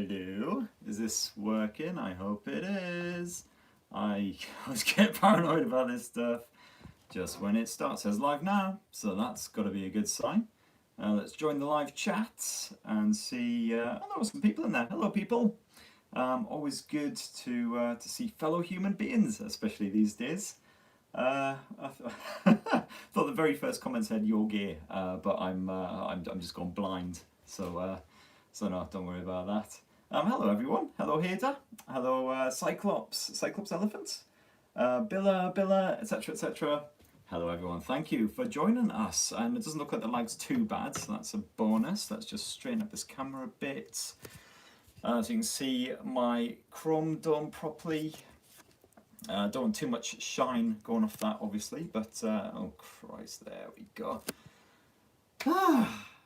Hello, is this working? I hope it is. I always get paranoid about this stuff just when it starts. It says live now, so that's got to be a good sign. Let's join the live chat and see. Oh, there were some people in there. Hello, people. Always good to see fellow human beings, especially these days. I thought the very first comment said you're gay, but I'm just gone blind. So no, don't worry about that. Hello everyone. Hello Hader. Hello Cyclops Elephant. Billa, etc, etc. Hello everyone. Thank you for joining us. And it doesn't look like the lag's too bad, so that's a bonus. Let's just straighten up this camera a bit. As you can see, my chrome dome properly. Don't want too much shine going off that, obviously, but oh Christ, there we go.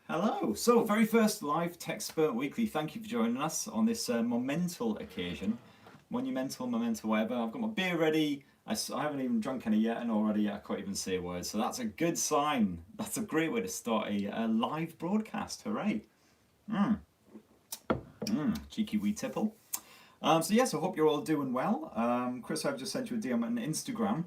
Hello. So, very first live Tech Spurt Weekly. Thank you for joining us on this monumental occasion. Monumental, whatever. I've got my beer ready. I haven't even drunk any yet, and already I can't even say a word. So that's a good sign. That's a great way to start a live broadcast. Hooray. Cheeky wee tipple. So yes, I hope you're all doing well. Chris, I've just sent you a DM on Instagram.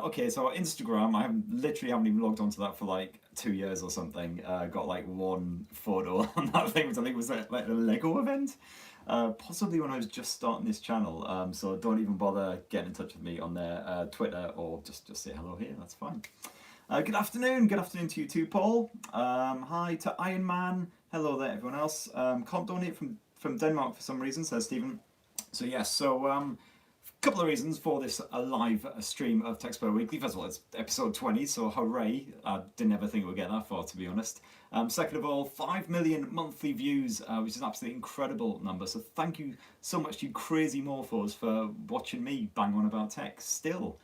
Okay, so Instagram, I literally haven't even logged onto that for like 2 years or something. Got like one photo on that thing, which I think was like a Lego event. Possibly when I was just starting this channel. So don't even bother getting in touch with me on their Twitter or just say hello here, that's fine. Good afternoon to you too, Paul. Hi to Iron Man. Hello there, everyone else. Can't donate from Denmark for some reason, says Stephen. So yes, a couple of reasons for this live stream of Tech Spurt Weekly. First of all, it's episode 20, so hooray. I didn't ever think it would get that far, to be honest. Second of all, 5 million monthly views, which is an absolutely incredible number. So thank you so much to you crazy morphos for watching me bang on about tech still,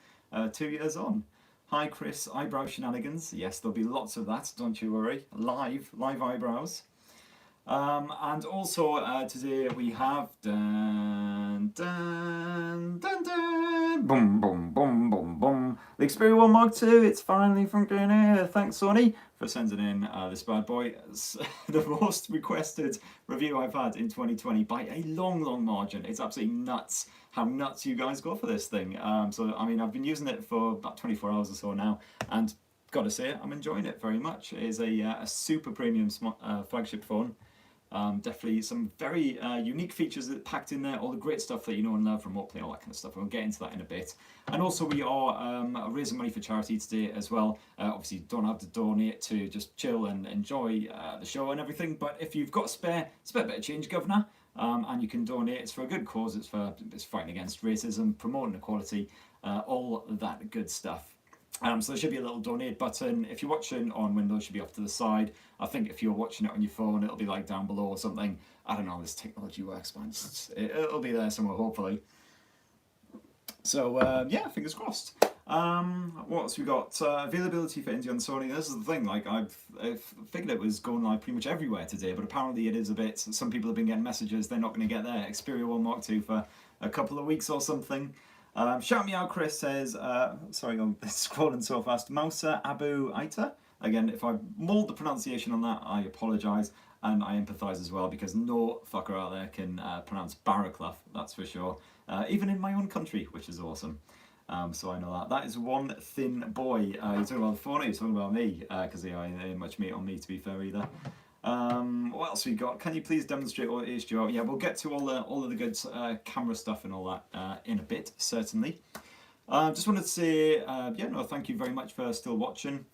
2 years on. Hi Chris, eyebrow shenanigans. Yes, there'll be lots of that, don't you worry. Live eyebrows. And also today we have boom, boom, boom, boom, boom. The Xperia 1 Mark II, it's finally from here. Thanks Sony for sending in this bad boy. It's the most requested review I've had in 2020 by a long margin. It's absolutely nuts how nuts you guys go for this thing. So I mean, I've been using it for about 24 hours or so now, and gotta say, I'm enjoying it very much. It is a super premium flagship phone. Definitely some very unique features that packed in there, all the great stuff that you know and love, remote play, all that kind of stuff. We'll get into that in a bit. And also we are raising money for charity today as well. Obviously you don't have to donate to just chill and enjoy the show and everything, but if you've got a spare bit of change, governor, and you can donate, it's for a good cause, it's fighting against racism, promoting equality, all that good stuff. So there should be a little donate button. If you're watching on Windows, it should be off to the side. I think if you're watching it on your phone, it'll be like down below or something. I don't know how this technology works, man. It'll be there somewhere, hopefully. So, yeah, fingers crossed. What else we got? Availability for India and Sony. This is the thing, like, I figured it was going live pretty much everywhere today, but apparently it is a bit. Some people have been getting messages they're not going to get their Xperia 1 Mark II for a couple of weeks or something. Shout me out, Chris says, sorry, I'm scrolling so fast. Mousa Abu Aita. Again, if I mauled the pronunciation on that, I apologise, and I empathise as well, because no fucker out there can pronounce Barraclough, that's for sure. Even in my own country, which is awesome. So I know that. That is one thin boy. You're talking about the phone, you're talking about me, because they ain't much meat on me, to be fair, either. What else we got? Can you please demonstrate what it is, Joe? Yeah, we'll get to all of the good camera stuff and all that in a bit, certainly. Just wanted to say, thank you very much for still watching.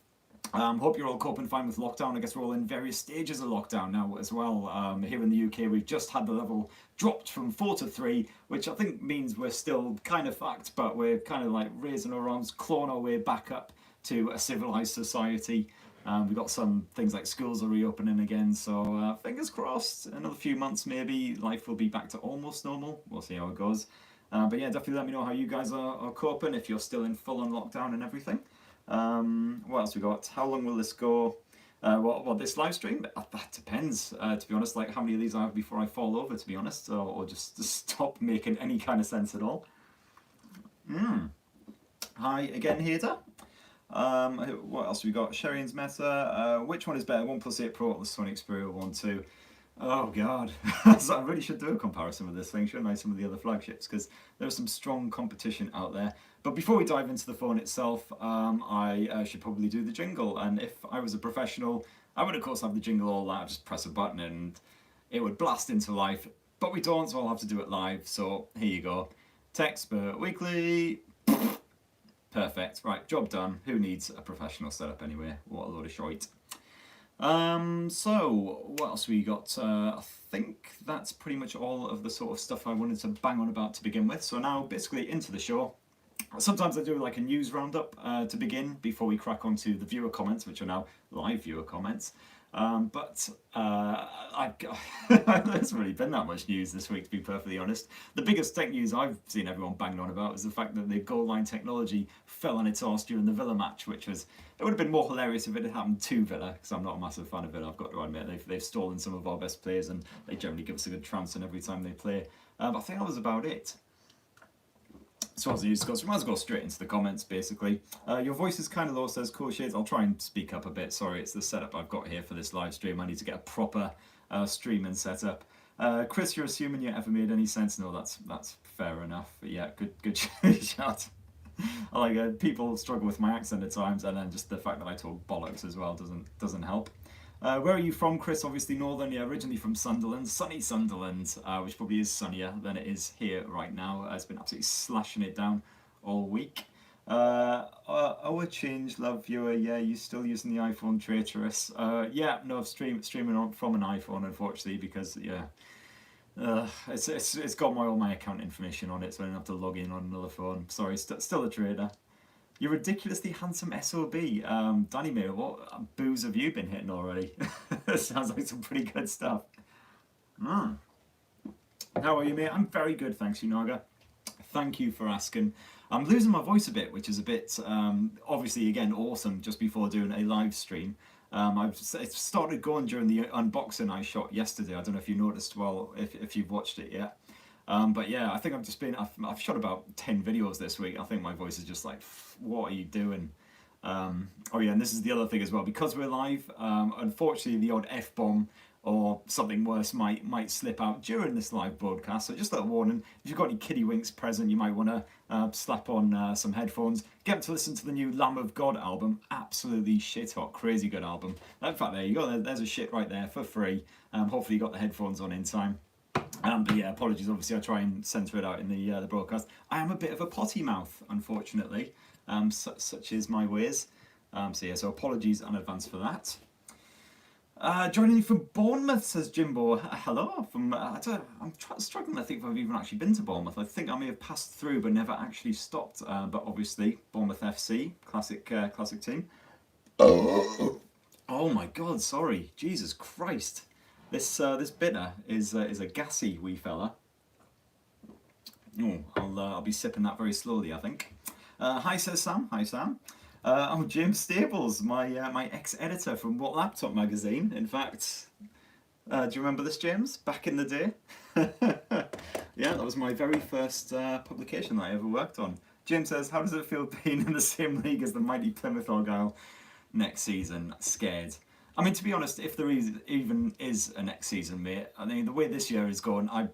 Hope you're all coping fine with lockdown. I guess we're all in various stages of lockdown now as well. Here in the UK, we've just had the level dropped from 4 to 3, which I think means we're still kind of fucked, but we're kind of like raising our arms, clawing our way back up to a civilised society. We've got some things like schools are reopening again, so fingers crossed, another few months maybe, life will be back to almost normal. We'll see how it goes. But yeah, definitely let me know how you guys are coping, if you're still in full-on lockdown and everything. What else we got? How long will this go? Well, this live stream? That depends, to be honest, like how many of these I have before I fall over, to be honest, or just stop making any kind of sense at all. Hi again, Hater. What else we got? Sherian's Meta. Which one is better, 1 Plus 8 Pro or the Sony Xperia 1 2? Oh god, so I really should do a comparison with this thing, shouldn't I? Some of the other flagships, because there's some strong competition out there. But before we dive into the phone itself, I should probably do the jingle. And if I was a professional, I would of course have the jingle all that. Just press a button and it would blast into life. But we don't, so I'll have to do it live. So here you go. Tech Spurt Weekly. Perfect. Right, job done. Who needs a professional setup anyway? What a load of shite. So what else we got? I think that's pretty much all of the sort of stuff I wanted to bang on about to begin with. So now basically into the show. Sometimes I do like a news roundup to begin before we crack onto the viewer comments, which are now live viewer comments. But there hasn't really been that much news this week, to be perfectly honest. The biggest tech news I've seen everyone banging on about is the fact that the goal line technology fell on its arse during the Villa match, which was, it would have been more hilarious if it had happened to Villa, because I'm not a massive fan of Villa, I've got to admit. They've stolen some of our best players and they generally give us a good trouncing every time they play. But I think that was about it. So as you discussed, we might as well go straight into the comments basically. Your voice is kind of low, says Cool Shades. I'll try and speak up a bit. Sorry, it's the setup I've got here for this live stream. I need to get a proper streaming setup. Chris, you're assuming you ever made any sense? No, that's fair enough. But yeah, good shot. I like people struggle with my accent at times, and then just the fact that I talk bollocks as well doesn't help. Where are you from, Chris? Obviously Northern, yeah, originally from Sunderland, sunny Sunderland, which probably is sunnier than it is here right now. It's been absolutely slashing it down all week. Our change, love viewer, yeah, you still using the iPhone, traitorous. Yeah, no, streaming on from an iPhone, unfortunately, because yeah, it's got all my account information on it, so I don't have to log in on another phone. Sorry, still a trader. You're ridiculously handsome SOB. Danny May, what booze have you been hitting already? Sounds like some pretty good stuff. How are you, mate? I'm very good, thanks, Unaga. Thank you for asking. I'm losing my voice a bit, which is a bit, obviously, again, awesome just before doing a live stream. It started going during the unboxing I shot yesterday. I don't know if you noticed, well, if you've watched it yet. But yeah, I think I've shot about 10 videos this week. I think my voice is just like, what are you doing? Oh yeah, and this is the other thing as well. Because we're live, unfortunately the odd F-bomb or something worse might slip out during this live broadcast. So just a warning, if you've got any kiddie winks present, you might want to slap on some headphones. Get them to listen to the new Lamb of God album. Absolutely shit hot, crazy good album. In fact, there you go, there's a shit right there for free. Hopefully you got the headphones on in time. But yeah, apologies. Obviously, I try and censor it out in the broadcast. I am a bit of a potty mouth, unfortunately. Such is my ways. So yeah, so apologies in advance for that. Joining you from Bournemouth, says Jimbo. Hello. I'm struggling to think if I've even actually been to Bournemouth. I think I may have passed through, but never actually stopped. But obviously, Bournemouth FC, classic team. Oh my God! Sorry, Jesus Christ. This bitter is a gassy wee fella. Oh, I'll be sipping that very slowly, I think. Hi, says Sam. Hi, Sam. James Staples, my ex-editor from What Laptop magazine. In fact, do you remember this, James? Back in the day. Yeah, that was my very first publication that I ever worked on. James says, "How does it feel being in the same league as the mighty Plymouth Argyle next season?" Scared. I mean, to be honest, if there even is a next season, mate, I mean, the way this year is going, I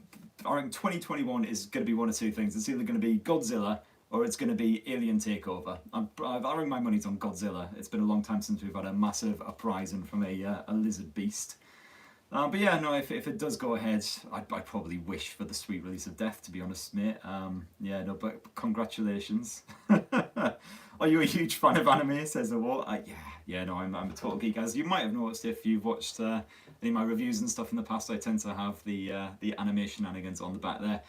reckon 2021 is going to be one of two things. It's either going to be Godzilla or it's going to be Alien Takeover. I reckon my money's on Godzilla. It's been a long time since we've had a massive uprising from a lizard beast. But yeah, no, if it does go ahead, I'd probably wish for the sweet release of death, to be honest, mate. Yeah, no, but congratulations. Are you a huge fan of anime, says the War? Yeah, no, I'm a total geek. As you might have noticed if you've watched any of my reviews and stuff in the past, I tend to have the anime shenanigans on the back there.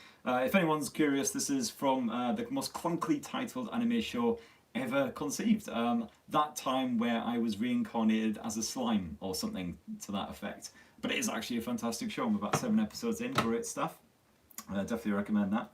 If anyone's curious, this is from the most clunkily titled anime show ever conceived. That time where I was reincarnated as a slime or something to that effect. But it is actually a fantastic show. I'm about 7 episodes in. Great stuff. Definitely recommend that.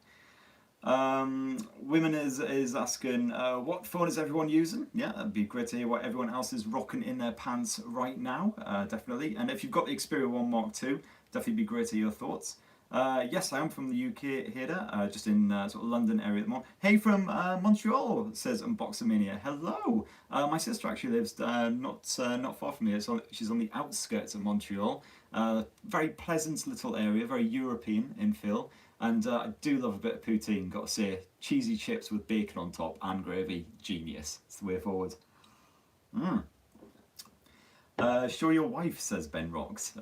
Women is asking, what phone is everyone using? Yeah, that'd be great to hear what everyone else is rocking in their pants right now. Definitely. And if you've got the Xperia 1 Mark II, definitely be great to hear your thoughts. Yes, I am from the UK here, just in sort of London area at the moment. Hey from Montreal, says Unboxermania. Hello. My sister actually lives not far from here. So she's on the outskirts of Montreal. Very pleasant little area, very European in feel. And I do love a bit of poutine, got to say. Cheesy chips with bacon on top and gravy. Genius. It's the way forward. Mm. Show your wife, says Ben Rocks.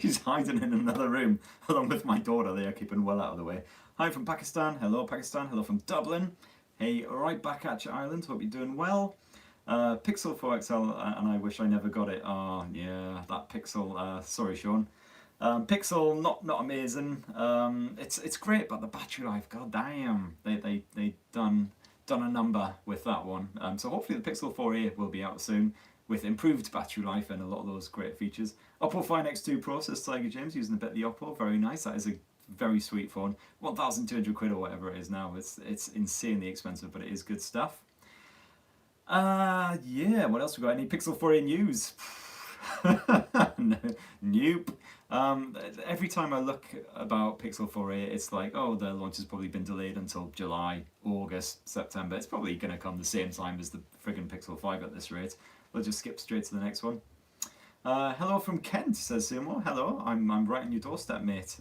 He's hiding in another room along with my daughter. They are keeping well out of the way. Hi from Pakistan. Hello, Pakistan. Hello from Dublin. Hey, right back at you, Ireland. Hope you're doing well. Pixel 4 XL, and I wish I never got it. Oh, yeah, that Pixel. Sorry, Sean. Pixel, not amazing. It's great, but the battery life, god damn, they done a number with that one. So hopefully the Pixel 4a will be out soon with improved battery life and a lot of those great features. Oppo Find X2 Pro, says Tiger James, using a bit of the Oppo. Very nice. That is a very sweet phone. 1,200 quid or whatever it is now. It's insanely expensive, but it is good stuff. Yeah, what else we got? Any Pixel 4a news? Nope. Every time I look about Pixel 4a, it's like, oh, the launch has probably been delayed until July, August, September. It's probably going to come the same time as the friggin' Pixel 5 at this rate. We'll just skip straight to the next one. Hello from Kent, says Seymour. Hello, I'm right on your doorstep, mate.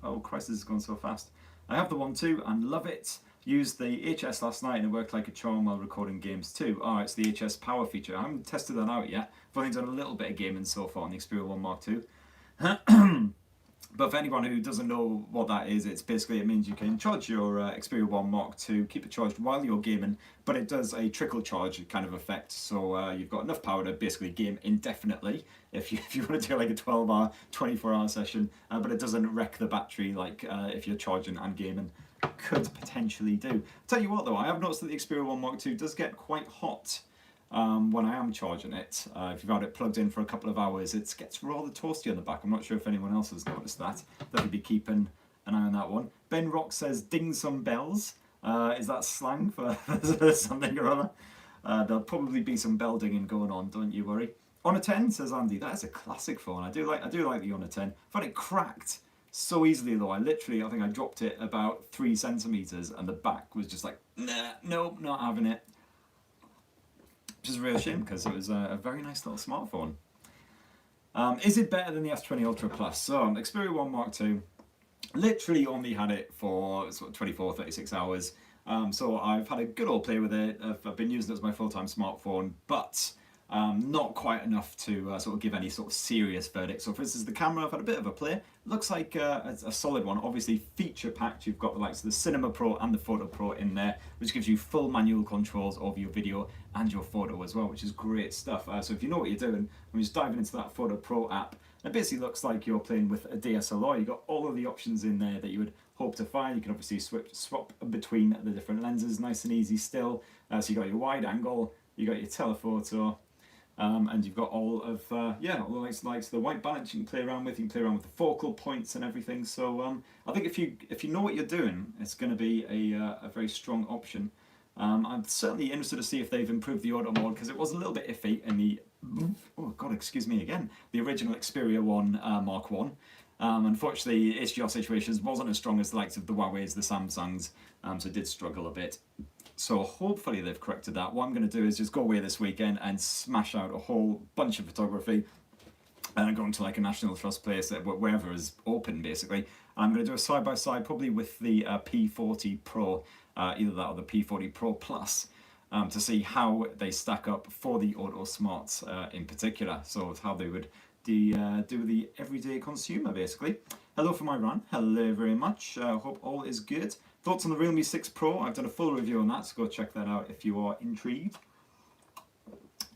Oh, Christ, this is going so fast. I have the one too and love it. Used the HS last night and it worked like a charm while recording games too. Oh, it's the HS power feature. I haven't tested that out yet. I've only done a little bit of gaming so far on the Xperia 1 Mark II. But for anyone who doesn't know what that is, it means you can charge your Xperia 1 Mark II, keep it charged while you're gaming, but it does a trickle charge kind of effect. So you've got enough power to basically game indefinitely if you want to do like a 12-hour, 24-hour session, but it doesn't wreck the battery like if you're charging and gaming could potentially do. Tell you what though, I have noticed that the Xperia 1 Mark II does get quite hot. When I am charging it. If you've had it plugged in for a couple of hours, it gets rather toasty on the back. I'm not sure if anyone else has noticed that. They'll be keeping an eye on that one. Ben Rock says, ding some bells. Is that slang for something or other? There'll probably be some bell dinging going on, don't you worry. Honor 10, says Andy. That is a classic phone. I do like the Honor 10. I found it cracked so easily though. I think I dropped it about 3 centimeters and the back was just like, nah, nope, not having it. Which is a real shame because it was a very nice little smartphone. Is it better than the S20 Ultra Plus? So, Xperia 1 Mark II, literally only had it for sort of 24, 36 hours. So I've had a good old play with it. I've been using it as my full-time smartphone, but not quite enough to sort of give any sort of serious verdict. So for instance, the camera, I've had a bit of a play. Looks like a solid one. Obviously feature packed. You've got the likes of the Cinema Pro and the Photo Pro in there, which gives you full manual controls of your video and your photo as well, which is great stuff. So if you know what you're doing, I'm just diving into that Photo Pro app. It basically looks like you're playing with a DSLR. You've got all of the options in there that you would hope to find. You can obviously swap between the different lenses, nice and easy still. So you got your wide angle, you got your telephoto, and you've got all of all the likes the white balance you can play around with. You can play around with the focal points and everything. So I think if you know what you're doing, it's going to be a very strong option. I'm certainly interested to see if they've improved the auto mode because it was a little bit iffy in the the original Xperia 1 Mark 1. Unfortunately, HDR situations wasn't as strong as the likes of the Huawei's, the Samsungs, so it did struggle a bit. So hopefully they've corrected that. What I'm going to do is just go away this weekend and smash out a whole bunch of photography and go into like a National Trust place, wherever is open basically. I'm going to do a side-by-side probably with the P40 Pro, either that or the P40 Pro Plus, to see how they stack up for the Auto Smarts in particular. So how they would do the everyday consumer basically. Hello from Iran. Hello very much. Hope all is good. Thoughts on the Realme 6 Pro? I've done a full review on that, so go check that out if you are intrigued.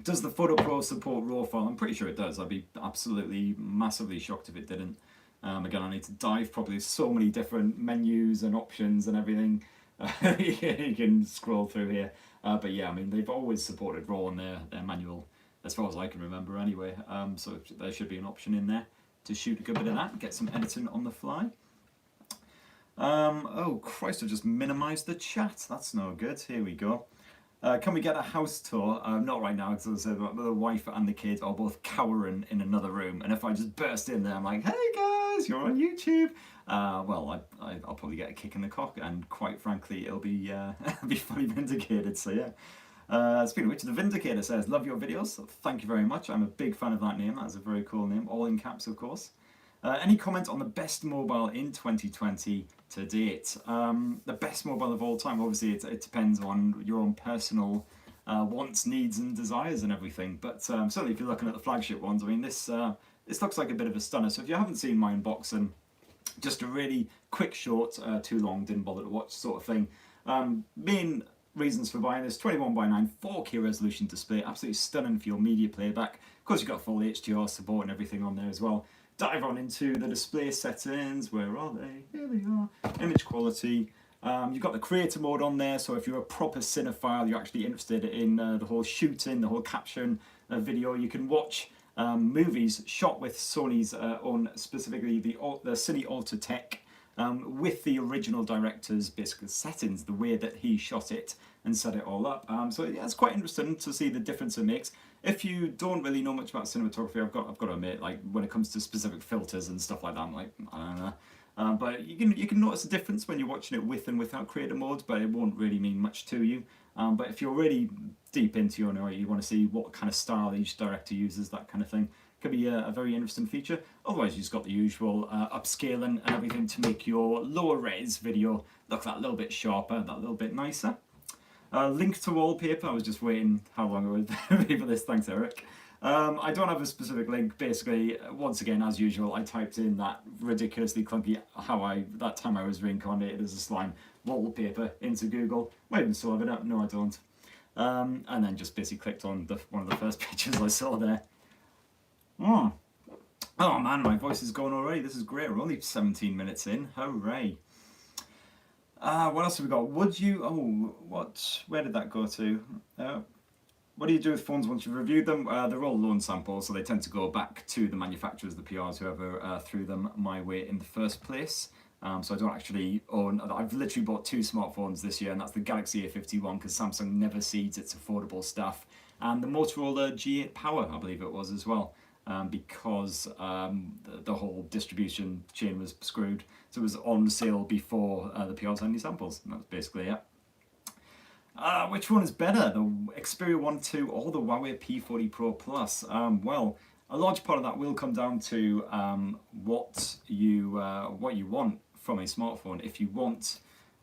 Does the Photo Pro support RAW file? I'm pretty sure it does. I'd be absolutely massively shocked if it didn't. Again, I need to dive properly. So many different menus and options and everything you can scroll through here. But yeah, I mean, they've always supported RAW on their manual, as far as I can remember anyway. So there should be an option in there to shoot a good bit of that, get some editing on the fly. Oh Christ, I just minimised the chat. That's no good. Here we go. Can we get a house tour? Not right now, because as I said, the wife and the kids are both cowering in another room. And if I just burst in there, I'm like, hey guys, you're on YouTube. Well, I'll probably get a kick in the cock, and quite frankly, it'll be, it'll be fully vindicated, so yeah. Speaking of which, the Vindicator says, love your videos. Thank you very much. I'm a big fan of that name. That's a very cool name. All in caps, of course. Any comment on the best mobile in 2020 to date? The best mobile of all time, obviously it depends on your own personal wants, needs and desires and everything. But certainly if you're looking at the flagship ones, I mean, this looks like a bit of a stunner. So if you haven't seen my unboxing, just a really quick short, too long, didn't bother to watch sort of thing. Main reasons for buying this: 21:9 4K resolution display, absolutely stunning for your media playback. Of course, you've got full HDR support and everything on there as well. Dive on into the display settings. Where are they? Here they are. Image quality. You've got the creator mode on there, so if you're a proper cinephile, you're actually interested in the whole shooting, the whole caption video, you can watch movies shot with Sony's own, specifically the Cine Alta Tech, with the original director's basic settings, the way that he shot it and set it all up. So yeah, it's quite interesting to see the difference it makes. If you don't really know much about cinematography, I've got to admit, like when it comes to specific filters and stuff like that, I'm like, I don't know. But you can notice a difference when you're watching it with and without creator mode, but it won't really mean much to you. But if you're really deep into your know, you want to see what kind of style each director uses, that kind of thing, could be a very interesting feature. Otherwise, you've just got the usual upscaling and everything to make your lower res video look that little bit sharper, that little bit nicer. Link to wallpaper, I was just waiting how long it would be for this, thanks Eric. I don't have a specific link. Basically, once again, as usual, I typed in that ridiculously clunky that time I was reincarnated as a slime wallpaper into Google. Might even still have it up, no I don't. And then just basically clicked on one of the first pictures I saw there. Oh man, my voice is going already. This is great. We're only 17 minutes in. Hooray. What else have we got? Where did that go to? What do you do with phones once you've reviewed them? They're all loan samples, so they tend to go back to the manufacturers, the PRs, whoever threw them my way in the first place. So I don't actually own. I've literally bought 2 smartphones this year, and that's the Galaxy A51 because Samsung never cedes its affordable stuff, and the Motorola G8 Power, I believe it was as well. Because the whole distribution chain was screwed. So it was on sale before the PRs had any samples, and that's basically it. Which one is better, the Xperia 1 2 or the Huawei P40 Pro Plus? Well, a large part of that will come down to what you want from a smartphone. If you want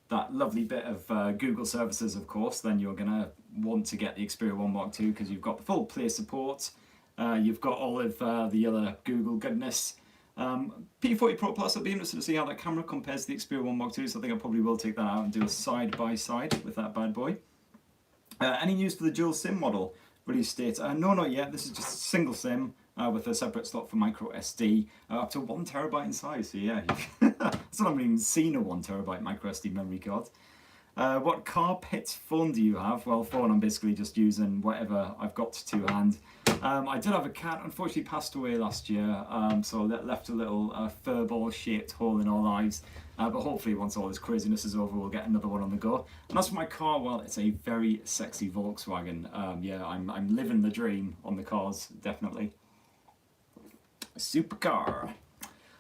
that lovely bit of Google services, of course, then you're going to want to get the Xperia 1 Mark II because you've got the full Play support. You've got all of the other Google goodness. P40 Pro Plus, I'll be interested to see how that camera compares to the Xperia 1 Mark II, so I think I probably will take that out and do a side-by-side with that bad boy. Any news for the dual SIM model release date? No, not yet. This is just single SIM with a separate slot for micro SD, up to 1 terabyte in size. So yeah, I've not even seen a 1 terabyte micro SD memory card. What car, pet, phone do you have? Well, phone, I'm basically just using whatever I've got to hand. I did have a cat, unfortunately passed away last year, so that left a little furball shaped hole in our lives. But hopefully once all this craziness is over, we'll get another one on the go. And as for my car, well, it's a very sexy Volkswagen. Yeah, I'm living the dream on the cars, definitely. Supercar.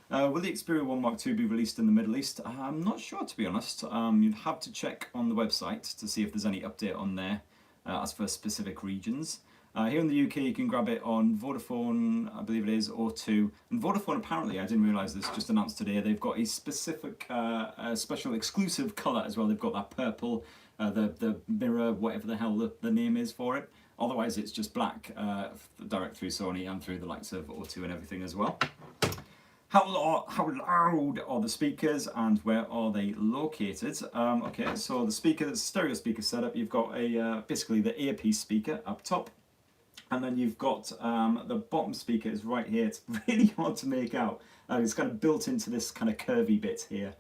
Will the Xperia 1 Mark II be released in the Middle East? I'm not sure, to be honest. You'd have to check on the website to see if there's any update on there as for specific regions. Here in the UK, you can grab it on Vodafone, I believe it is, O2. And Vodafone, apparently, I didn't realise this, just announced today, they've got a specific, special exclusive colour as well. They've got that purple, the mirror, whatever the hell the name is for it. Otherwise, it's just black, direct through Sony and through the likes of O2 and everything as well. How loud are the speakers and where are they located? Okay, so the speaker, stereo speaker setup, you've got basically the earpiece speaker up top. And then you've got the bottom speaker is right here. It's really hard to make out. It's kind of built into this kind of curvy bit here.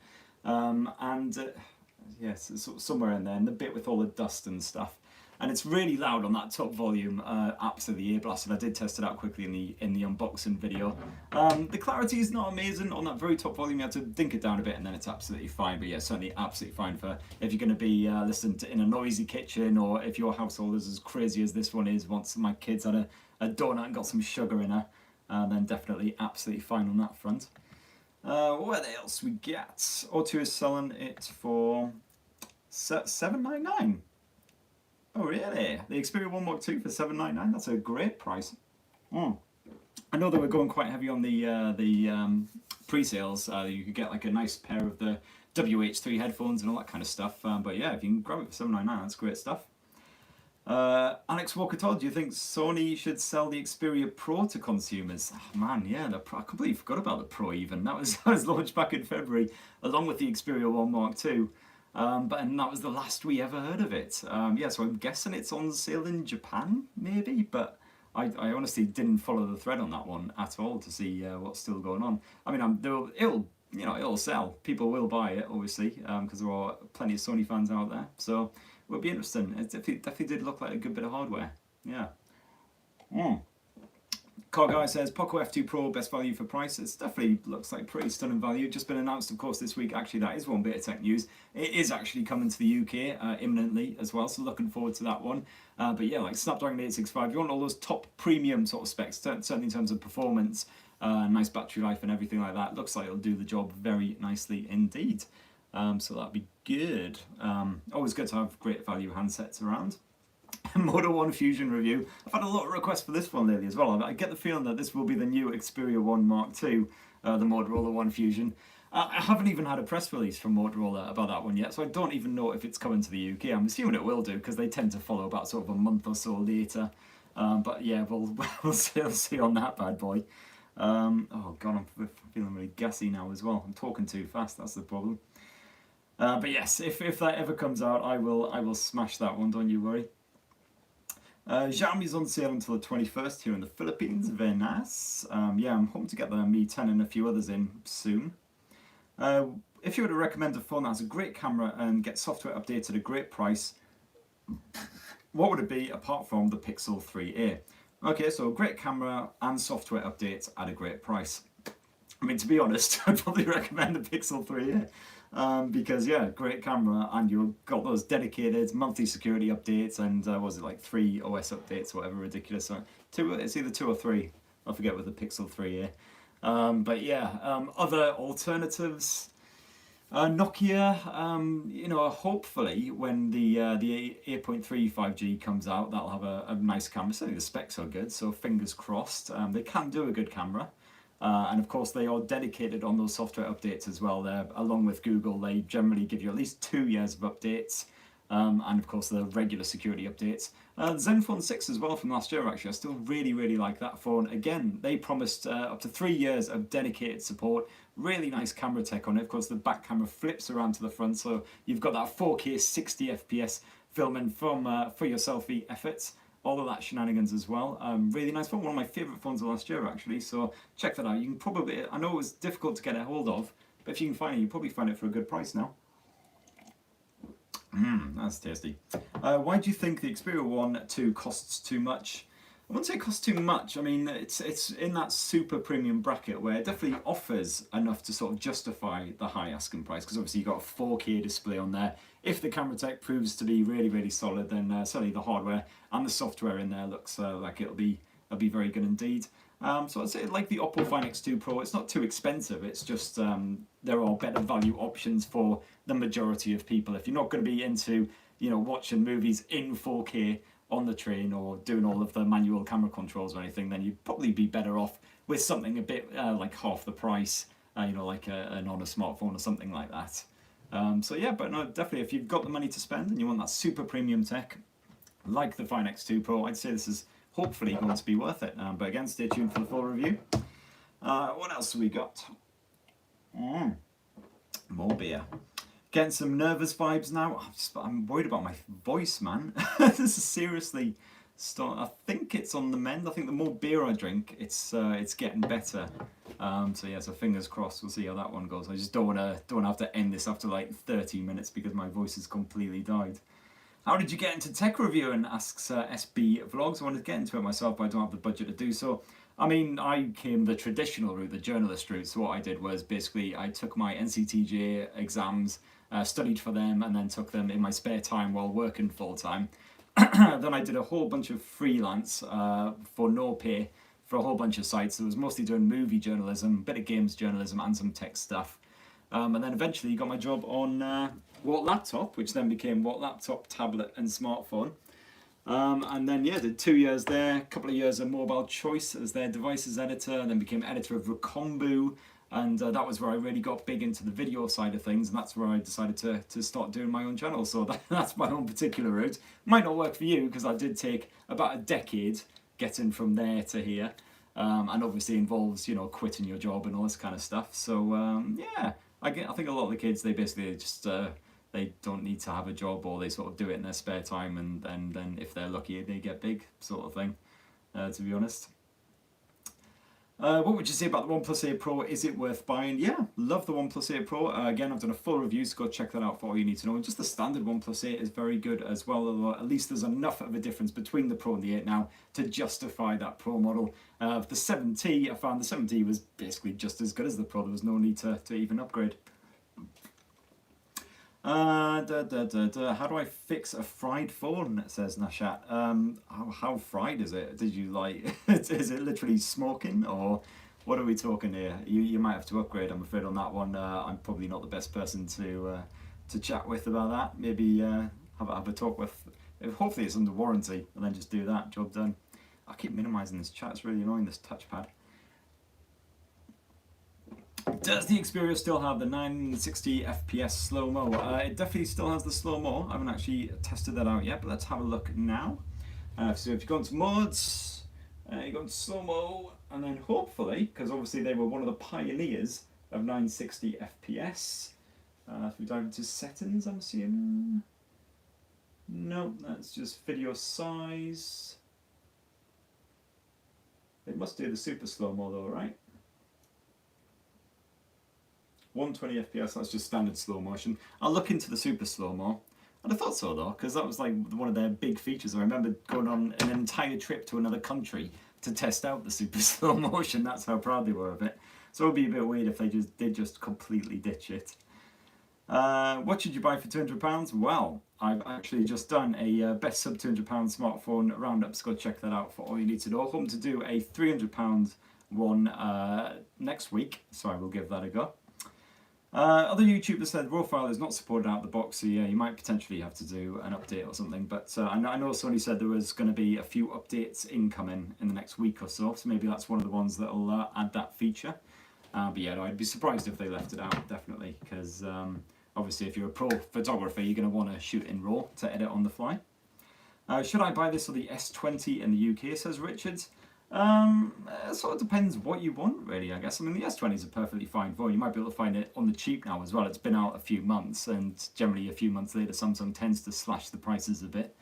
Yes, it's somewhere in there, and the bit with all the dust and stuff. and it's really loud on that top volume. Absolutely ear blasted. I did test it out quickly in the unboxing video. The clarity is not amazing on that very top volume. You have to dink it down a bit, and then it's absolutely fine. But yeah, certainly absolutely fine for if you're going to be listening to in a noisy kitchen, or if your household is as crazy as this one is. Once my kids had a donut and got some sugar in her, then definitely absolutely fine on that front. What else we get? O2 is selling it for $799. Oh really? The Xperia 1 Mark II for $799. That's a great price. I know they were going quite heavy on the pre-sales. You could get like a nice pair of the WH3 headphones and all that kind of stuff. But yeah, if you can grab it for $799, that's great stuff. Alex Walker Todd, do you think Sony should sell the Xperia Pro to consumers? Oh, man, yeah, I completely forgot about the Pro even. That was launched back in February, along with the Xperia 1 Mark II. And that was the last we ever heard of it. Yeah, so I'm guessing it's on sale in Japan, maybe, but I honestly didn't follow the thread on that one at all to see what's still going on. I mean, it'll sell. People will buy it, obviously, because there are plenty of Sony fans out there. So it would be interesting. It definitely did look like a good bit of hardware. Yeah. Car Guy says, Poco F2 Pro, best value for price. It definitely looks like pretty stunning value. Just been announced, of course, this week. Actually, that is one bit of tech news. It is actually coming to the UK imminently as well, so looking forward to that one. But yeah, like Snapdragon 865, you want all those top premium sort of specs, certainly in terms of performance, nice battery life and everything like that. Looks like it'll do the job very nicely indeed. So that'd be good. Always good to have great value handsets around. Moto 1 Fusion review. I've had a lot of requests for this one lately as well. I get the feeling that this will be the new Xperia 1 Mark II, the Motorola 1 Fusion. I haven't even had a press release from Motorola about that one yet, so I don't even know if it's coming to the UK. I'm assuming it will do, because they tend to follow about sort of a month or so later. But yeah, we'll see on that bad boy. Oh god, I'm feeling really gassy now as well. I'm talking too fast, that's the problem. But yes, if that ever comes out, I will smash that one, don't you worry. Xiaomi's on sale until the 21st here in the Philippines. Very nice. Yeah, I'm hoping to get the Mi 10 and a few others in soon. If you were to recommend a phone that has a great camera and get software updates at a great price, what would it be apart from the Pixel 3a? Okay, so great camera and software updates at a great price. I mean, to be honest, I'd probably recommend the Pixel 3a. Because yeah, great camera, and you've got those dedicated monthly security updates, and was it like 3 OS updates or whatever ridiculous? So it's either 2 or 3. I forget with the Pixel 3a. But yeah, other alternatives. Nokia, you know, hopefully when the 8.3 5G comes out, that'll have a nice camera. Certainly the specs are good, so fingers crossed. They can do a good camera. And of course they are dedicated on those software updates as well. Along with Google, they generally give you at least 2 years of updates, and of course the regular security updates. The Zenfone 6 as well from last year, actually, I still really like that phone. Again, they promised up to 3 years of dedicated support. Really nice camera tech on it. Of course the back camera flips around to the front, so you've got that 4K 60 FPS filming for your selfie efforts. All of that shenanigans as well. Really nice phone, one of my favourite phones of last year actually, so check that out. You can probably, I know it was difficult to get a hold of, but if you can find it, you probably find it for a good price now. That's tasty. Why do you think the Xperia 1 II costs too much? I wouldn't say it costs too much. I mean, it's in that super premium bracket where it definitely offers enough to sort of justify the high asking price, because obviously you've got a 4K display on there. If the camera tech proves to be really solid, then certainly the hardware and the software in there looks like it'll be very good indeed. So I'd say like the Oppo Find X2 Pro, it's not too expensive, it's just there are better value options for the majority of people. If you're not going to be into, you know, watching movies in 4K on the train or doing all of the manual camera controls or anything, then you'd probably be better off with something a bit like half the price, you know, like an on a smartphone or something like that. So yeah, but no, definitely if you've got the money to spend and you want that super premium tech, like the Find X2 Pro, I'd say this is hopefully going to be worth it. But again, stay tuned for the full review. What else have we got? More beer. Getting some nervous vibes now. I'm worried about my voice, man. This is seriously I think it's on the mend. I think the more beer I drink, it's getting better. So yeah, so fingers crossed. We'll see how that one goes. I just don't want to have to end this after like 30 minutes because my voice has completely died. How did you get into tech reviewing? Asks SB Vlogs. I wanted to get into it myself, but I don't have the budget to do so. I mean, I came the traditional route, the journalist route. So what I did was basically I took my NCTJ exams, studied for them, and then took them in my spare time while working full time. Then I did a whole bunch of freelance for no pay for a whole bunch of sites. I was mostly doing movie journalism, a bit of games journalism, and some tech stuff. And then eventually got my job on What Laptop, which then became What Laptop, Tablet and Smartphone. And then, yeah, did 2 years there, a couple of years at Mobile Choice as their devices editor, and then became editor of Recombu. And that was where I really got big into the video side of things, and that's where I decided to start doing my own channel. So that's my own particular route. Might not work for you, because I did take about a decade getting from there to here. And obviously involves, you know, quitting your job and all this kind of stuff. So, yeah, I think a lot of the kids, they basically just... they don't need to have a job, or they sort of do it in their spare time, and then if they're lucky, they get big, sort of thing, to be honest. What would you say about the OnePlus 8 Pro? Is it worth buying? Yeah, love the OnePlus 8 Pro. Again, I've done a full review, so go check that out for all you need to know. And just the standard OnePlus 8 is very good as well, although at least there's enough of a difference between the Pro and the 8 now to justify that Pro model. The 7T, I found the 7T was basically just as good as the Pro. There was no need to even upgrade. How do I fix a fried phone? Says Nashat. How fried is it? Did you like? Is it literally smoking, or what are we talking here? You might have to upgrade. I'm afraid on that one. I'm probably not the best person to chat with about that. Maybe have a talk with. Hopefully it's under warranty, and then just do that. Job done. I keep minimizing this chat. It's really annoying, this touchpad. Does the Xperia still have the 960 FPS slow-mo? It definitely still has the slow-mo. I haven't actually tested that out yet, but let's have a look now. So if you go into mods, you go into slow-mo, and then hopefully, because obviously they were one of the pioneers of 960 FPS. If we dive into settings, I'm assuming. No, that's just video size. It must do the super slow-mo though, right? 120 FPS, that's just standard slow motion. I'll look into the super slow-mo. And I thought so though, because that was like one of their big features. I remember going on an entire trip to another country to test out the super slow motion. That's how proud they were of it. So it would be a bit weird if they did just completely ditch it. What should you buy for £200? Well, I've actually just done a best sub £200 smartphone roundup, so go check that out for all you need to know. I'm hoping to do a £300 one next week, so I will give that a go. Other YouTubers said RAW file is not supported out of the box, so yeah, you might potentially have to do an update or something. But I know Sony said there was going to be a few updates incoming in the next week or so, so maybe that's one of the ones that will add that feature. But yeah, no, I'd be surprised if they left it out, definitely, because obviously if you're a pro photographer, you're going to want to shoot in RAW to edit on the fly. Should I buy this or the S20 in the UK, says Richard? It sort of depends what you want, really, I guess. I mean, the S20 is a perfectly fine phone. You might be able to find it on the cheap now as well. It's been out a few months, and generally a few months later, Samsung tends to slash the prices a bit.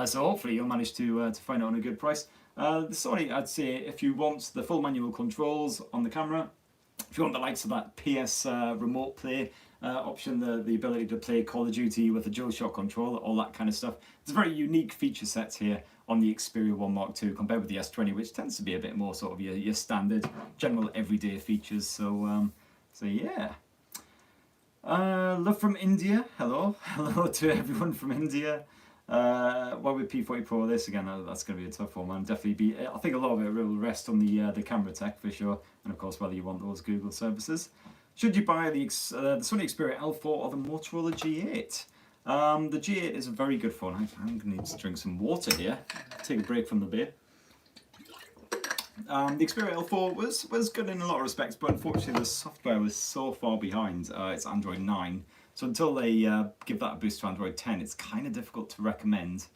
So hopefully you'll manage to find it on a good price. The Sony, I'd say, if you want the full manual controls on the camera, if you want the likes of that PS remote play option, the ability to play Call of Duty with a DualShock controller, all that kind of stuff. It's a very unique feature set here on the Xperia 1 Mark II compared with the S20, which tends to be a bit more sort of your standard, general everyday features. So yeah. Love from India. Hello. Hello to everyone from India. Why would P40 Pro this? Again, that's going to be a tough one, man. Definitely I think a lot of it will rest on the camera tech for sure. And of course, whether you want those Google services. Should you buy the Sony Xperia L4 or the Motorola G8? The G8 is a very good phone. I'm going to need to drink some water here. Take a break from the beer. The Xperia L4 was good in a lot of respects, but unfortunately the software was so far behind. It's Android 9. So until they give that a boost to Android 10, it's kind of difficult to recommend.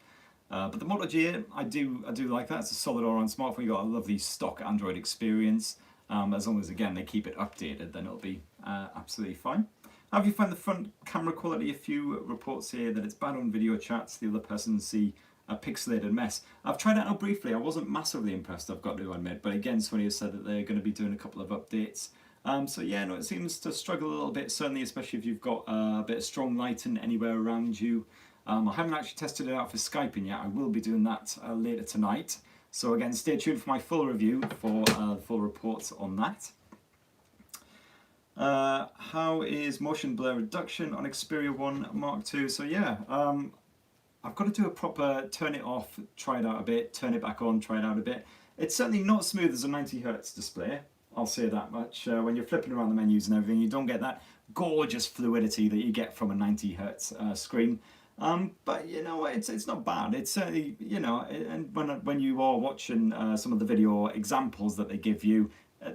But the Moto G8, I do like that. It's a solid all-round smartphone. You've got a lovely stock Android experience. As long as, again, they keep it updated, then it'll be absolutely fine. How have you found the front camera quality? A few reports here that it's bad on video chats. The other person see a pixelated mess. I've tried it out briefly. I wasn't massively impressed, I've got to admit. But again, Sony has said that they're going to be doing a couple of updates. So yeah, no, it seems to struggle a little bit, certainly, especially if you've got a bit of strong lighting anywhere around you. I haven't actually tested it out for Skyping yet. I will be doing that later tonight. So again, stay tuned for my full review for full reports on that. How is motion blur reduction on Xperia 1 Mark II? So yeah, I've got to do a proper turn it off, try it out a bit, turn it back on, try it out a bit. It's certainly not as smooth as a 90Hz display, I'll say that much. When you're flipping around the menus and everything, you don't get that gorgeous fluidity that you get from a 90Hz screen. But you know, it's not bad. It's certainly, you know, and when you are watching some of the video examples that they give you,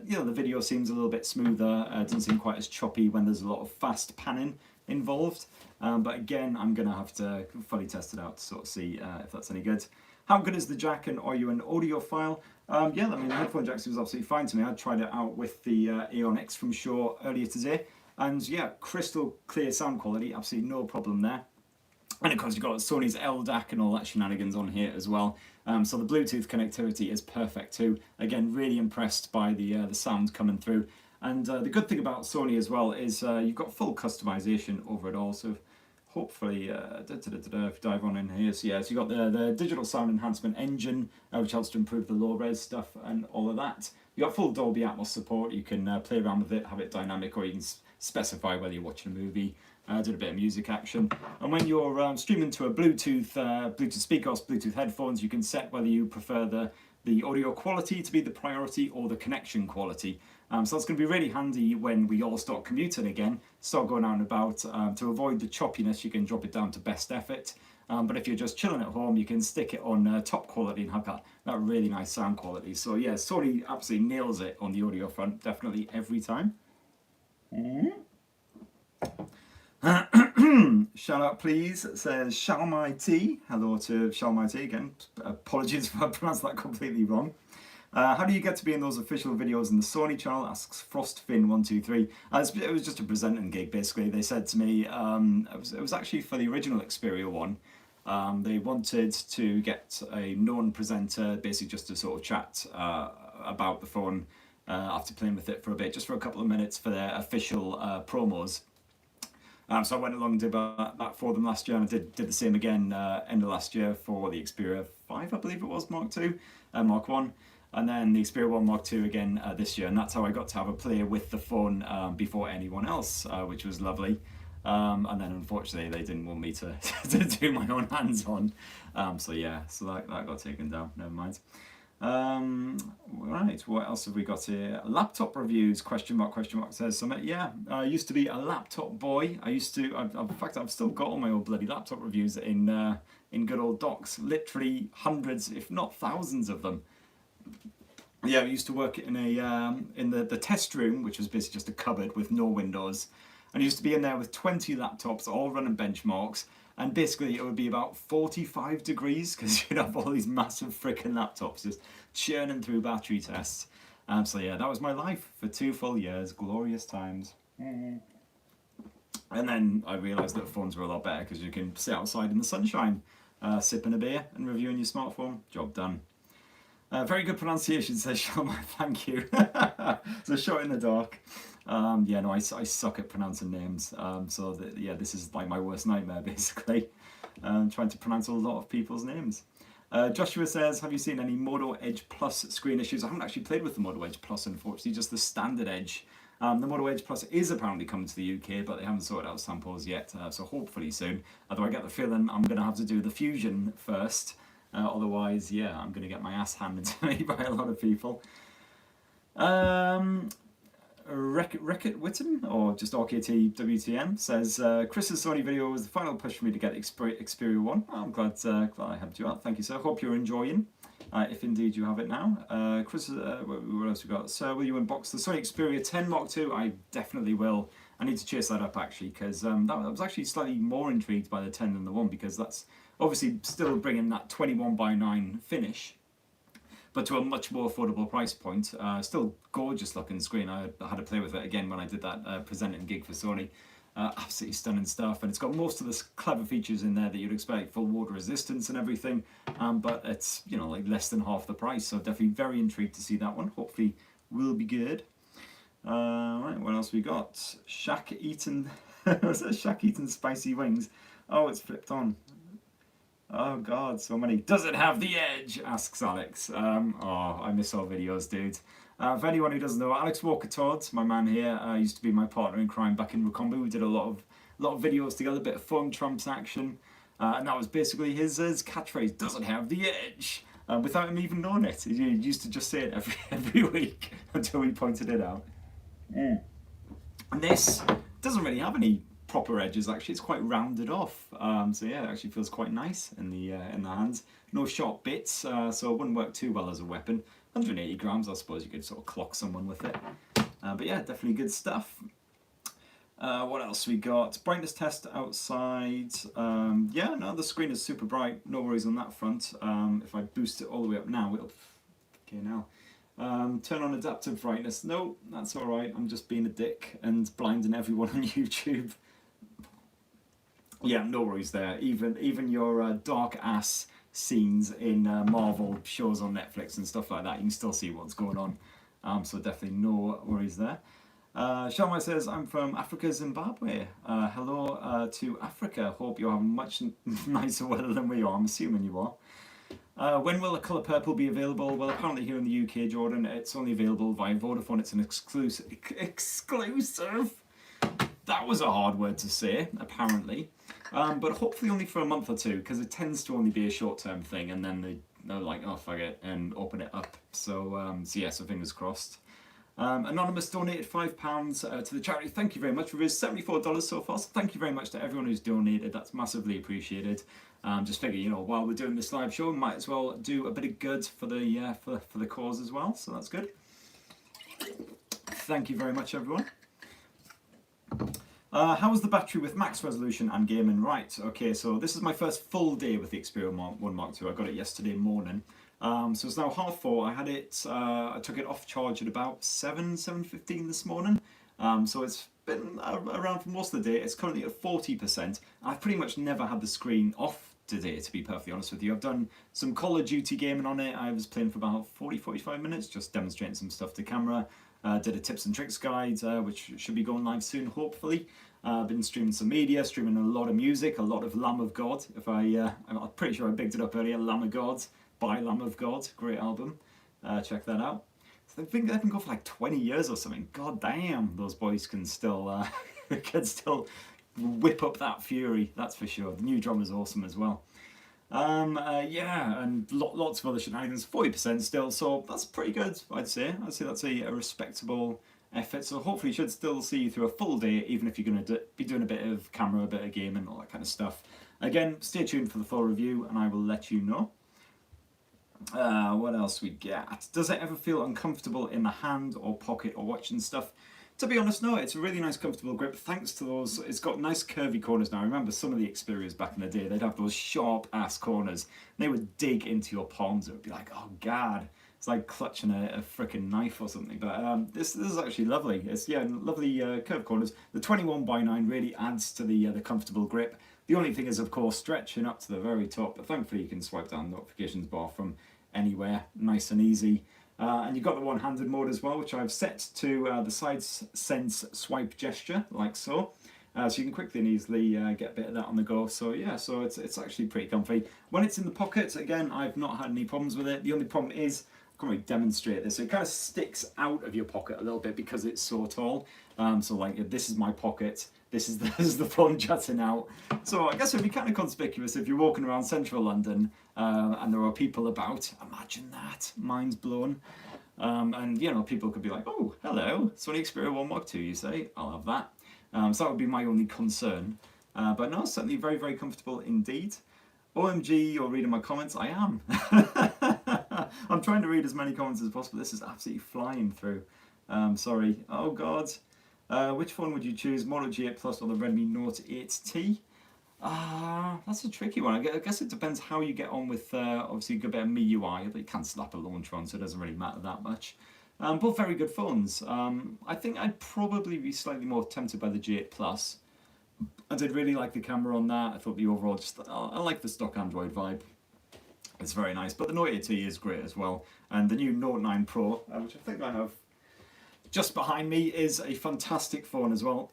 you know, the video seems a little bit smoother. It doesn't seem quite as choppy when there's a lot of fast panning involved. But again, I'm going to have to fully test it out to sort of see if that's any good. How good is the jack, and are you an audiophile? Yeah, I mean, the headphone jack was absolutely fine to me. I tried it out with the Aeon from Shure earlier today, and yeah, crystal clear sound quality, absolutely no problem there. And of course, you've got Sony's LDAC and all that shenanigans on here as well. So the Bluetooth connectivity is perfect too. Again, really impressed by the sound coming through. And the good thing about Sony as well is you've got full customization over it all. So hopefully, dive on in here. So yeah, so you've got the digital sound enhancement engine, which helps to improve the low res stuff and all of that. You've got full Dolby Atmos support. You can play around with it, have it dynamic, or you can specify whether you're watching a movie. Did a bit of music action. And when you're streaming to a Bluetooth speaker or Bluetooth headphones, you can set whether you prefer the audio quality to be the priority or the connection quality. So that's going to be really handy when we all start commuting again, start going out and about. To avoid the choppiness, you can drop it down to best effort. But if you're just chilling at home, you can stick it on top quality and have that really nice sound quality. So yeah, Sony absolutely nails it on the audio front, definitely every time. Shout out please, says Shalmai T. Hello to Shalmai T again. Apologies if I pronounced that completely wrong. How do you get to be in those official videos in the Sony channel? Asks FrostFin123. It was just a presenting gig basically. They said to me, it was actually for the original Xperia one. They wanted to get a known presenter, basically just to sort of chat about the phone after playing with it for a bit, just for a couple of minutes for their official promos. So I went along and did that for them last year, and I did the same again end of last year for the Xperia 5, I believe it was, Mark 1, and then the Xperia 1 Mark 2 again this year, and that's how I got to have a play with the phone before anyone else, which was lovely. And then unfortunately they didn't want me to do my own hands-on, so yeah, so that got taken down, never mind. Right, what else have we got here? Laptop reviews, question mark says something. Yeah, I used to be a laptop boy. In fact, I've still got all my old bloody laptop reviews in good old docs, literally hundreds if not thousands of them. Yeah, I used to work in the test room, which was basically just a cupboard with no windows, and I used to be in there with 20 laptops all running benchmarks. And basically it would be about 45 degrees because you'd have all these massive freaking laptops just churning through battery tests. So yeah, that was my life for 2 full years, glorious times. And then I realised that phones were a lot better because you can sit outside in the sunshine, sipping a beer and reviewing your smartphone. Job done. Very good pronunciation, says Shalma, thank you. So shot in the dark. Yeah, no, I suck at pronouncing names, yeah, this is like my worst nightmare basically, trying to pronounce a lot of people's names. Joshua says, have you seen any Moto Edge Plus screen issues? I haven't actually played with the Moto Edge Plus, unfortunately, just the standard Edge. The Moto Edge Plus is apparently coming to the UK, but they haven't sorted out samples yet, so hopefully soon. Although I get the feeling I'm going to have to do the Fusion first, otherwise, yeah, I'm going to get my ass handed to me by a lot of people. Reckitt Witten, or just RKT WTM, says Chris's Sony video was the final push for me to get Xperia 1. I'm glad I helped you out. Thank you, sir. Hope you're enjoying, if indeed you have it now. Chris, what else we got? Sir, will you unbox the Sony Xperia 10 Mark II? I definitely will. I need to chase that up actually, because I was actually slightly more intrigued by the 10 than the 1, because that's obviously still bringing that 21:9 finish, but to a much more affordable price point. Still gorgeous looking screen. I had to play with it again when I did that presenting gig for Sony. Absolutely stunning stuff, and it's got most of the clever features in there that you'd expect, full water resistance and everything, but it's, you know, like less than half the price, so definitely very intrigued to see that one. Hopefully will be good. Right, what else we got? Shaq eating Shaq eating spicy wings. Oh, it's flipped on. Oh God, so many. Does it have the edge? Asks Alex. Oh, I miss our videos, dude. For anyone who doesn't know, Alex Walker Todd, my man here, used to be my partner in crime back in Rukombu. We did a lot of videos together, a bit of fun, Trumps action, and that was basically his catchphrase. Does it have the edge? Without him even knowing it, he used to just say it every week until we pointed it out. And this doesn't really have any proper edges, actually. It's quite rounded off, so yeah, it actually feels quite nice in the hands. No sharp bits, so it wouldn't work too well as a weapon. 180 grams, I suppose you could sort of clock someone with it, but yeah, definitely good stuff. What else we got? Brightness test outside. Yeah, no, the screen is super bright, no worries on that front. If I boost it all the way up now, it'll... Okay, now. Turn on adaptive brightness. No, that's alright, I'm just being a dick and blinding everyone on YouTube. Yeah, no worries there. Even your dark ass scenes in Marvel shows on Netflix and stuff like that, you can still see what's going on. So definitely no worries there. Shalmai says, I'm from Africa, Zimbabwe. Hello to Africa. Hope you're having much nicer weather than we are. I'm assuming you are. When will the colour purple be available? Well, apparently here in the UK, Jordan, it's only available via Vodafone. It's an exclusive. That was a hard word to say, apparently. But hopefully only for a month or two, because it tends to only be a short-term thing, and then they're like, oh, fuck it, and open it up. So yeah, so fingers crossed. Anonymous donated £5 to the charity. Thank you very much. We've raised $74 so far, so thank you very much to everyone who's donated. That's massively appreciated. Just figure, you know, while we're doing this live show, we might as well do a bit of good for the for the cause as well. So that's good. Thank you very much, everyone. How was the battery with max resolution and gaming? Right, okay, so this is my first full day with the Xperia 1 Mark II. I got it yesterday morning. So it's now 4:30. I had it, I took it off charge at about 7:15 this morning. So it's been around for most of the day. It's currently at 40%. I've pretty much never had the screen off today, to be perfectly honest with you. I've done some Call of Duty gaming on it. I was playing for about 40-45 minutes, just demonstrating some stuff to camera. Did a tips and tricks guide, which should be going live soon, hopefully. Been streaming some media, streaming a lot of music, a lot of Lamb of God. I'm pretty sure I bigged it up earlier, Lamb of God by Lamb of God, great album. Check that out. So I think they've been going for like 20 years or something. God damn, those boys can still whip up that fury, that's for sure. The new drummer's awesome as well. Yeah, and lots of other shenanigans. 40% still, so that's pretty good, I'd say. I'd say that's a respectable effort. So hopefully you should still see you through a full day, even if you're going to be doing a bit of camera, a bit of gaming, all that kind of stuff. Again, stay tuned for the full review, and I will let you know. What else we get? Does it ever feel uncomfortable in the hand or pocket or watching stuff? To be honest, no, it's a really nice comfortable grip thanks to those, it's got nice curvy corners now. I remember some of the Xperias back in the day, they'd have those sharp ass corners. They would dig into your palms, it would be like, oh god, it's like clutching a freaking knife or something. But this is actually lovely. It's, yeah, lovely curved corners. The 21x9 really adds to the comfortable grip. The only thing is, of course, stretching up to the very top, but thankfully you can swipe down the notifications bar from anywhere, nice and easy. And you've got the one-handed mode as well, which I've set to the side sense swipe gesture, like so. So you can quickly and easily get a bit of that on the go. So yeah, so it's actually pretty comfy. When it's in the pocket, again, I've not had any problems with it. The only problem is, I can't really demonstrate this, so it kind of sticks out of your pocket a little bit because it's so tall. So like, if this is my pocket, this is the phone jutting out. So I guess it'd be kind of conspicuous if you're walking around central London and there are people about. Imagine that, mind's blown. And you know, people could be like, oh, hello, Sony Xperia 1 Mark II, you say? I'll have that. So that would be my only concern. But no, certainly very, very comfortable indeed. OMG, you're reading my comments? I am. I'm trying to read as many comments as possible. This is absolutely flying through. Sorry. Oh God. Which phone would you choose, Moto G8 Plus or the Redmi Note 8T? That's a tricky one. I guess it depends how you get on with, obviously, a good bit of MIUI, but you can't slap a launcher on, so it doesn't really matter that much. Both very good phones. I think I'd probably be slightly more tempted by the G8 Plus. I did really like the camera on that. I thought the overall, I like the stock Android vibe. It's very nice, but the Note 8T is great as well. And the new Note 9 Pro, which I think I have just behind me, is a fantastic phone as well.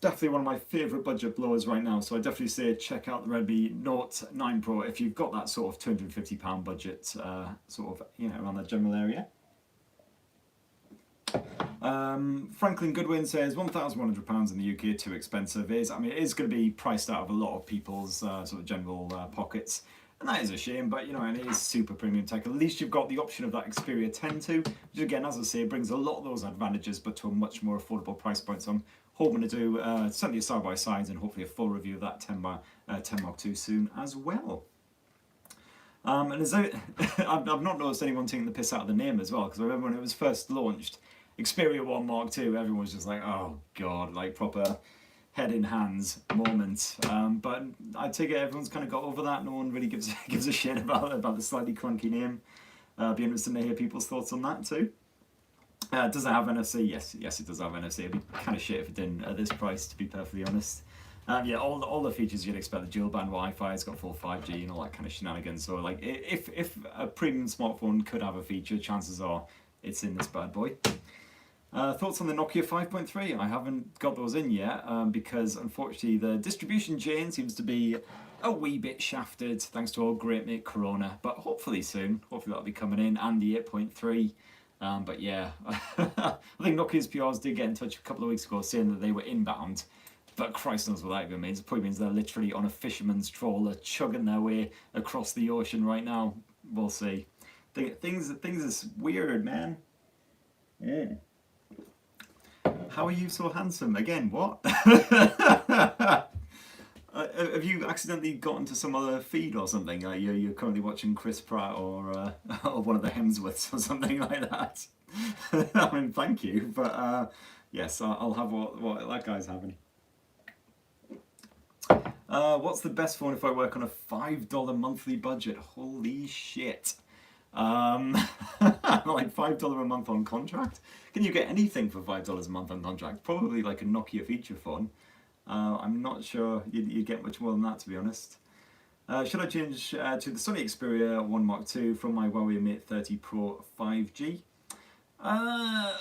definitely one of my favourite budget blowers right now, so I definitely say check out the Redmi Note 9 Pro if you've got that sort of £250 budget, sort of, you know, around that general area. Franklin Goodwin says £1,100 in the UK too expensive. I mean, it is going to be priced out of a lot of people's sort of general pockets, and that is a shame. But you know, and it is super premium tech. At least you've got the option of that Xperia 10 too, which again, as I say, brings a lot of those advantages, but to a much more affordable price point. So I'm hoping to do certainly a side by sides and hopefully a full review of that 10 Mark II soon as well. And is there, I've not noticed anyone taking the piss out of the name as well, because I remember when it was first launched, Xperia 1 Mark II, everyone was just like, oh god, like proper head in hands moment. But I take it everyone's kind of got over that. No one really gives a shit about the slightly clunky name. Be interested to hear people's thoughts on that too. Does it have NFC? Yes, it does have NFC. It'd be kind of shit if it didn't at this price, to be perfectly honest. Yeah, all the features you'd expect. The dual band Wi-Fi, it's got full 5G and all that kind of shenanigans. So like, if a premium smartphone could have a feature, chances are it's in this bad boy. Thoughts on the Nokia 5.3? I haven't got those in yet because unfortunately the distribution chain seems to be a wee bit shafted thanks to our great mate Corona, but hopefully soon, hopefully that'll be coming in, and the 8.3. But yeah, I think Nokia's PRs did get in touch a couple of weeks ago saying that they were inbound, but Christ knows what that even means. It probably means they're literally on a fisherman's trawler chugging their way across the ocean right now. We'll see. Things are weird, man. Yeah. How are you so handsome? Again, what? Have you accidentally gotten to some other feed or something? You're currently watching Chris Pratt or one of the Hemsworths or something like that. I mean, thank you, but yes, I'll have what that guy's having. What's the best phone if I work on a $5 monthly budget? Holy shit. Like $5 a month on contract? Can you get anything for $5 a month on contract? Probably like a Nokia feature phone. I'm not sure you'd get much more than that, to be honest. Should I change to the Sony Xperia 1 Mark II from my Huawei Mate 30 Pro 5G? I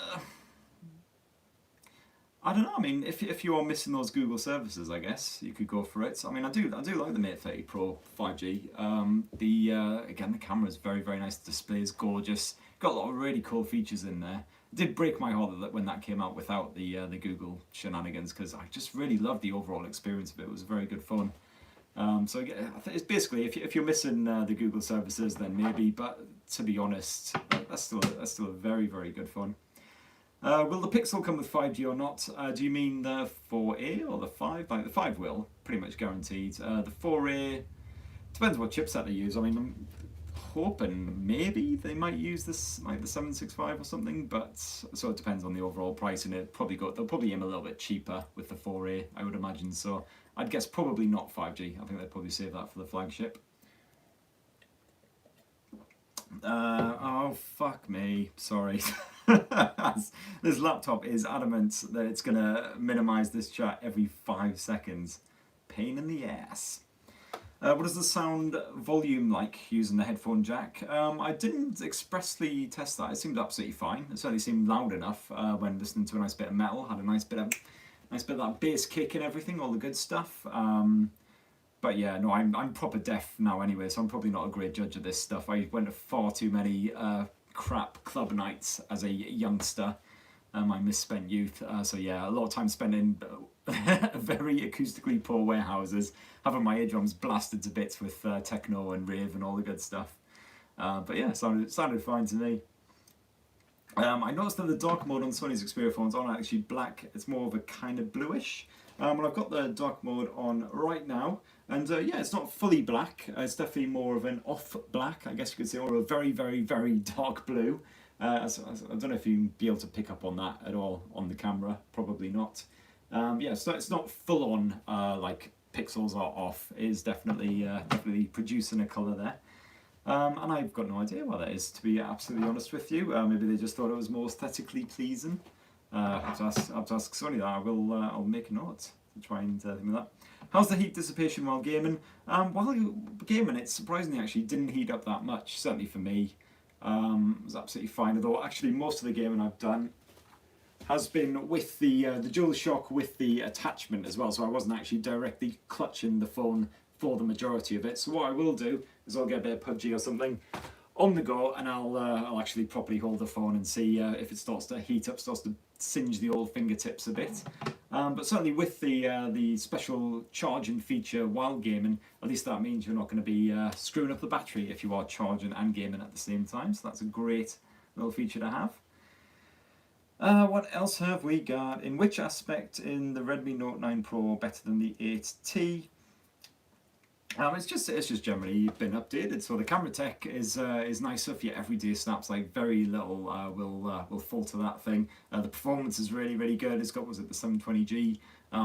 don't know. I mean, if you are missing those Google services, I guess you could go for it. I mean, I do like the Mate 30 Pro 5G. Again, the camera is very, very nice. The display is gorgeous. Got a lot of really cool features in there. It did break my heart when that came out without the Google shenanigans, because I just really loved the overall experience of it. It was very good fun. So it's basically, if you're missing the Google services, then maybe. But to be honest, that's still a very, very good fun. Will the Pixel come with 5G or not? Do you mean the 4A or the 5? Like the 5 will, pretty much guaranteed. The 4A, depends what chipset they use. I mean, I'm hoping maybe they might use this, like the 765 or something, but so it depends on the overall price, and they'll probably aim a little bit cheaper with the 4A, I would imagine. So I'd guess probably not 5G. I think they'd probably save that for the flagship. Oh fuck me, sorry. This laptop is adamant that it's gonna minimize this chat every 5 seconds. Pain in the ass. What is the sound volume like using the headphone jack? I didn't expressly test that. It seemed absolutely fine. It certainly seemed loud enough when listening to a nice bit of metal. Had a nice bit of that bass kick and everything, all the good stuff. But yeah, no, I'm proper deaf now anyway, so I'm probably not a great judge of this stuff. I went to far too many crap club nights as a youngster, my misspent youth. So yeah, a lot of time spent in very acoustically poor warehouses, having my eardrums blasted to bits with techno and rave and all the good stuff. But yeah, sounded fine to me. I noticed that the dark mode on Sony's Xperia phones aren't actually black, it's more of a kind of bluish. Well, I've got the dark mode on right now, and yeah, it's not fully black. It's definitely more of an off black, I guess you could say, or a very, very, very dark blue. I don't know if you'll be able to pick up on that at all on the camera. Probably not. Yeah, so it's not full on like pixels are off. It is definitely producing a colour there. And I've got no idea why that is, to be absolutely honest with you. Maybe they just thought it was more aesthetically pleasing. I have to ask Sony that. I'll make a note to try and think of that. How's the heat dissipation while gaming? While gaming, it surprisingly actually didn't heat up that much. Certainly for me, it was absolutely fine. Although actually most of the gaming I've done has been with the DualShock with the attachment as well, so I wasn't actually directly clutching the phone for the majority of it. So what I will do is I'll get a bit of PUBG or something on the go, and I'll actually properly hold the phone and see if it starts to heat up, starts to singe the old fingertips a bit. But certainly with the special charging feature while gaming, at least that means you're not going to be screwing up the battery if you are charging and gaming at the same time. So that's a great little feature to have. What else have we got? In which aspect in the Redmi Note 9 Pro better than the 8T? It's just generally been updated. So the camera tech is nicer for your everyday snaps. Like very little will falter that thing. The performance is really good. It's got, was it the 720G?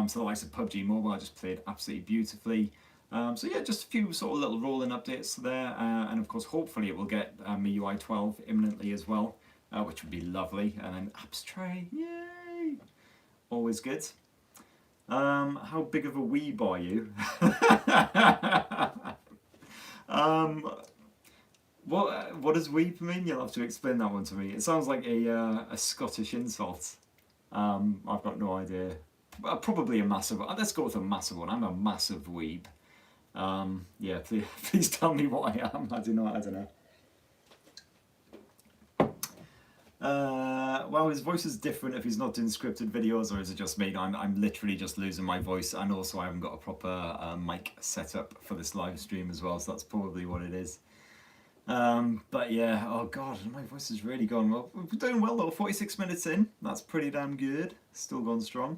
So the likes of PUBG Mobile just played absolutely beautifully. So yeah, just a few sort of little rolling updates there, and of course hopefully it will get MIUI 12 imminently as well, which would be lovely. And then apps tray, yay! Always good. How big of a weeb are you? What does weeb mean? You'll have to explain that one to me. It sounds like a Scottish insult. I've got no idea. Probably a massive. Let's go with a massive one. I'm a massive weeb. Yeah, please tell me what I am. I don't know. Well, his voice is different if he's not doing scripted videos, or is it just me? I'm literally just losing my voice, and also I haven't got a proper mic set up for this live stream as well, so that's probably what it is. But yeah, oh god, my voice is really gone. Well, we're doing well though, 46 minutes in, that's pretty damn good, still going strong.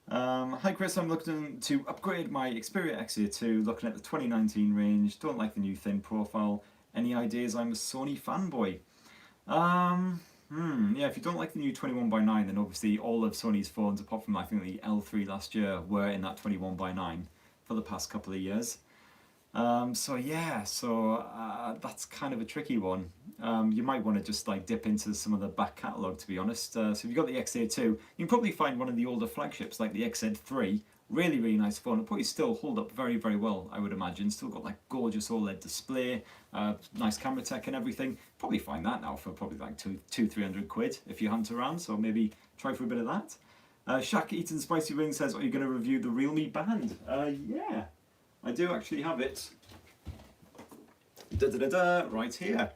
Hi Chris, I'm looking to upgrade my Xperia XA2, looking at the 2019 range, don't like the new thin profile. Any ideas? I'm a Sony fanboy. Yeah, if you don't like the new 21x9, then obviously all of Sony's phones, apart from I think the L3 last year, were in that 21x9 for the past couple of years. So yeah, that's kind of a tricky one. You might want to just like dip into some of the back catalogue, to be honest. So if you've got the XA2, you can probably find one of the older flagships like the XZ3. Really nice phone. It'll probably still hold up very well, I would imagine. Still got like gorgeous OLED display, nice camera tech and everything. Probably find that now for probably like 200-300 quid if you hunt around, so maybe try for a bit of that. Shaq Eaton Spicy Wing says, are you going to review the Realme Band? Yeah, I do actually have it. Right here.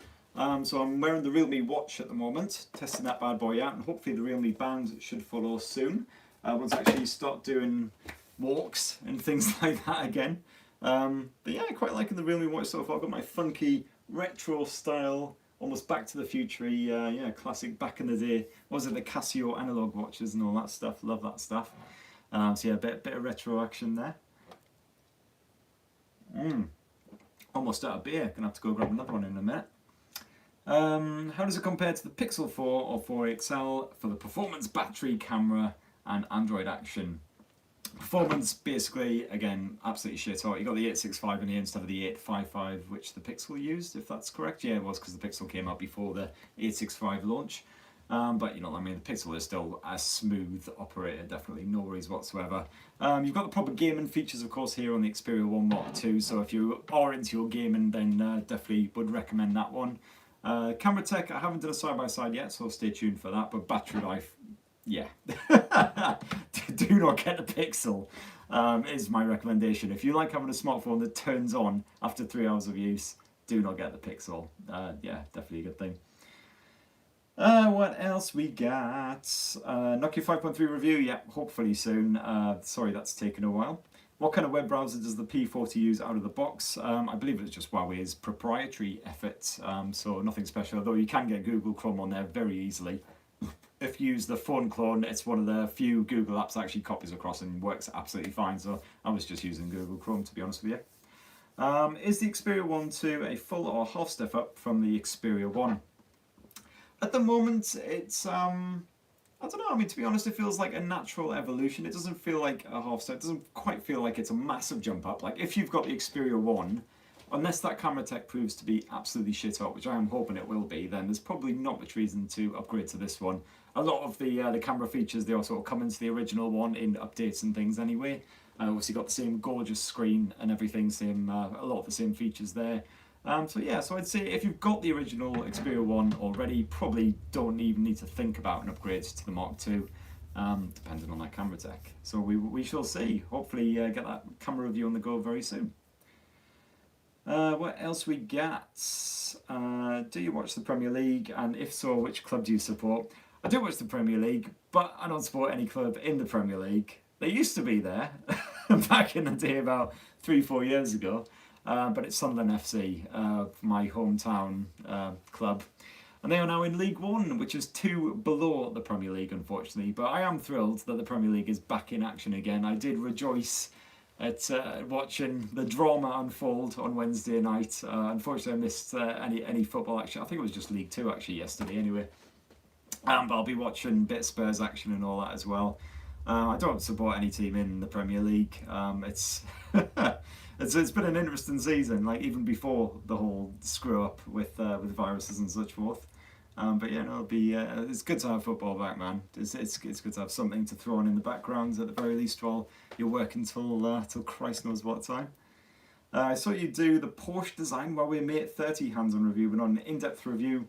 So I'm wearing the Realme Watch at the moment, testing that bad boy out, and hopefully the Realme Band should follow soon. Once I actually start doing walks and things like that again. But yeah, I quite liking the Realme Watch so far. I've got my funky retro style, almost Back to the Future-y, yeah, classic back in the day. What was it, the Casio analog watches and all that stuff? Love that stuff. So yeah, a bit of retro action there. Almost out of beer. Gonna have to go grab another one in a minute. How does it compare to the Pixel 4 or 4 XL for the performance, battery, camera, and Android action? Performance, basically, again, absolutely shit hot. You got the 865 in here instead of the 855, which the Pixel used, if that's correct. Yeah, it was, because the Pixel came out before the 865 launch. But you know what I mean, the Pixel is still a smooth operator, definitely, no worries whatsoever. You've got the proper gaming features, of course, here on the Xperia 1 Mark II, so if you are into your gaming, then definitely would recommend that one. Camera tech, I haven't done a side-by-side yet, so stay tuned for that, but battery life, yeah. Do not get the Pixel, is my recommendation. If you like having a smartphone that turns on after 3 hours of use, do not get the Pixel. Yeah, definitely a good thing. What else we got? Nokia 5.3 review, yeah, hopefully soon. Sorry that's taken a while. What kind of web browser does the P40 use out of the box? I believe it's just Huawei's proprietary effort, so nothing special, although you can get Google Chrome on there very easily. If you use the phone clone, it's one of the few Google apps that actually copies across and works absolutely fine, so I was just using Google Chrome, to be honest with you. Is the Xperia 1 2 a full or half step up from the Xperia 1? At the moment, it's, I don't know, I mean, to be honest, it feels like a natural evolution. It doesn't feel like a half step, it doesn't quite feel like it's a massive jump up. Like, if you've got the Xperia 1, unless that camera tech proves to be absolutely shit hot, which I am hoping it will be, then there's probably not much reason to upgrade to this one. A lot of the camera features, they all sort of come into the original one in updates and things anyway. Obviously got the same gorgeous screen and everything, same a lot of the same features there. So I'd say if you've got the original Xperia 1 already, probably don't even need to think about an upgrade to the Mark II, depending on that camera tech. So we shall see. Hopefully get that camera review on the go very soon. What else we got? Do you watch the Premier League? And if so, which club do you support? I do watch the Premier League, but I don't support any club in the Premier League. They used to be there back in the day about 3-4 years ago. But it's Sunderland FC, my hometown club. And they are now in League One, which is 2 below the Premier League, unfortunately. But I am thrilled that the Premier League is back in action again. I did rejoice at watching the drama unfold on Wednesday night. Unfortunately, I missed any football action. I think it was just League Two actually yesterday anyway. But I'll be watching a bit of Spurs action and all that as well. I don't support any team in the Premier League. It's it's been an interesting season, like even before the whole screw up with viruses and such forth. But yeah, no, it'll be it's good to have football back, man. It's good to have something to throw on in the background at the very least while you're working till Christ knows what time. I saw you do the Porsche design while we were Mate 30 hands-on review, but on an in-depth review.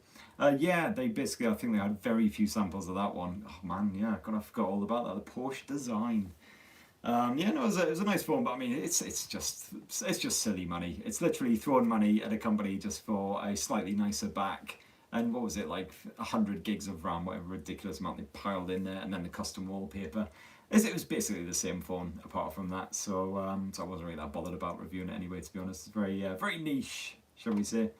Yeah, I think they had very few samples of that one. Oh man, yeah, I forgot all about that. The Porsche design. Yeah, no, it was a nice phone, but I mean, it's just silly money. It's literally throwing money at a company just for a slightly nicer back. And what was it, like 100 gigs of RAM, whatever ridiculous amount they piled in there, and then the custom wallpaper. It was basically the same phone apart from that, so I wasn't really that bothered about reviewing it anyway, to be honest. It's very niche, shall we say.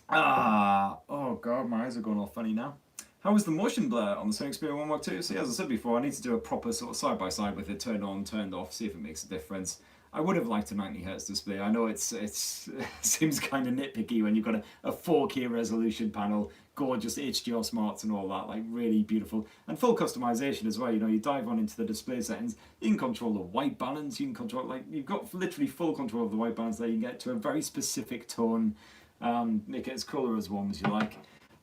Oh god, my eyes are going all funny now. How was the motion blur on the Sony Xperia 1 Mark II? See, as I said before, I need to do a proper sort of side-by-side with it, turned on, turned off, see if it makes a difference. I would have liked a 90Hz display. I know it seems kind of nitpicky when you've got a 4K resolution panel, gorgeous HDR smarts and all that, like really beautiful. And full customization as well, you know, you dive on into the display settings, you can control the white balance, you can control, like, you've got literally full control of the white balance there, you can get to a very specific tone, make it as colour as warm as you like.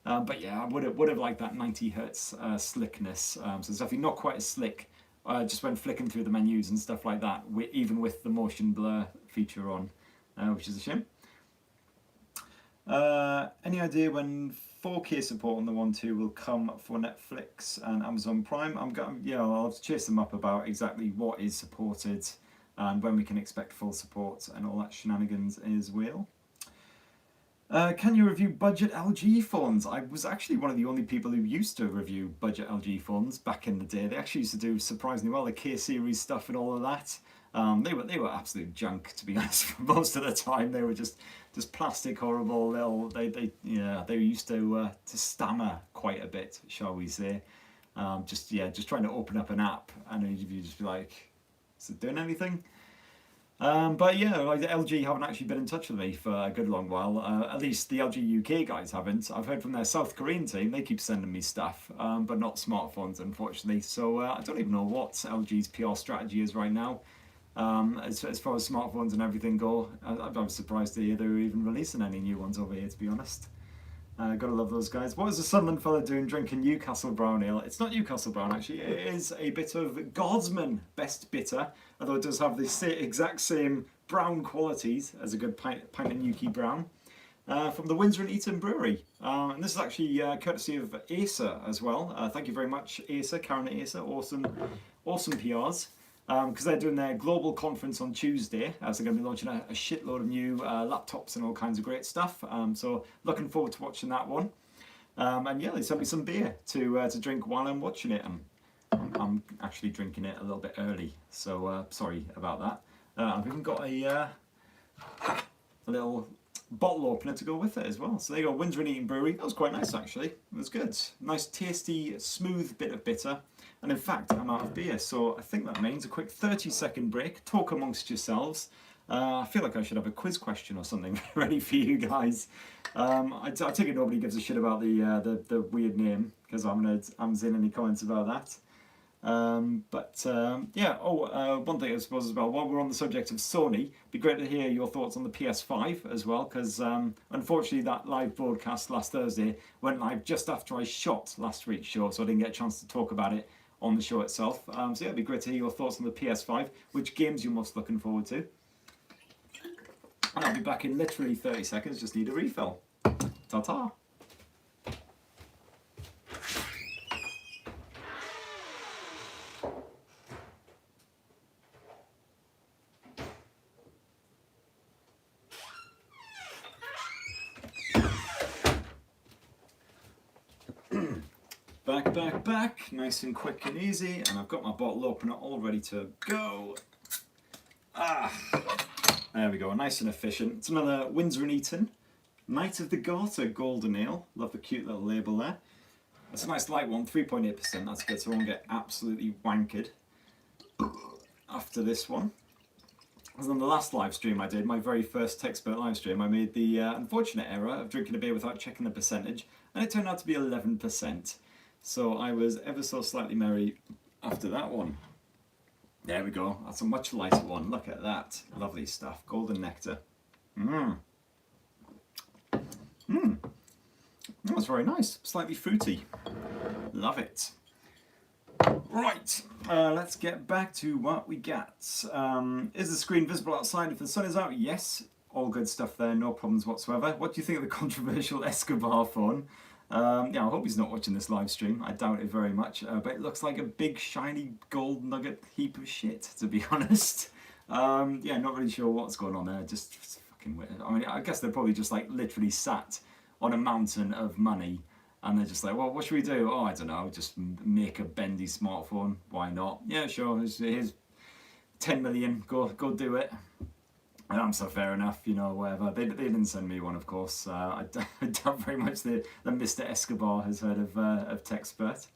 But yeah, I would have liked that 90Hz slickness, so it's definitely not quite as slick. Just when flicking through the menus and stuff like that, even with the motion blur feature on, which is a shame. Any idea when 4K support on the 1.2 will come for Netflix and Amazon Prime? I'll have to chase them up about exactly what is supported and when we can expect full support and all that shenanigans as well. Can you review budget LG phones? I was actually one of the only people who used to review budget LG phones back in the day. They actually used to do surprisingly well, the K-series stuff and all of that. They were absolute junk, to be honest. For most of the time, they were just plastic, horrible. They used to stammer quite a bit, shall we say? Just trying to open up an app and you just be like, is it doing anything? But yeah, like LG haven't actually been in touch with me for a good long while. At least the LG UK guys haven't. I've heard from their South Korean team, they keep sending me stuff, but not smartphones, unfortunately. So I don't even know what LG's PR strategy is right now. As far as smartphones and everything go, I'm surprised to hear they're even releasing any new ones over here, to be honest. Gotta love those guys. What is the Sunderland fella doing drinking Newcastle Brown Ale? It's not Newcastle Brown, actually. It is a bit of Godsman Best Bitter, although it does have the exact same brown qualities as a good pint of Newquay Brown. From the Windsor and Eton Brewery. And this is actually courtesy of Acer as well. Thank you very much, Acer, Karen at Acer. Awesome PRs. Because they're doing their global conference on Tuesday, so they're going to be launching a shitload of new laptops and all kinds of great stuff. So looking forward to watching that one. And yeah, they sent me some beer to drink while I'm watching it. I'm actually drinking it a little bit early, so sorry about that. I've even got a little bottle opener to go with it as well. So there you go, Windsor and Eton Brewery. That was quite nice actually. It was good. Nice, tasty, smooth bit of bitter. And in fact, I'm out of beer, so I think that means a quick 30-second break. Talk amongst yourselves. I feel like I should have a quiz question or something ready for you guys. I take it nobody gives a shit about the weird name, because I'm gonna send any comments about that. Yeah. One thing I suppose as well, while we're on the subject of Sony, it'd be great to hear your thoughts on the PS5 as well, because unfortunately that live broadcast last Thursday went live just after I shot last week's show, so I didn't get a chance to talk about it on the show itself. So yeah, it'd be great to hear your thoughts on the PS5, which games you're most looking forward to. And I'll be back in literally 30 seconds, just need a refill. Ta-ta. Back, nice and quick and easy, and I've got my bottle opener all ready to go. There we go, nice and efficient. It's another Windsor & Eaton Knight of the Garter Golden Ale. Love the cute little label there. It's a nice light one, 3.8%, that's good, so I won't get absolutely wankered after this one. As on the last live stream I did, my very first Tech Spurt live stream, I made the unfortunate error of drinking a beer without checking the percentage, and it turned out to be 11%. So I was ever so slightly merry after that one. There we go, that's a much lighter one, look at that. Lovely stuff, golden nectar. That's very nice, slightly fruity. Love it. Right, let's get back to what we got. Is the screen visible outside if the sun is out? Yes, all good stuff there, no problems whatsoever. What do you think of the controversial Escobar phone? Yeah, I hope he's not watching this live stream. I doubt it very much, but it looks like a big shiny gold nugget heap of shit, to be honest. Yeah, not really sure what's going on there, just fucking weird. I mean, I guess they're probably just like literally sat on a mountain of money and they're just like, well, what should we do? Oh, I don't know, just make a bendy smartphone. Why not? Yeah, sure, here's 10 million, go do it. So fair enough, you know, whatever. They didn't send me one, of course. I doubt very much that Mr. Escobar has heard of Tech Spurt.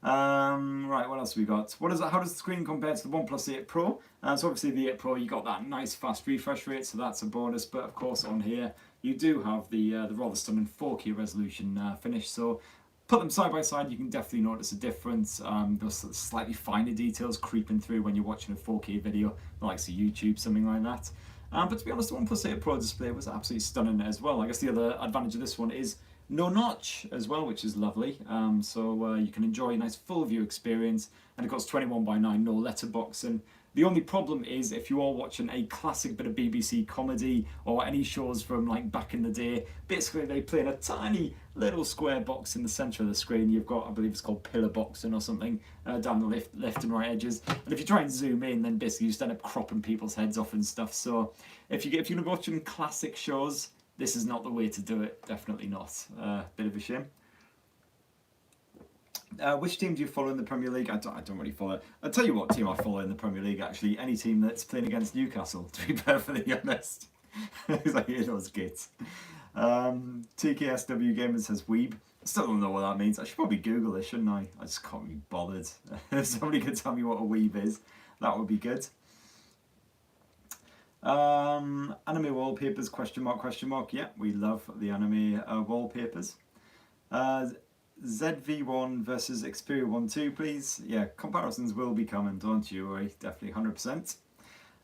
Right, what else have we got? How does the screen compare to the OnePlus 8 Pro? So obviously the 8 Pro, you got that nice fast refresh rate, so that's a bonus. But of course on here, you do have the rather stunning 4K resolution finish. So put them side by side, you can definitely notice a difference. Those slightly finer details creeping through when you're watching a 4K video, like YouTube, something like that. But to be honest, the OnePlus 8 Pro display was absolutely stunning as well. I guess the other advantage of this one is no notch as well, which is lovely. So you can enjoy a nice full view experience, and of course 21:9, no letterboxing. The only problem is if you are watching a classic bit of BBC comedy or any shows from like back in the day, basically they play in a tiny little square box in the centre of the screen. You've got, I believe it's called pillar boxing or something, down the left and right edges. And if you try and zoom in, then basically you just end up cropping people's heads off and stuff. So if you're watching classic shows, this is not the way to do it. Definitely not. Bit of a shame. Which team do you follow in the Premier League? I don't really follow. I'll tell you what team I follow in the Premier League, actually. Any team that's playing against Newcastle, to be perfectly honest. Because I hear those kids. TKSW Gamer says Weeb. I still don't know what that means. I should probably Google this, shouldn't I? I just can't be bothered. If somebody could tell me what a Weeb is, that would be good. Anime wallpapers, question mark. Yeah, we love the anime wallpapers. ZV1 versus Xperia 1.2, please. Yeah, comparisons will be coming, don't you worry, definitely 100%.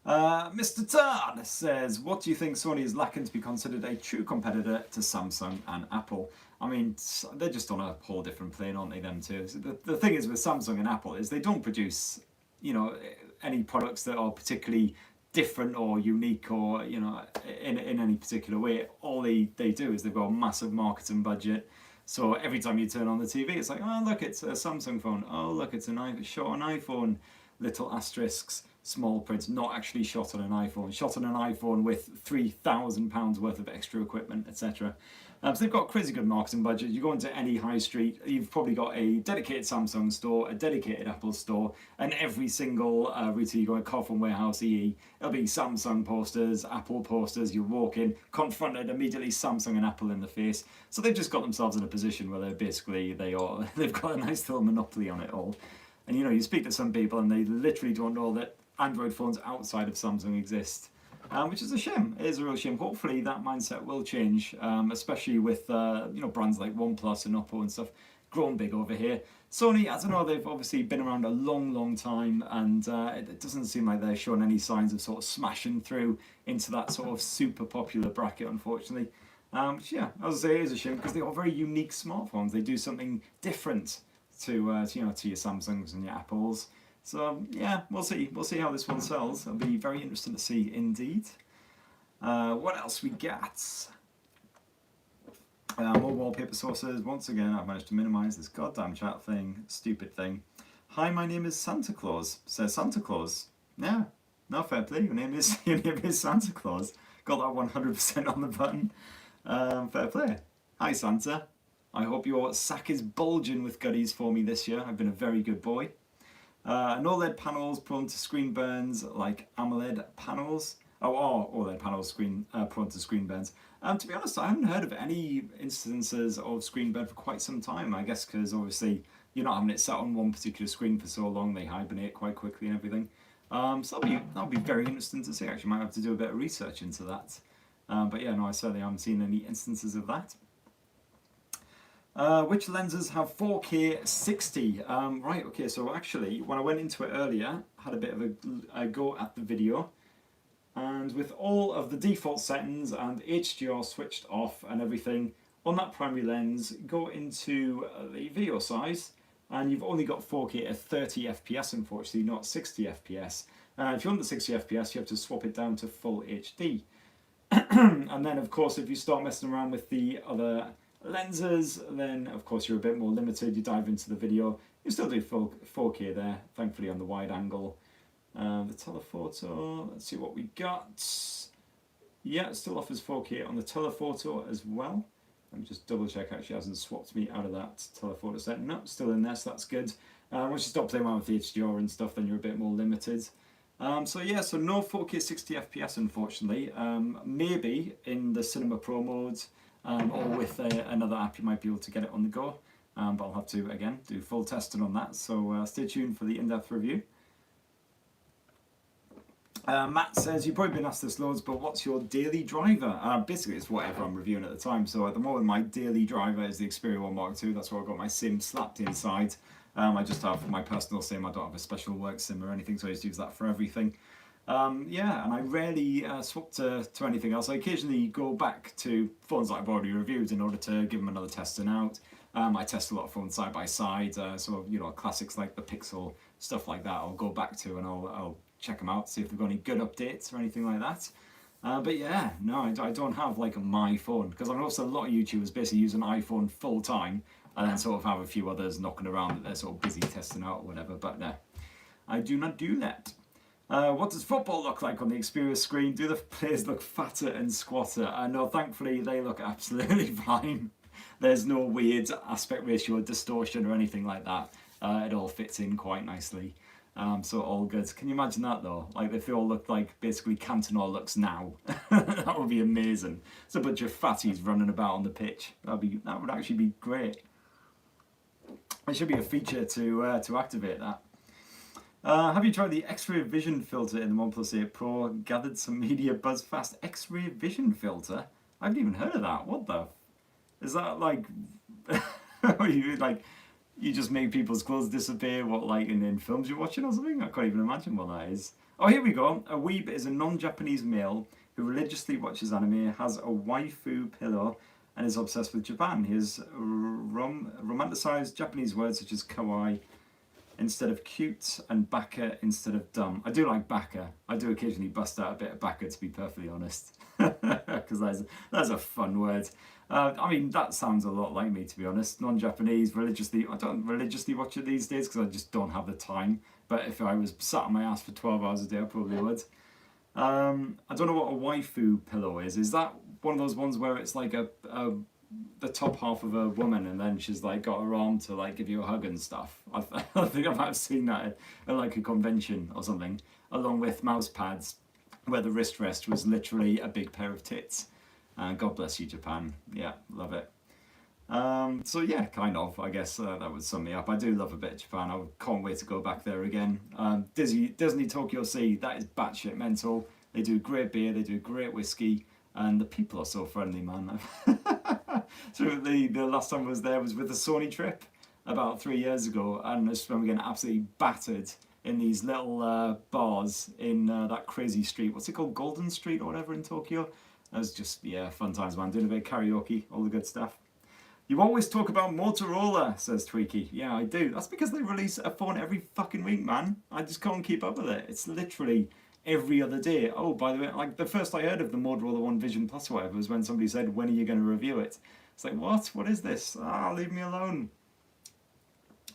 Mr. Todd says, what do you think Sony is lacking to be considered a true competitor to Samsung and Apple? I mean, they're just on a whole different plane, aren't they, them two? So the thing is with Samsung and Apple is they don't produce, you know, any products that are particularly different or unique or, you know, in any particular way. All they do is they've got a massive marketing budget. So every time you turn on the TV, it's like, oh look, it's a Samsung phone. Oh look, it's shot on iPhone. Little asterisks, small print, not actually shot on an iPhone. Shot on an iPhone with £3,000 worth of extra equipment, etc. So they've got a crazy good marketing budget. You go into any high street, you've probably got a dedicated Samsung store, a dedicated Apple store, and every single route you go in, Car from Warehouse, EE, it'll be Samsung posters, Apple posters. You walk in, confronted immediately Samsung and Apple in the face. So they've just got themselves in a position where they've got a nice little monopoly on it all. And you know, you speak to some people and they literally don't know that Android phones outside of Samsung exist. Which is a shame. It is a real shame. Hopefully that mindset will change, especially with you know, brands like OnePlus and Oppo and stuff growing big over here. Sony, I don't know, they've obviously been around a long time, and it doesn't seem like they're showing any signs of sort of smashing through into that sort of super popular bracket, unfortunately. Which, yeah, as I say, it is a shame because they are very unique smartphones. They do something different to you know, to your Samsungs and your Apples. So yeah, we'll see how this one sells. It'll be very interesting to see indeed. What else we got? More wallpaper sources. Once again, I've managed to minimize this goddamn chat thing. Stupid thing. Hi, my name is Santa Claus. Says Santa Claus. Yeah. No, fair play. Your name is Santa Claus. Got that 100% on the button. Fair play. Hi, Santa. I hope your sack is bulging with goodies for me this year. I've been a very good boy. And OLED panels prone to screen burns like AMOLED panels. OLED panels prone to screen burns. To be honest, I haven't heard of any instances of screen burn for quite some time. I guess because obviously you're not having it sat on one particular screen for so long, they hibernate quite quickly and everything. So that'll be very interesting to see. Actually, might have to do a bit of research into that. But yeah, no, I certainly haven't seen any instances of that. Which lenses have 4K 60? Right, okay, so actually, when I went into it earlier, I had a bit of a go at the video. And with all of the default settings and HDR switched off and everything, on that primary lens, go into the video size, and you've only got 4K at 30 FPS, unfortunately, not 60 FPS. If you want the 60 FPS, you have to swap it down to full HD. And then, of course, if you start messing around with the other lenses, then, of course, you're a bit more limited. You dive into the video, you still do full 4K there, thankfully, on the wide angle. The telephoto, let's see what we got. Yeah, it still offers 4K on the telephoto as well. Let me just double check, actually hasn't swapped me out of that telephoto set. No, still in there, so that's good. Once you stop playing around with the HDR and stuff, then you're a bit more limited. So yeah, so no 4K 60 FPS, unfortunately. Maybe in the Cinema Pro mode, or with another app you might be able to get it on the go. But I'll have to, again, do full testing on that, so stay tuned for the in-depth review. Matt says, you've probably been asked this loads, but what's your daily driver? Basically, it's whatever I'm reviewing at the time. So at the moment, my daily driver is the Xperia 1 Mark II. That's where I've got my SIM slapped inside. I just have my personal SIM. I don't have a special work SIM or anything, so I just use that for everything. Yeah, and I rarely swap to anything else. I occasionally go back to phones that I've already reviewed in order to give them another testing out. I test a lot of phones side by side, so you know, classics like the Pixel, stuff like that I'll go back to, and I'll check them out, see if they've got any good updates or anything like that. But yeah, no, I don't have like my phone, because I know a lot of YouTubers basically use an iPhone full time and then sort of have a few others knocking around that they're sort of busy testing out or whatever, but no, I do not do that. What does football look like on the Xperia screen? Do the players look fatter and squatter? No, thankfully they look absolutely fine. There's no weird aspect ratio distortion or anything like that. It all fits in quite nicely. So all good. Can you imagine that though? Like if they all looked like basically Cantona looks now. That would be amazing. It's a bunch of fatties running about on the pitch. That would actually be great. There should be a feature to activate that. Have you tried the X-ray vision filter in the OnePlus 8 Pro? Gathered some media buzz fast. X-ray vision filter? I haven't even heard of that. What the? Is that like? You just make people's clothes disappear? What, like in films you're watching or something? I can't even imagine what that is. Oh, here we go. A weeb is a non-Japanese male who religiously watches anime, has a waifu pillow, and is obsessed with Japan. He has romanticized Japanese words such as kawaii instead of cute and baka instead of dumb. I do like baka. I do occasionally bust out a bit of baka, to be perfectly honest, because that's a fun word. I mean, that sounds a lot like me, to be honest. Non-Japanese, religiously. I don't religiously watch it these days because I just don't have the time. But if I was sat on my ass for 12 hours a day, I probably would. I don't know what a waifu pillow is. Is that one of those ones where it's like the top half of a woman and then she's like got her arm to like give you a hug and stuff? I think I might have seen that at like a convention or something, along with mouse pads, where the wrist rest was literally a big pair of tits. God bless you, Japan. Yeah, love it. So yeah, kind of. I guess that would sum me up. I do love a bit of Japan. I can't wait to go back there again. Disney Tokyo Sea, that is batshit mental. They do great beer, they do great whiskey, and the people are so friendly, man. So the last time I was there was with the Sony trip about 3 years ago, and I just remember getting absolutely battered in these little bars in that crazy street. What's it called? Golden Street or whatever in Tokyo. That was just, yeah, fun times, man. Doing a bit of karaoke, all the good stuff. You always talk about Motorola, says Tweaky. Yeah, I do. That's because they release a phone every fucking week, man. I just can't keep up with it. It's literally every other day. Oh, by the way, like the first I heard of the Motorola One Vision Plus or whatever was when somebody said, when are you going to review it? It's like, what is this? Leave me alone.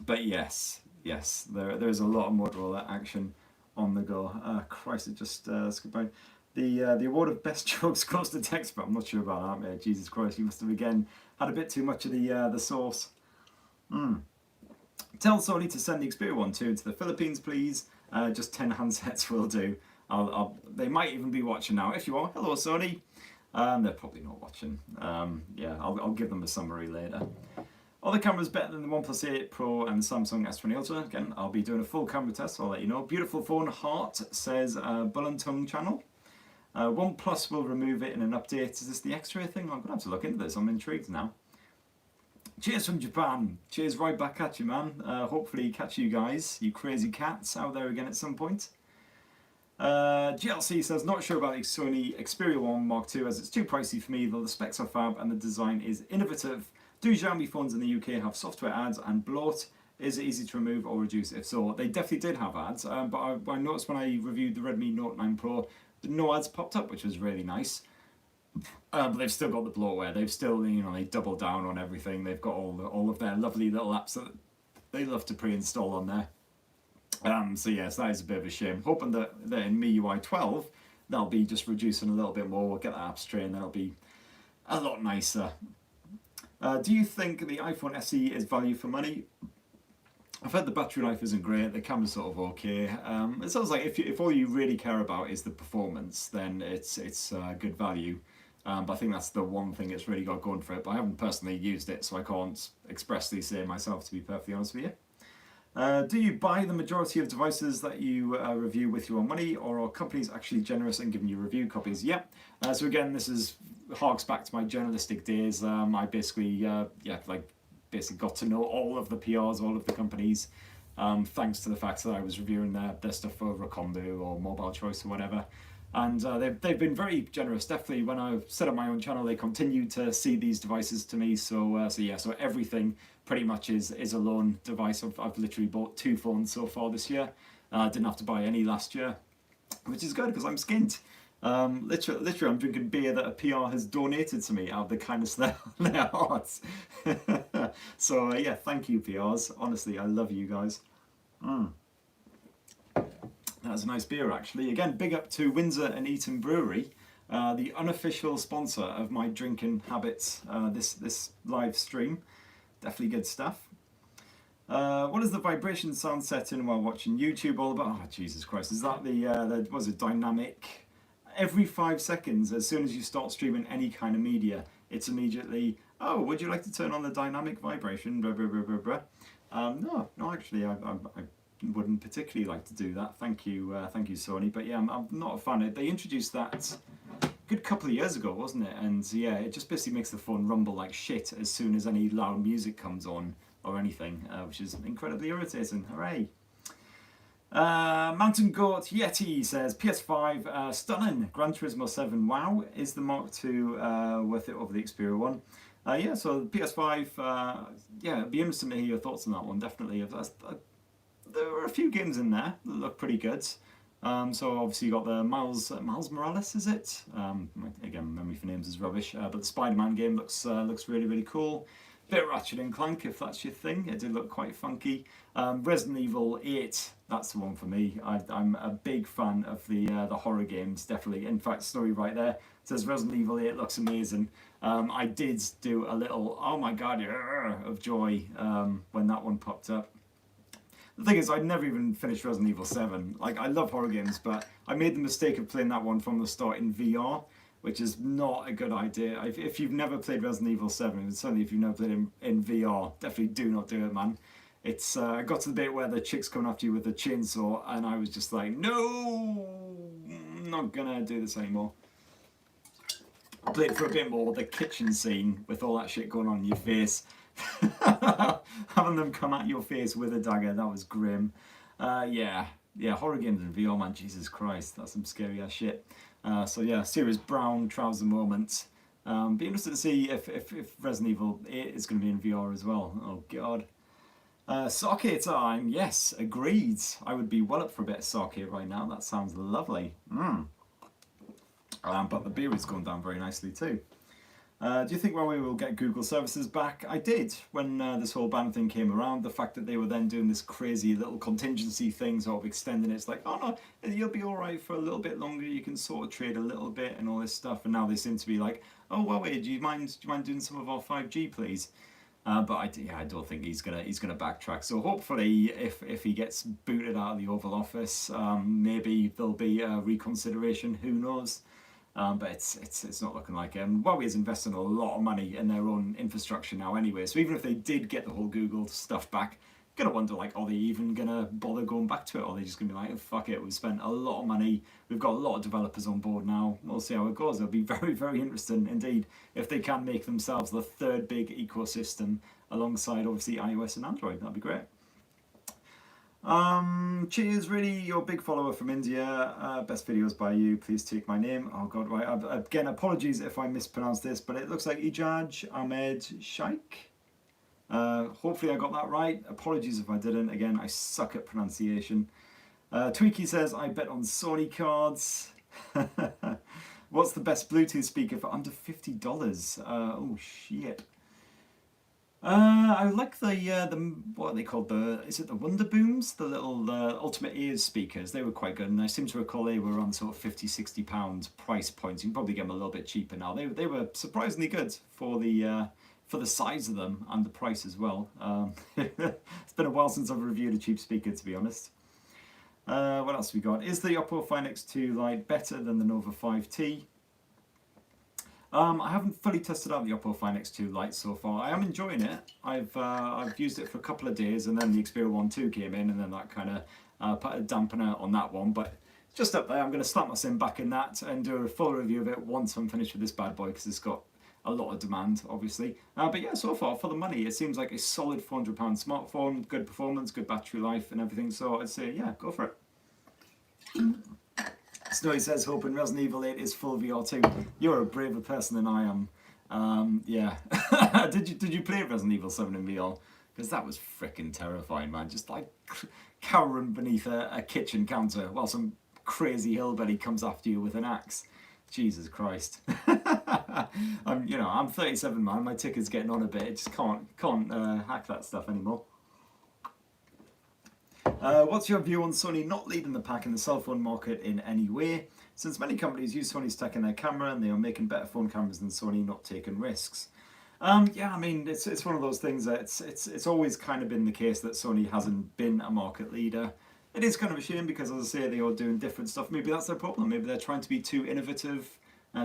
But yes, there's a lot of Motorola action on the go. Christ, it just skipped by. The award of best jokes goes to Tech Spurt. I'm not sure about that, mate. Jesus Christ, you must have again had a bit too much of the sauce. Tell Sony to send the Xperia 1 2 to the Philippines, please. Just 10 handsets will do. They might even be watching now. If you are, hello Sony. They're probably not watching. Yeah, I'll give them a summary later. Are the cameras better than the OnePlus 8 Pro and the Samsung S20 Ultra? Again, I'll be doing a full camera test, so I'll let you know. Beautiful phone heart, says Bull and Tongue channel. OnePlus will remove it in an update. Is this the X-ray thing? I'm going to have to look into this. I'm intrigued now. Cheers from Japan. Cheers right back at you, man. Hopefully catch you guys, you crazy cats, out there again at some point. GLC says, not sure about the Sony Xperia 1 Mark II as it's too pricey for me, though the specs are fab and the design is innovative. Do Xiaomi phones in the UK have software ads and bloat? Is it easy to remove or reduce? If so, they definitely did have ads, but I noticed when I reviewed the Redmi Note 9 Pro, no ads popped up, which was really nice. But they've still got the bloatware. They've still, they double down on everything. They've got all of their lovely little apps that they love to pre-install on there. So yes, that is a bit of a shame. Hoping that in MIUI 12, that'll be just reducing a little bit more. We'll get that apps tray and that'll be a lot nicer. Do you think the iPhone SE is value for money? I've heard the battery life isn't great, the camera's sort of okay. It sounds like if all you really care about is the performance, then it's good value. But I think that's the one thing it's really got going for it. But I haven't personally used it, so I can't expressly say myself, to be perfectly honest with you. Do you buy the majority of devices that you review with your own money, or are companies actually generous in giving you review copies? Yep. So again, this harks back to my journalistic days. I basically, basically got to know all of the PRs, all of the companies, thanks to the fact that I was reviewing their stuff over Recondo or Mobile Choice or whatever. And they've been very generous. Definitely, when I set up my own channel, they continue to see these devices to me. So everything pretty much is a loan device. I've literally bought 2 phones so far this year. I didn't have to buy any last year, which is good because I'm skint. Literally, I'm drinking beer that a PR has donated to me out of the kindness of their hearts. So yeah, thank you PRs. Honestly, I love you guys. That's a nice beer, actually. Again, big up to Windsor and Eton Brewery, the unofficial sponsor of my drinking habits. This live stream, definitely good stuff. What is the vibration sound set in while watching YouTube all about? Oh Jesus Christ! Is that the was it dynamic? Every 5 seconds, as soon as you start streaming any kind of media, it's immediately, oh, would you like to turn on the dynamic vibration? Blah, blah, blah, blah, blah. No, actually, I wouldn't particularly like to do that. Thank you, Sony. But yeah, I'm not a fan. They introduced that a good couple of years ago, wasn't it? And yeah, it just basically makes the phone rumble like shit as soon as any loud music comes on or anything, which is incredibly irritating. Hooray! Mountain Goat Yeti says PS5 stunning. Gran Turismo 7 wow. Is the Mark II worth it over the Xperia 1? Yeah, so the PS5, yeah, it'd be interesting to hear your thoughts on that one, definitely. There were a few games in there that look pretty good. So obviously you got the Miles Morales, is it? Again, memory for names is rubbish, but the Spider-Man game looks really, really cool. Bit Ratchet and Clank, if that's your thing. It did look quite funky. Resident Evil 8, that's the one for me. I'm a big fan of the horror games, definitely. In fact, story right there. It says Resident Evil 8 looks amazing. I did do a little, oh my god, of joy when that one popped up. The thing is, I'd never even finished Resident Evil 7. Like, I love horror games, but I made the mistake of playing that one from the start in VR, which is not a good idea. If you've never played Resident Evil 7, and certainly if you've never played it in VR, definitely do not do it, man. It's got to the bit where the chick's coming after you with a chainsaw, and I was just like, no, I'm not gonna do this anymore. I played for a bit more, the kitchen scene with all that shit going on in your face. Having them come at your face with a dagger, that was grim. Yeah, horror games in VR, man, Jesus Christ, that's some scary ass shit. So yeah, serious brown trouser moment. Be interested to see if Resident Evil 8 is going to be in VR as well. Oh god. Sake time, yes, agreed. I would be well up for a bit of sake right now. That sounds lovely. But the beer is going down very nicely too. Do you think Huawei will get Google services back? I did when this whole ban thing came around. The fact that they were then doing this crazy little contingency thing, sort of extending it. It's like, oh no, you'll be all right for a little bit longer. You can sort of trade a little bit and all this stuff. And now they seem to be like, oh Huawei, do you mind doing some of our 5G, please? But I don't think he's gonna backtrack. So hopefully, if he gets booted out of the Oval Office, maybe there'll be a reconsideration. Who knows? But it's not looking like it. Huawei is investing a lot of money in their own infrastructure now anyway. So even if they did get the whole Google stuff back, you're gonna wonder, like, are they even gonna bother going back to it? Or are they just gonna be like, oh, fuck it, we've spent a lot of money, we've got a lot of developers on board now, we'll see how it goes. It'll be very, very interesting indeed if they can make themselves the third big ecosystem alongside obviously iOS and Android. That'd be great. Cheers, really, you're a big follower from India. Best videos by you, please take my name. Oh god, right, again, apologies if I mispronounced this, but it looks like Ijaj Ahmed Shaikh. Hopefully I got that right. Apologies if I didn't. Again, I suck at pronunciation. Tweaky says, I bet on Sony cards. What's the best Bluetooth speaker for under $50? Oh shit. I like the what are they called? Is it the Wonder Booms? The little Ultimate Ears speakers. They were quite good, and I seem to recall they were on sort of £50-60 price points. You can probably get them a little bit cheaper now. They were surprisingly good for the size of them and the price as well. It's been a while since I've reviewed a cheap speaker, to be honest. What else have we got? Is the Oppo Find X2 Lite better than the Nova 5T? I haven't fully tested out the Oppo Find X2 Lite so far. I am enjoying it. I've used it for a couple of days, and then the Xperia 1 II came in, and then that kind of put a dampener on that one. But it's just up there. I'm going to slap my sim back in that and do a full review of it once I'm finished with this bad boy, because it's got a lot of demand, obviously. But yeah, so far, for the money, it seems like a solid £400 smartphone, good performance, good battery life and everything. So I'd say, yeah, go for it. Snowy says, hoping Resident Evil 8 is full VR too. You're a braver person than I am. Yeah. Did you play Resident Evil 7 in VR? Because that was freaking terrifying, man. Just like cowering beneath a kitchen counter while some crazy hillbilly comes after you with an axe. Jesus Christ. I'm 37, man. My ticket's getting on a bit. I just can't hack that stuff anymore. What's your view on Sony not leading the pack in the cell phone market in any way? Since many companies use Sony's tech in their camera and they are making better phone cameras than Sony, not taking risks. Yeah, I mean, it's one of those things that it's always kind of been the case that Sony hasn't been a market leader. It is kind of a shame because, as I say, they are doing different stuff. Maybe that's their problem. Maybe they're trying to be too innovative,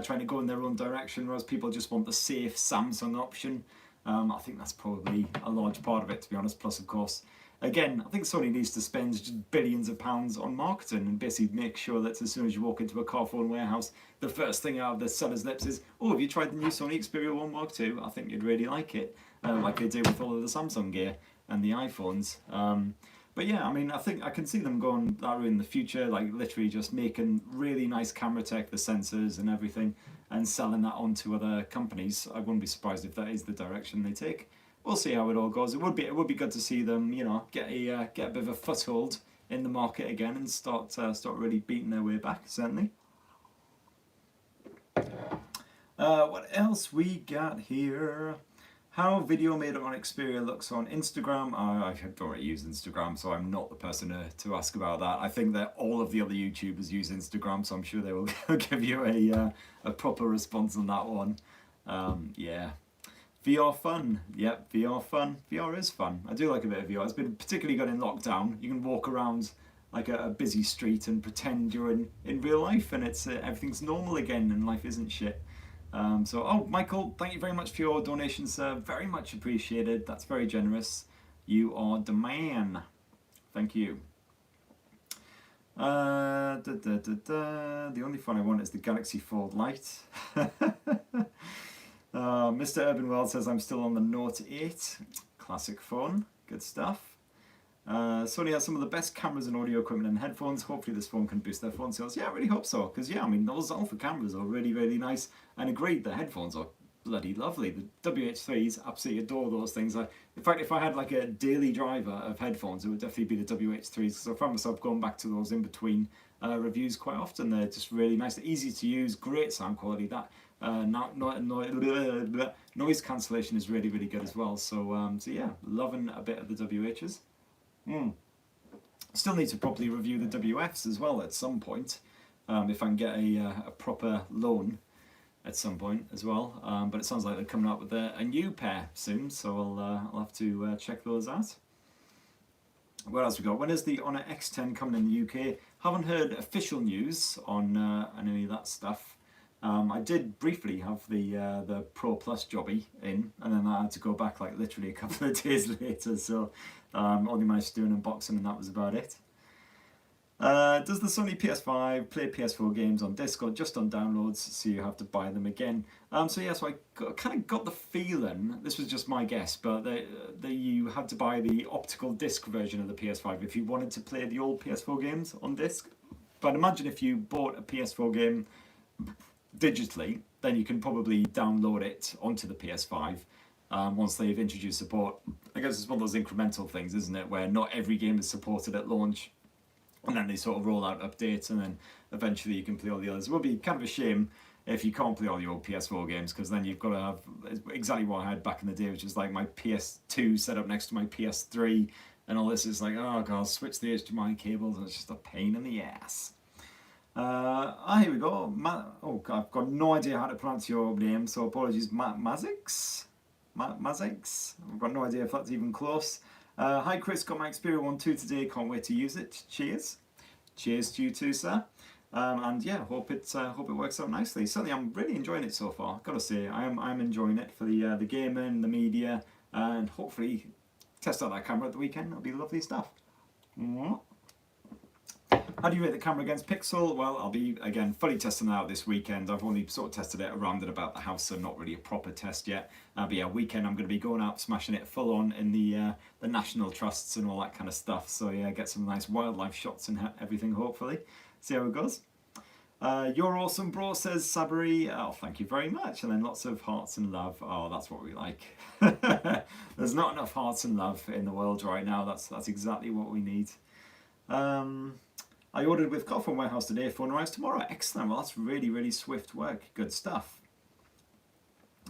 trying to go in their own direction, whereas people just want the safe Samsung option. I think that's probably a large part of it, to be honest. Plus, of course, again, I think Sony needs to spend just billions of pounds on marketing and basically make sure that as soon as you walk into a car phone warehouse, the first thing out of the seller's lips is, oh, have you tried the new Sony Xperia 1 Mark II? I think you'd really like it, like they do with all of the Samsung gear and the iPhones. But yeah, I mean, I think I can see them going that route in the future, like literally just making really nice camera tech, the sensors and everything, and selling that on to other companies. I wouldn't be surprised if that is the direction they take. We'll see how it all goes. It would be good to see them, get a bit of a foothold in the market again and start really beating their way back. Certainly. What else we got here? How video made on Xperia looks on Instagram. I don't really use Instagram, so I'm not the person to ask about that. I think that all of the other YouTubers use Instagram, so I'm sure they will give you a proper response on that one. Yeah. VR fun. Yep, VR fun. VR is fun. I do like a bit of VR. It's been particularly good in lockdown. You can walk around like a busy street and pretend you're in real life, and it's everything's normal again and life isn't shit. Oh, Michael, thank you very much for your donation, sir. Very much appreciated. That's very generous. You are the man. Thank you. The only phone I want is the Galaxy Fold Lite. Mr. Urban World says I'm still on the Note 8. Classic phone. Good stuff. Sony has some of the best cameras and audio equipment and headphones. Hopefully this phone can boost their phone sales. Yeah, I really hope so. Because yeah, I mean, those alpha cameras are really, really nice. And agreed, the headphones are bloody lovely. The WH3s, absolutely adore those things. In fact, if I had like a daily driver of headphones, it would definitely be the WH3s, because I find myself going back to those in between reviews quite often. They're just really nice, they're easy to use, great sound quality. That noise cancellation is really, really good as well. So yeah, loving a bit of the WHs. Still need to properly review the WFs as well at some point, if I can get a proper loan at some point as well. But it sounds like they're coming up with a new pair soon, so I'll have to check those out. What else we got? When is the Honor X10 coming in the UK? Haven't heard official news on any of that stuff. I did briefly have the Pro Plus jobby in, and then I had to go back like literally a couple of days later, so only managed to do an unboxing, and that was about it. Does the Sony PS5 play PS4 games on disc or just on downloads, so you have to buy them again? So yeah, so I kind of got the feeling, this was just my guess, but that you had to buy the optical disc version of the PS5 if you wanted to play the old PS4 games on disc. But imagine if you bought a PS4 game digitally, then you can probably download it onto the PS5 once they've introduced support. I guess it's one of those incremental things, isn't it, where not every game is supported at launch, and then they sort of roll out updates, and then eventually you can play all the others. It would be kind of a shame if you can't play all the old PS4 games, because then you've got to have exactly what I had back in the day, which is like my PS2 set up next to my PS3, and all this is like, oh god, switch the HDMI cables, and it's just a pain in the ass. Here we go. Oh god, I've got no idea how to pronounce your name, so apologies. Mazix? Mazix? I've got no idea if that's even close. Hi Chris, got my Xperia 1.2 today, can't wait to use it. Cheers. Cheers to you too, sir. And yeah, hope it works out nicely. Certainly I'm really enjoying it so far, gotta say. I'm enjoying it for the gaming, the media, and hopefully test out that camera at the weekend. That'll be lovely stuff. How do you rate the camera against Pixel? Well, I'll be, again, fully testing it out this weekend. I've only sort of tested it around and about the house, so not really a proper test yet. But yeah, weekend I'm going to be going out, smashing it full on in the national trusts and all that kind of stuff. So yeah, get some nice wildlife shots and everything, hopefully. See how it goes. You're awesome, bro, says Sabri. Oh, thank you very much. And then lots of hearts and love. Oh, that's what we like. There's not enough hearts and love in the world right now. That's exactly what we need. I ordered with Call from Warehouse today, phone arrives tomorrow. Excellent. Well, that's really, really swift work. Good stuff.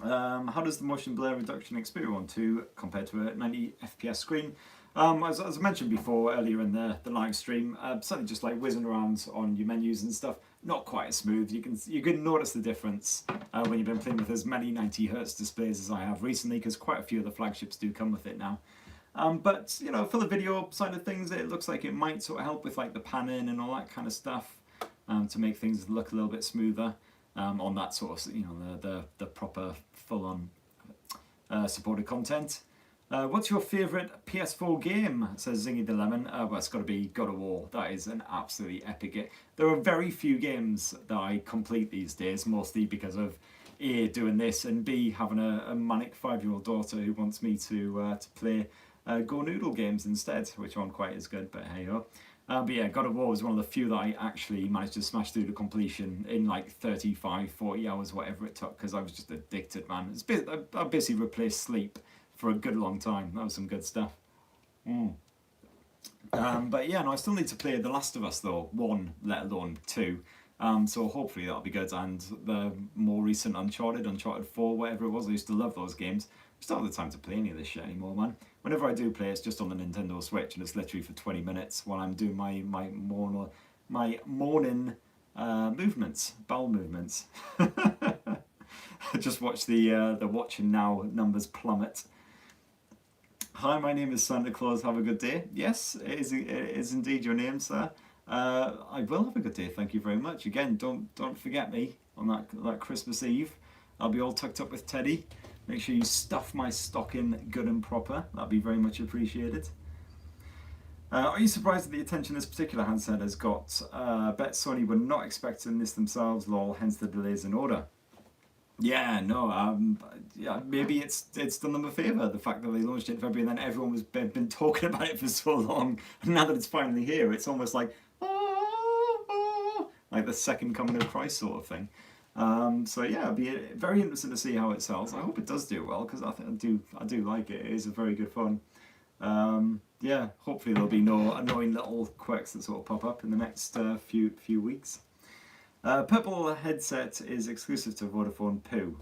How does the motion blur reduction Xperia 1.2 compare to a 90 FPS screen? As I mentioned before earlier in the live stream, certainly just like whizzing around on your menus and stuff, not quite as smooth. You can notice the difference when you've been playing with as many 90Hz displays as I have recently, because quite a few of the flagships do come with it now. But you know, for the video side of things, it looks like it might sort of help with like the panning and all that kind of stuff, to make things look a little bit smoother on that sort of, you know, the proper full-on supported content. What's your favourite PS4 game? Says Zingy the Lemon. Well, it's got to be God of War. That is an absolutely epic game. There are very few games that I complete these days, mostly because of A, doing this, and B, having a manic 5-year-old daughter who wants me to play Go Noodle games instead, which aren't quite as good, but hey ho. But yeah, God of War was one of the few that I actually managed to smash through to completion in like 35, 40 hours, whatever it took, because I was just addicted, man. I basically replaced sleep for a good long time. That was some good stuff. But yeah, no, I still need to play The Last of Us though, 1, let alone 2. So hopefully that'll be good, and the more recent Uncharted 4, whatever it was, I used to love those games. I just don't have the time to play any of this shit anymore, man. Whenever I do play, it's just on the Nintendo Switch, and it's literally for 20 minutes while I'm doing my morning movements, bowel movements. Just watch the watching now numbers plummet. Hi, my name is Santa Claus. Have a good day. Yes, it is indeed your name, sir. I will have a good day. Thank you very much. Again, don't forget me on that Christmas Eve. I'll be all tucked up with Teddy. Make sure you stuff my stocking good and proper. That'd be very much appreciated. Are you surprised at the attention this particular handset has got? Bet Sony were not expecting this themselves, lol, hence the delays in order. Yeah, no, yeah, maybe it's done them a favour, the fact that they launched it in February and then everyone was been talking about it for so long, and now that it's finally here, it's almost like, like the second coming of Christ sort of thing. So yeah, I'd be very interested to see how it sells. I hope it does do well because I think I do like it. It is a very good phone. Yeah, hopefully there'll be no annoying little quirks that sort of pop up in the next few weeks. Purple headset is exclusive to Vodafone Poo.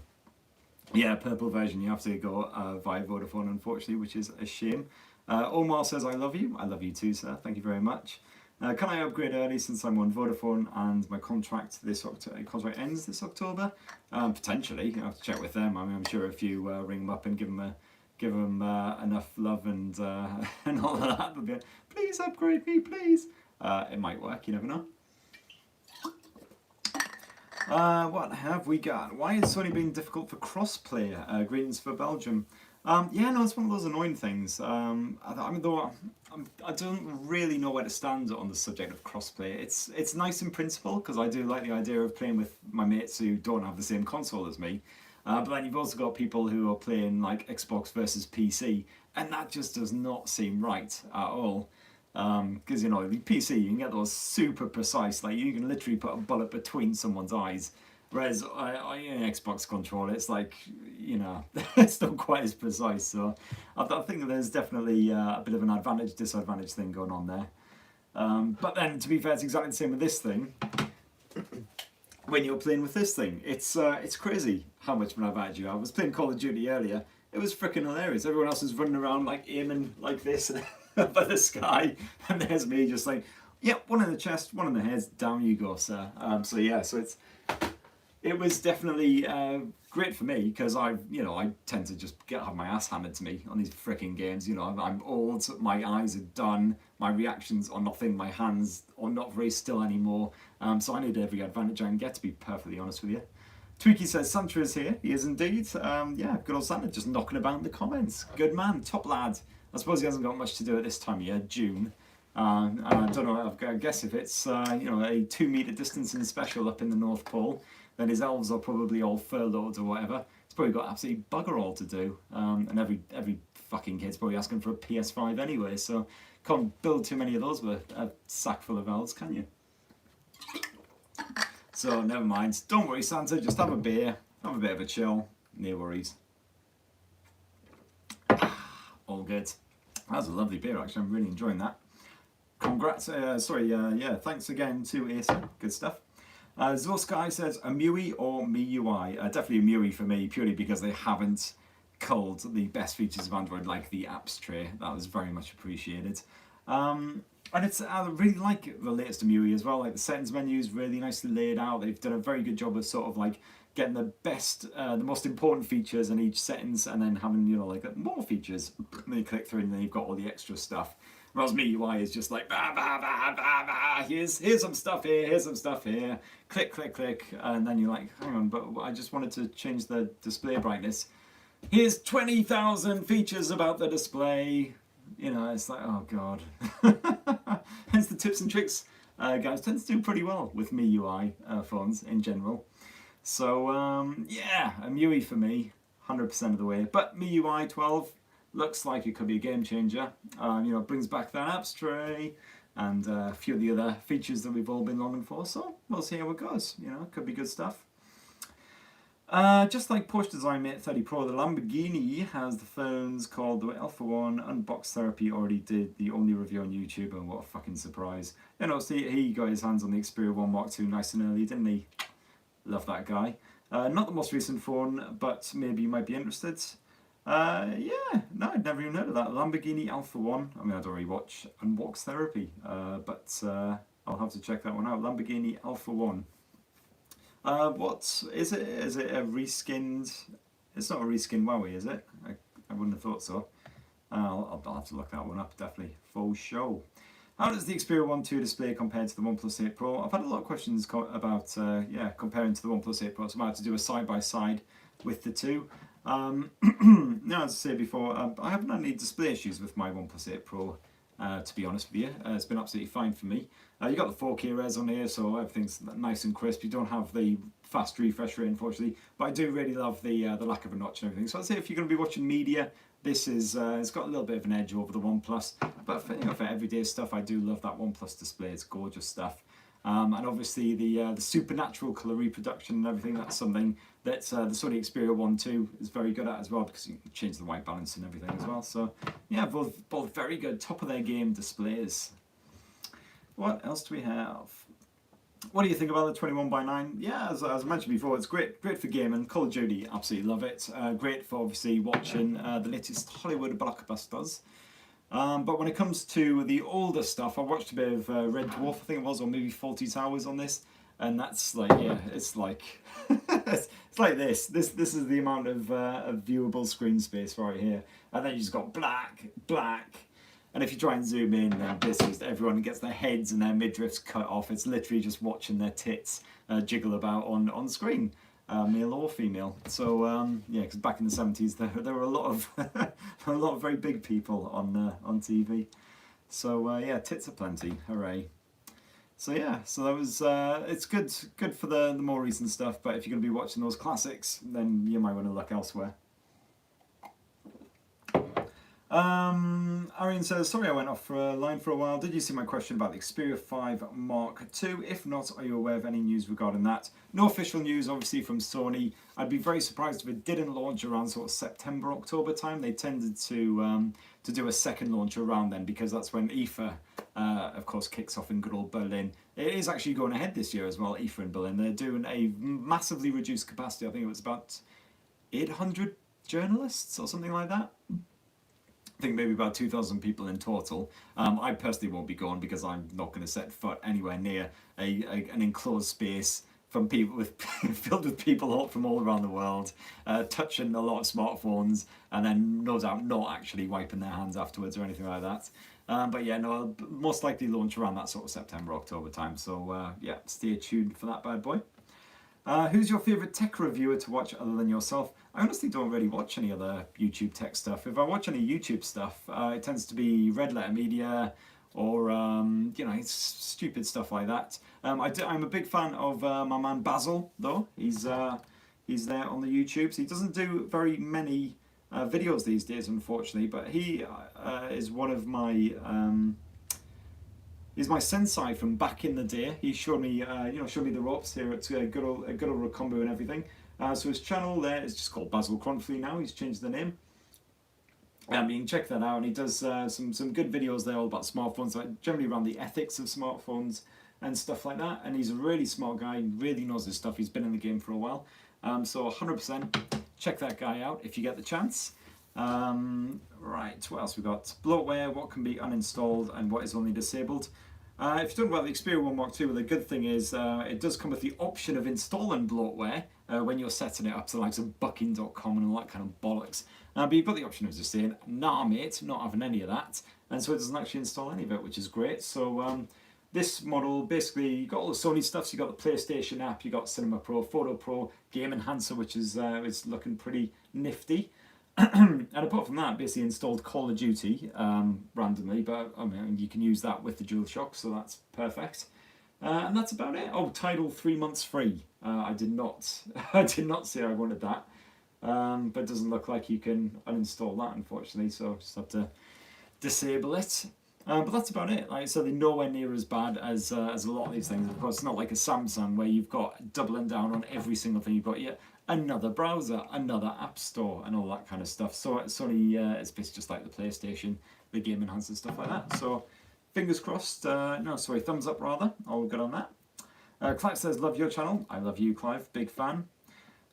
Yeah, purple version, you have to go via Vodafone, unfortunately, which is a shame. Omar says, I love you. I love you too, sir. Thank you very much. Can I upgrade early since I'm on Vodafone and my contract ends this October? Potentially, you have to check with them. I mean, I'm sure if you ring them up and give them enough love and and all of that, they'll be like, please upgrade me, please. It might work. You never know. What have we got? Why is Sony being difficult for crossplay? Greetings for Belgium. Yeah, no, it's one of those annoying things. I mean, though I don't really know where to stand on the subject of crossplay. It's nice in principle because I do like the idea of playing with my mates who don't have the same console as me. But then you've also got people who are playing like Xbox versus PC, and that just does not seem right at all. Because you know, the PC, you can get those super precise, like you can literally put a bullet between someone's eyes. Whereas an Xbox controller, it's like, you know, it's not quite as precise. So I think there's definitely a bit of an advantage-disadvantage thing going on there. But then, to be fair, it's exactly the same with this thing. When you're playing with this thing, it's crazy how much of an advantage you have. I was playing Call of Duty earlier. It was freaking hilarious. Everyone else is running around like aiming like this up at the sky, and there's me just like, yep, one in the chest, one in the head, down you go, sir. So yeah, so it was definitely great for me because I tend to just have my ass handed to me on these freaking games. You know, I'm old, my eyes are done, my reactions are nothing, my hands are not very still anymore. So I need every advantage I can get, to be perfectly honest with you. Tweaky says Santa is here. He is indeed. Yeah, good old Santa just knocking about in the comments. Good man, top lad. I suppose he hasn't got much to do at this time of year, June. I don't know. I guess if it's a 2 meter distancing special up in the North Pole, then his elves are probably all furloughed or whatever. He's probably got absolutely bugger all to do. And every fucking kid's probably asking for a PS5 anyway. So can't build too many of those with a sack full of elves, can you? So never mind. Don't worry, Santa. Just have a beer, have a bit of a chill. No worries. All good. That's a lovely beer, actually. I'm really enjoying that. Congrats. Yeah. Thanks again to Acer. Good stuff. Zorsky says a MIUI or MIUI. Definitely a MIUI for me, purely because they haven't culled the best features of Android like the apps tray. That was very much appreciated. And I really like the latest MIUI as well. Like the settings menu is really nicely laid out. They've done a very good job of sort of like getting the best, the most important features in each settings, and then having like more features. And then you click through, and then you've got all the extra stuff. Whereas MIUI is just like bah, bah, bah, bah, bah. Here's some stuff here. Here's some stuff here. Click, click, click, and then you're like, hang on, but I just wanted to change the display brightness. Here's 20,000 features about the display. You know, it's like, oh god. Hence the tips and tricks, guys, tends to do pretty well with MIUI phones in general. So yeah, a MIUI for me, 100% of the way. But MIUI 12 looks like it could be a game changer. Brings back that apps tray and a few of the other features that we've all been longing for. So we'll see how it goes. You know, it could be good stuff. Just like Porsche Design Mate 30 Pro, the Lamborghini has the phones called the Alpha One. Unbox Therapy already did the only review on YouTube, and what a fucking surprise. And obviously he got his hands on the Xperia 1 Mark II nice and early, didn't he? Love that guy. Not the most recent phone, but maybe you might be interested. Yeah, no, I'd never even heard of that. Lamborghini Alpha One. I mean, I don't really watch Unbox Therapy, but I'll have to check that one out. Lamborghini Alpha One. What is it? Is it a reskinned? It's not a reskinned Huawei, is it? I wouldn't have thought so. I'll have to look that one up, definitely. For show. How does the Xperia 1 2 display compare to the OnePlus 8 Pro? I've had a lot of questions about comparing to the OnePlus 8 Pro, so I might have to do a side-by-side with the two. Now, as I said before, I haven't had any display issues with my OnePlus 8 Pro, to be honest with you. It's been absolutely fine for me. You got the 4K res on here, so everything's nice and crisp. You don't have the fast refresh rate, unfortunately, but I do really love the lack of a notch and everything. So I'd say if you're going to be watching media, this is it's got a little bit of an edge over the OnePlus. But for everyday stuff, I do love that OnePlus display. It's gorgeous stuff. And obviously the supernatural colour reproduction and everything, that's something that the Sony Xperia 1 2 is very good at as well, because you can change the white balance and everything as well. So yeah, both very good, top of their game displays. What else do we have? What do you think about the 21x9? Yeah, as I mentioned before, it's great for gaming. Call of Duty, absolutely love it. Great for obviously watching the latest Hollywood blockbusters. But when it comes to the older stuff, I watched a bit of Red Dwarf, I think it was, or maybe Fawlty Towers on this, and that's like, yeah, it's like it's like this. This is the amount of viewable screen space right here, and then you just got black. And if you try and zoom in, then this is everyone gets their heads and their midriffs cut off. It's literally just watching their tits jiggle about on screen, male or female. So yeah, because back in the 70s there were a lot of very big people on TV. So yeah, tits aplenty, hooray. So yeah, so that was it's good for the more recent stuff. But if you're going to be watching those classics, then you might want to look elsewhere. Arian says, sorry I went off for a line for a while. Did you see my question about the Xperia 5 Mark II? If not, are you aware of any news regarding that? No official news, obviously, from Sony. I'd be very surprised if it didn't launch around sort of September, October time. They tended to do a second launch around then, because that's when IFA, of course, kicks off in good old Berlin. It is actually going ahead this year as well, IFA in Berlin. They're doing a massively reduced capacity. I think it was about 800 journalists or something like that. I think maybe about 2,000 people in total. I personally won't be going, because I'm not going to set foot anywhere near an enclosed space from people filled with people from all around the world, touching a lot of smartphones, and then no doubt not actually wiping their hands afterwards or anything like that. But yeah, no, I'll most likely launch around that sort of September, October time. So yeah, stay tuned for that bad boy. Who's your favourite tech reviewer to watch other than yourself? I honestly don't really watch any other YouTube tech stuff. If I watch any YouTube stuff, it tends to be Red Letter Media or you know, stupid stuff like that. I'm a big fan of my man Basil, though. He's there on the YouTube. So he doesn't do very many videos these days, unfortunately, but he is one of my he's my sensei from back in the day. He showed me, showed me the ropes here at good old Recombo and everything. So his channel there is just called Basil Cronfley now. He's changed the name. You can check that out, and he does some good videos there all about smartphones, like generally around the ethics of smartphones and stuff like that. And he's a really smart guy. He really knows his stuff. He's been in the game for a while. So 100% check that guy out if you get the chance. Right, what else we got? Bloatware, what can be uninstalled and what is only disabled. If you're talking about the Xperia 1 Mark II, well, the good thing is it does come with the option of installing bloatware when you're setting it up to the likes of Bucking.com and all that kind of bollocks. But you've got the option of just saying, nah mate, not having any of that. And so it doesn't actually install any of it, which is great. So this model, basically, you've got all the Sony stuff. So you've got the PlayStation app, you've got Cinema Pro, Photo Pro, Game Enhancer, which is looking pretty nifty. And apart from that, basically installed Call of Duty randomly, but I mean, you can use that with the DualShock, so that's perfect. And that's about it. Oh, Tidal 3 months free. I did not say I wanted that, but it doesn't look like you can uninstall that, unfortunately. So just have to disable it. But that's about it. Like I said, they're nowhere near as bad as a lot of these things. Of course, it's not like a Samsung where you've got doubling down on every single thing you've got yet. Another browser, another app store, and all that kind of stuff. So Sony is basically just like the PlayStation, the Game Enhancer, stuff like that. So fingers crossed. Thumbs up rather. All good on that. Clive says, love your channel. I love you, Clive. Big fan.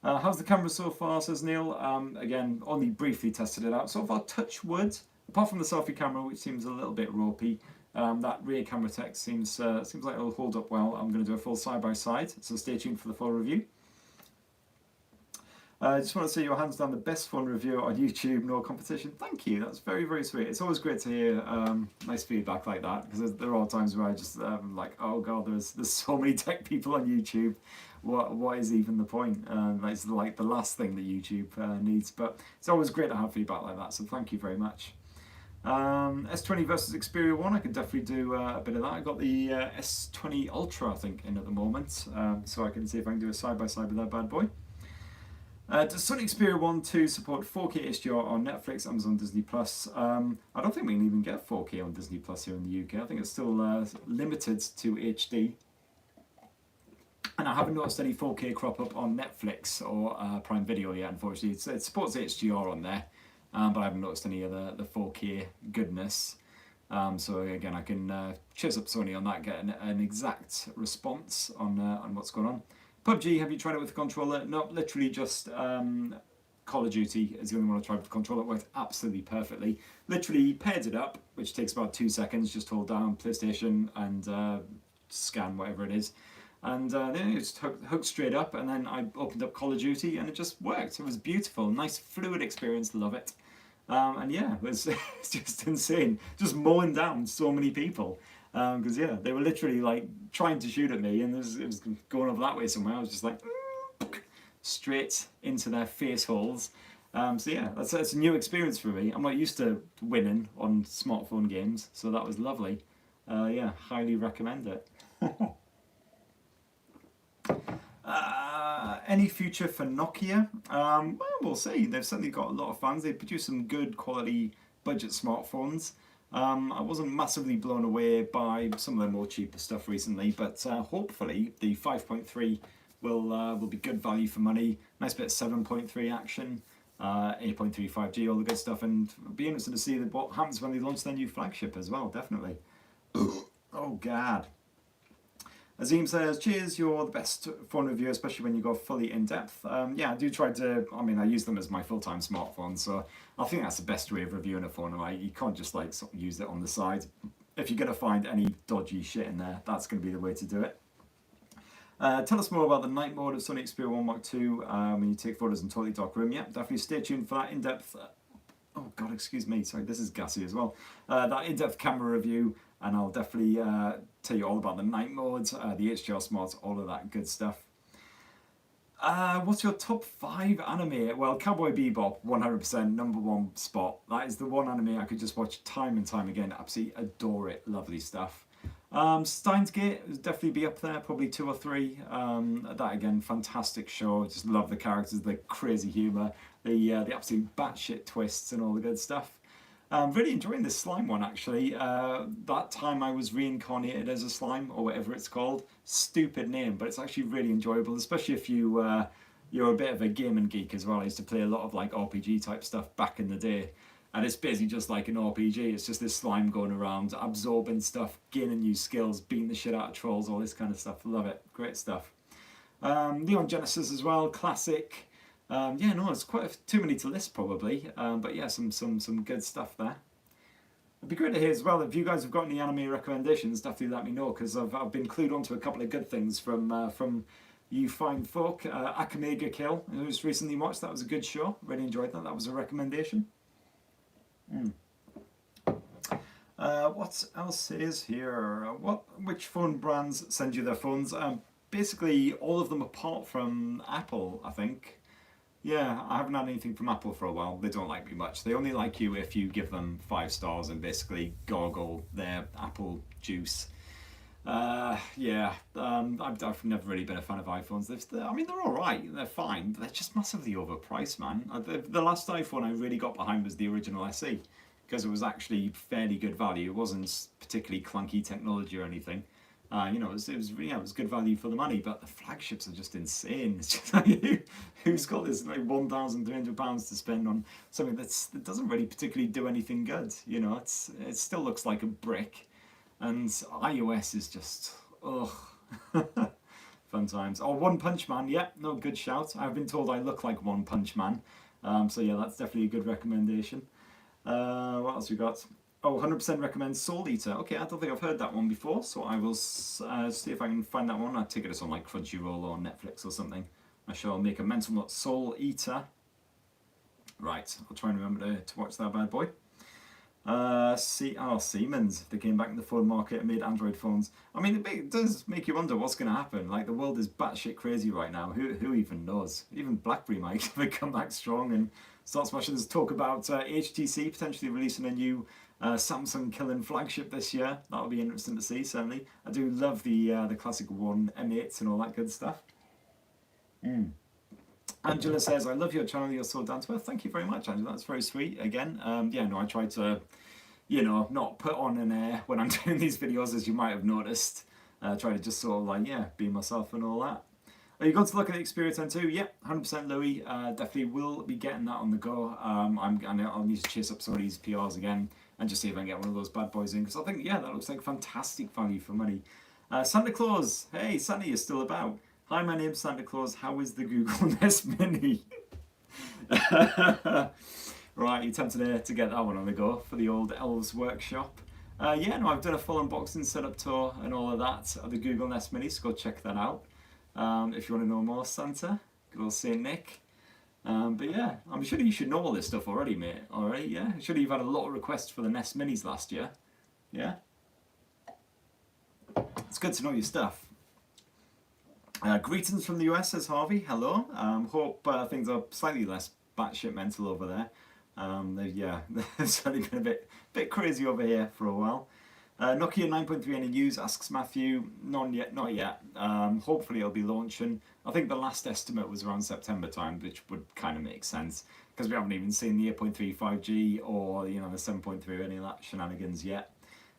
How's the camera so far, says Neil. Again, only briefly tested it out. So far, touch wood. Apart from the selfie camera, which seems a little bit ropey, that rear camera tech seems like it'll hold up well. I'm going to do a full side-by-side, so stay tuned for the full review. I just want to say you're hands down the best phone reviewer on YouTube, no competition. Thank you, that's very, very sweet. It's always great to hear nice feedback like that, because there are times where I just like, oh god, there's so many tech people on YouTube. What is even the point? It's like the last thing that YouTube needs, but it's always great to have feedback like that, so thank you very much. S20 versus Xperia 1, I could definitely do a bit of that. I got the S20 Ultra, I think, in at the moment, so I can see if I can do a side-by-side with that bad boy. Does Sony Xperia 1 2 support 4K HDR on Netflix, Amazon, Disney Plus? I don't think we can even get 4K on Disney Plus here in the UK. I think it's still limited to HD. And I haven't noticed any 4K crop up on Netflix or Prime Video yet, unfortunately. It supports HDR on there, but I haven't noticed any of the 4K goodness. So again, I can chase up Sony on that, get an exact response on what's going on. PUBG, have you tried it with the controller? No, literally just Call of Duty is the only one I tried with the controller. It worked absolutely perfectly. Literally paired it up, which takes about 2 seconds. Just hold down PlayStation and scan whatever it is. And then it just hooked straight up, and then I opened up Call of Duty and it just worked. It was beautiful, nice fluid experience, love it. And yeah, it was it's just insane, just mowing down so many people. Because yeah, they were literally like trying to shoot at me, and it was going over that way somewhere. I was just like straight into their face holes. So yeah, that's a new experience for me. I'm not used to winning on smartphone games, so that was lovely. Yeah, highly recommend it. Any future for Nokia? Well, we'll see. They've certainly got a lot of fans. They produce some good quality budget smartphones. I wasn't massively blown away by some of their more cheaper stuff recently, but hopefully the 5.3 will be good value for money. Nice bit of 7.3 action, 8.3 5G, all the good stuff, and it'll be interesting to see what happens when they launch their new flagship as well, definitely. Oh, God. Azim says, cheers, you're the best phone reviewer, especially when you go fully in-depth. Yeah, I do try to, I mean, I use them as my full-time smartphone, so I think that's the best way of reviewing a phone. Right? You can't just like sort of use it on the side. If you're going to find any dodgy shit in there, that's going to be the way to do it. Tell us more about the night mode of Sony Xperia 1 Mark II when you take photos in totally dark room. Yeah, definitely stay tuned for that in-depth, oh god, excuse me, sorry, this is gassy as well. That in-depth camera review, and I'll definitely tell you all about the night modes, the HDR smarts, all of that good stuff. What's your top 5 anime? Well, Cowboy Bebop, 100% #1 spot. That is the one anime I could just watch time and time again. Absolutely adore it. Lovely stuff. Steins Gate would definitely be up there, probably 2 or 3. That again, fantastic show. Just love the characters, the crazy humour, the absolute batshit twists and all the good stuff. Really enjoying this slime one actually. That time I was reincarnated as a slime, or whatever it's called. Stupid name, but it's actually really enjoyable, especially if you're a bit of a gaming geek as well. I used to play a lot of like RPG type stuff back in the day, and it's basically just like an RPG. It's just this slime going around, absorbing stuff, gaining new skills, beating the shit out of trolls, all this kind of stuff. Love it, great stuff. Neon Genesis as well, classic. Yeah, no, it's too many to list probably, but yeah, some good stuff there. It'd be great to hear as well if you guys have got any anime recommendations. Definitely let me know, because I've been clued onto a couple of good things from you fine folk. Akamega Kill, who's recently watched, that was a good show. Really enjoyed that. That was a recommendation. What else is here? Which phone brands send you their phones? Basically all of them apart from Apple, I think. Yeah, I haven't had anything from Apple for a while. They don't like me much. They only like you if you give them 5 stars and basically gargle their Apple juice. Yeah, I've never really been a fan of iPhones. I mean, they're alright, they're fine, but they're just massively overpriced, man. The last iPhone I really got behind was the original SE, because it was actually fairly good value. It wasn't particularly clunky technology or anything. You know, it was good value for the money, but the flagships are just insane. It's just like, who's got this like £1,300 to spend on something that doesn't really particularly do anything good? You know, it still looks like a brick, and iOS is just ugh. Fun times. Oh, One Punch Man, yeah, no, good shout. I've been told I look like One Punch Man, so yeah, that's definitely a good recommendation. What else we got? Oh, 100% recommend Soul Eater. Okay, I don't think I've heard that one before, so I will see if I can find that one. I take it it's on like Crunchyroll or Netflix or something. I shall make a mental note. Soul Eater. Right, I'll try and remember to watch that bad boy. Siemens. They came back in the phone market and made Android phones. I mean, it does make you wonder what's going to happen. Like, the world is batshit crazy right now. Who even knows? Even BlackBerry might come back strong and start smashing. There's talk about HTC potentially releasing a new Samsung killing flagship this year. That'll be interesting to see, certainly. I do love the classic One M8s and all that good stuff. Angela says, I love your channel, you're so down to earth. Thank you very much, Angela, that's very sweet. Again, yeah, no, I try to, you know, not put on an air when I'm doing these videos, as you might have noticed. Try to just sort of like, yeah, be myself and all that. Are you going to look at the Xperia 10 too? Yep, 100% Louis. Definitely will be getting that on the go. I'll need to chase up some of these PRs again and just see if I can get one of those bad boys in, because I think, yeah, that looks like fantastic value for money. Santa Claus. Hey, Santa, you're still about. Hi, my name's Santa Claus. How is the Google Nest Mini? Right, you tempted to get that one on the go for the old Elves Workshop. Yeah, no, I've done a full unboxing setup tour and all of that of the Google Nest Mini, so go check that out. If you want to know more, Santa, good old Saint Nick. But yeah, I'm sure you should know all this stuff already, mate. Alright, yeah. I'm sure you've had a lot of requests for the Nest Minis last year. Yeah? It's good to know your stuff. Greetings from the US, says Harvey. Hello. Hope things are slightly less batshit mental over there. Yeah, they've certainly been a bit crazy over here for a while. Nokia 9.3 any news, asks Matthew. Not yet. Hopefully it'll be launching. I think the last estimate was around September time, which would kind of make sense, because we haven't even seen the 8.3 5G or, you know, the 7.3 or any of that shenanigans yet.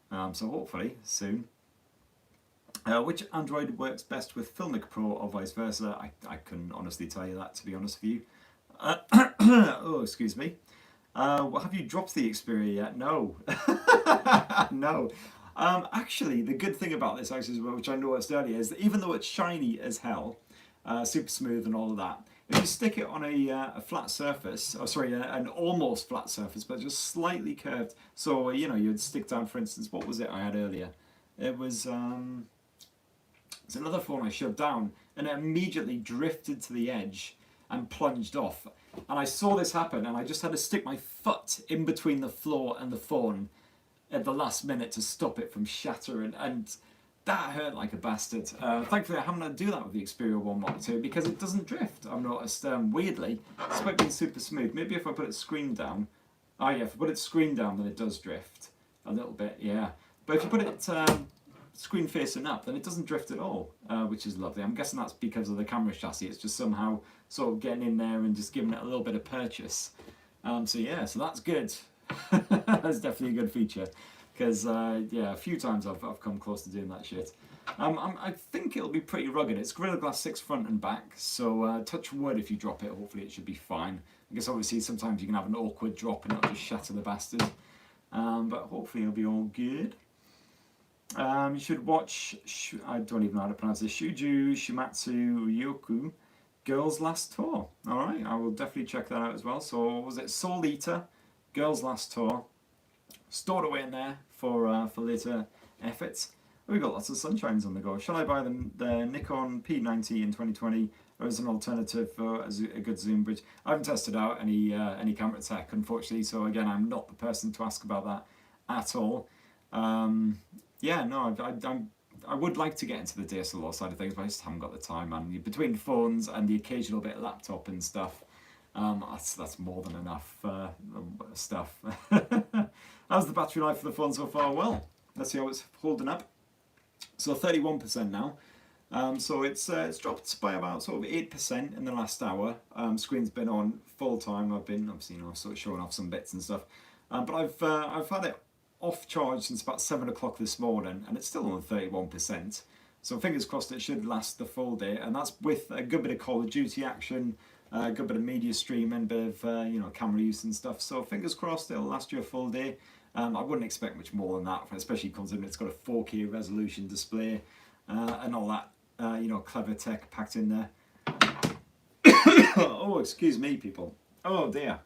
So hopefully soon. Which Android works best with Filmic Pro or vice versa? I couldn't honestly tell you that, to be honest with you. Oh, excuse me. Have you dropped the Xperia yet? No. No. Actually, the good thing about this, actually, which I noticed earlier, is that even though it's shiny as hell, super smooth and all of that, if you stick it on a flat surface, or sorry, an almost flat surface, but just slightly curved, so, you know, you'd stick down, for instance, what was it I had earlier? It was it's another phone I shoved down, and it immediately drifted to the edge and plunged off. And I saw this happen, and I just had to stick my foot in between the floor and the phone at the last minute to stop it from shattering, and that hurt like a bastard. Thankfully I haven't had to do that with the Xperia 1 Mark II, because it doesn't drift, I've noticed. Weirdly, despite being super smooth. Maybe if I put it screen down, oh yeah, if I put it screen down then it does drift a little bit, yeah. But if you put it screen facing up, then it doesn't drift at all, which is lovely. I'm guessing that's because of the camera chassis. It's just somehow sort of getting in there and just giving it a little bit of purchase. So yeah, so that's good. That's definitely a good feature, because yeah, a few times I've come close to doing that shit. I think it'll be pretty rugged. It's Gorilla Glass 6 front and back, so touch wood if you drop it, hopefully it should be fine. I guess obviously sometimes you can have an awkward drop and it'll just shatter the bastard, but hopefully it'll be all good. You should watch, I don't even know how to pronounce this, Shuju Shimatsu Yoku, Girls Last Tour. Alright, I will definitely check that out as well. So was it Soul Eater, Girls Last Tour, stored away in there for later efforts. We've got lots of sunshines on the go. Shall I buy the Nikon P90 in 2020 or as an alternative as a good zoom bridge? I haven't tested out any camera tech, unfortunately, so again, I'm not the person to ask about that at all. Yeah, no, I would like to get into the DSLR side of things, but I just haven't got the time, man. Between phones and the occasional bit of laptop and stuff, that's more than enough stuff. How's the battery life for the phone so far? Well, let's see how it's holding up. So 31% now. So it's dropped by about sort of 8% in the last hour. Screen's been on full time. I've been obviously, you know, sort of showing off some bits and stuff. But I've had it off charge since about 7 o'clock this morning, and it's still on 31%. So fingers crossed it should last the full day, and that's with a good bit of Call of Duty action, a good bit of media streaming, bit of you know, camera use and stuff. So fingers crossed it'll last you a full day. I wouldn't expect much more than that, especially considering it's got a 4K resolution display and all that you know, clever tech packed in there. Oh, excuse me, people. Oh dear.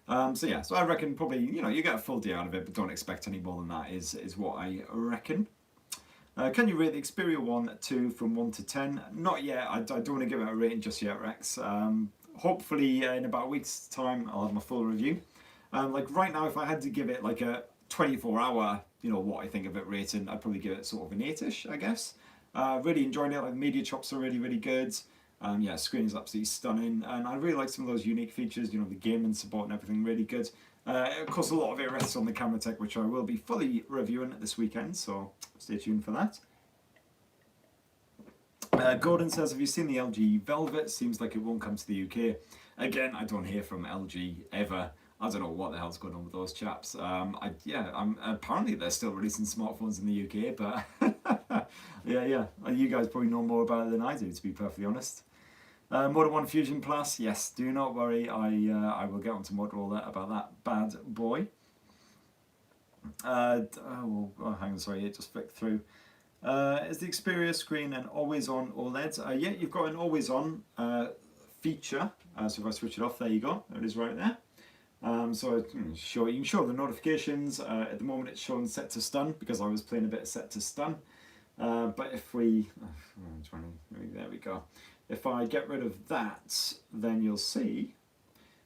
So yeah, so I reckon probably, you know, you get a full day out of it, but don't expect any more than that is what I reckon. Can you rate the Xperia 1 2 from 1 to 10? Not yet. I don't want to give it a rating just yet, Rex. Hopefully in about a week's time I'll have my full review. Like right now, if I had to give it like a 24-hour, you know, what I think of it rating, I'd probably give it sort of an 8-ish, I guess. Really enjoying it. Like the media chops are really, really good. Yeah, screen is absolutely stunning, and I really like some of those unique features, you know, the gaming support and everything, really good. Of course, a lot of it rests on the camera tech, which I will be fully reviewing this weekend, so stay tuned for that. Gordon says, have you seen the LG Velvet? Seems like it won't come to the UK. Again, I don't hear from LG ever. I don't know what the hell's going on with those chaps. Apparently they're still releasing smartphones in the UK, but Yeah. You guys probably know more about it than I do, to be perfectly honest. Motor 1 Fusion Plus, yes, do not worry, I will get onto Motorola about that bad boy. Hang on, sorry, it just flicked through. Is the Xperia screen an always-on OLED? Yeah, you've got an always-on feature, so if I switch it off, there you go, there it is right there. So you can show the notifications. At the moment it's showing set to stun because I was playing a bit of set to stun. But if we, there we go. If I get rid of that, then you'll see,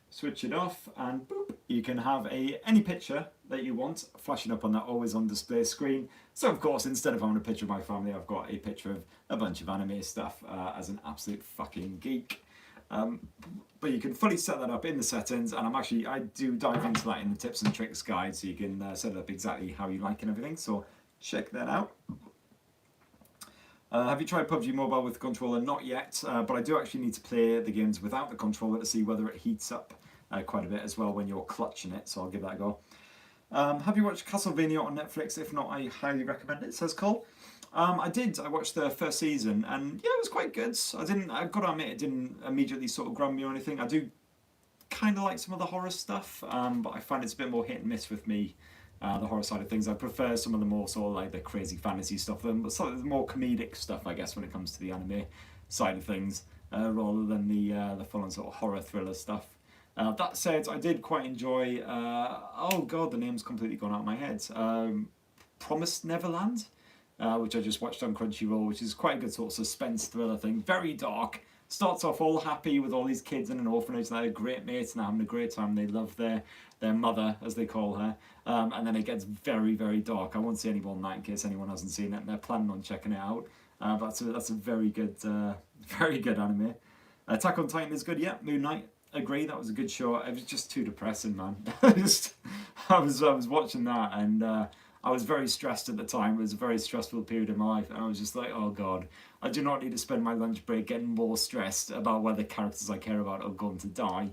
switch it off and boop, you can have any picture that you want flashing up on that always on display screen. So of course, instead of having a picture of my family, I've got a picture of a bunch of anime stuff as an absolute fucking geek. But you can fully set that up in the settings, and I do dive into that in the tips and tricks guide, so you can set it up exactly how you like and everything, so check that out. Have you tried PUBG Mobile with the controller? Not yet, but I do actually need to play the games without the controller to see whether it heats up quite a bit as well when you're clutching it, so I'll give that a go. Have you watched Castlevania on Netflix? If not, I highly recommend it, says Cole. I did. I watched the first season, and yeah, it was quite good. I've got to admit, it didn't immediately sort of grab me or anything. I do kind of like some of the horror stuff, but I find it's a bit more hit and miss with me, the horror side of things. I prefer some of the more sort of like the crazy fantasy stuff, but some of the more comedic stuff, I guess, when it comes to the anime side of things, rather than the full-on sort of horror thriller stuff. That said, I did quite enjoy, oh god, the name's completely gone out of my head, Promised Neverland? Which I just watched on Crunchyroll, which is quite a good sort of suspense thriller thing. Very dark. Starts off all happy with all these kids in an orphanage. They're great mates and having a great time. They love their mother, as they call her. And then it gets very, very dark. I won't say any more than that in case anyone hasn't seen it and they're planning on checking it out. But that's a very good anime. Attack on Titan is good. Yeah, Moon Knight. Agree. That was a good show. It was just too depressing, man. I was watching that and. I was very stressed at the time. It was a very stressful period in my life, and I was just like, oh god, I do not need to spend my lunch break getting more stressed about whether characters I care about are going to die.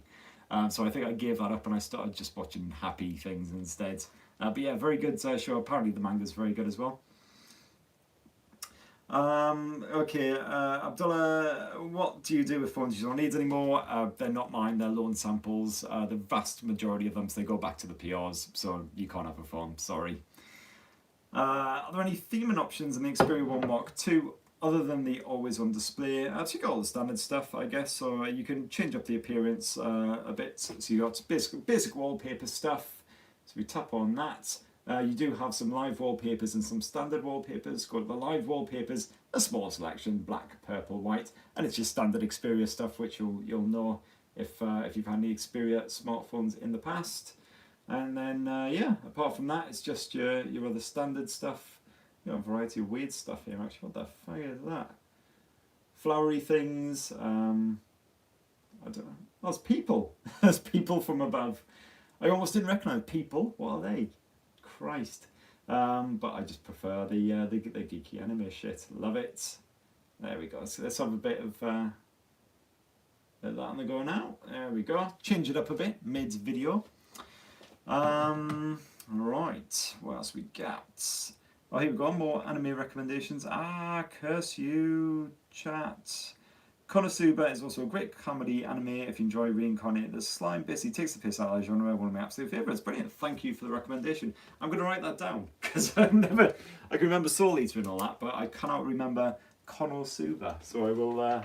So I think I gave that up and I started just watching happy things instead. But yeah, very good show. Apparently the manga's very good as well. Abdullah, what do you do with phones you don't need anymore? They're not mine, they're loan samples. The vast majority of them, so they go back to the PRs, so you can't have a phone, sorry. Are there any theming options in the Xperia 1 Mark II other than the always on display? So you got all the standard stuff, I guess, so you can change up the appearance a bit. So you got basic wallpaper stuff, so we tap on that. You do have some live wallpapers and some standard wallpapers. Go to the live wallpapers, a small selection, black, purple, white, and it's just standard Xperia stuff, which you'll know if you've had any Xperia smartphones in the past. And then, yeah, apart from that, it's just your other standard stuff. You got a variety of weird stuff here, actually. What the fuck is that? Flowery things. I don't know. Oh, it's people. There's people from above. I almost didn't recognise people. What are they? Christ. But I just prefer the geeky anime shit. Love it. There we go. So let's have a bit of that on the go now. There we go. Change it up a bit mid-video. Right, what else we got? Oh, here we go, more anime recommendations. Curse you, chat. Konosuba is also a great comedy anime if you enjoy reincarnated as slime. Basically takes the piss out of the genre, one of my absolute favourites. Brilliant, thank you for the recommendation. I'm going to write that down, because I can remember Soul Eater and all that, but I cannot remember Konosuba. So I will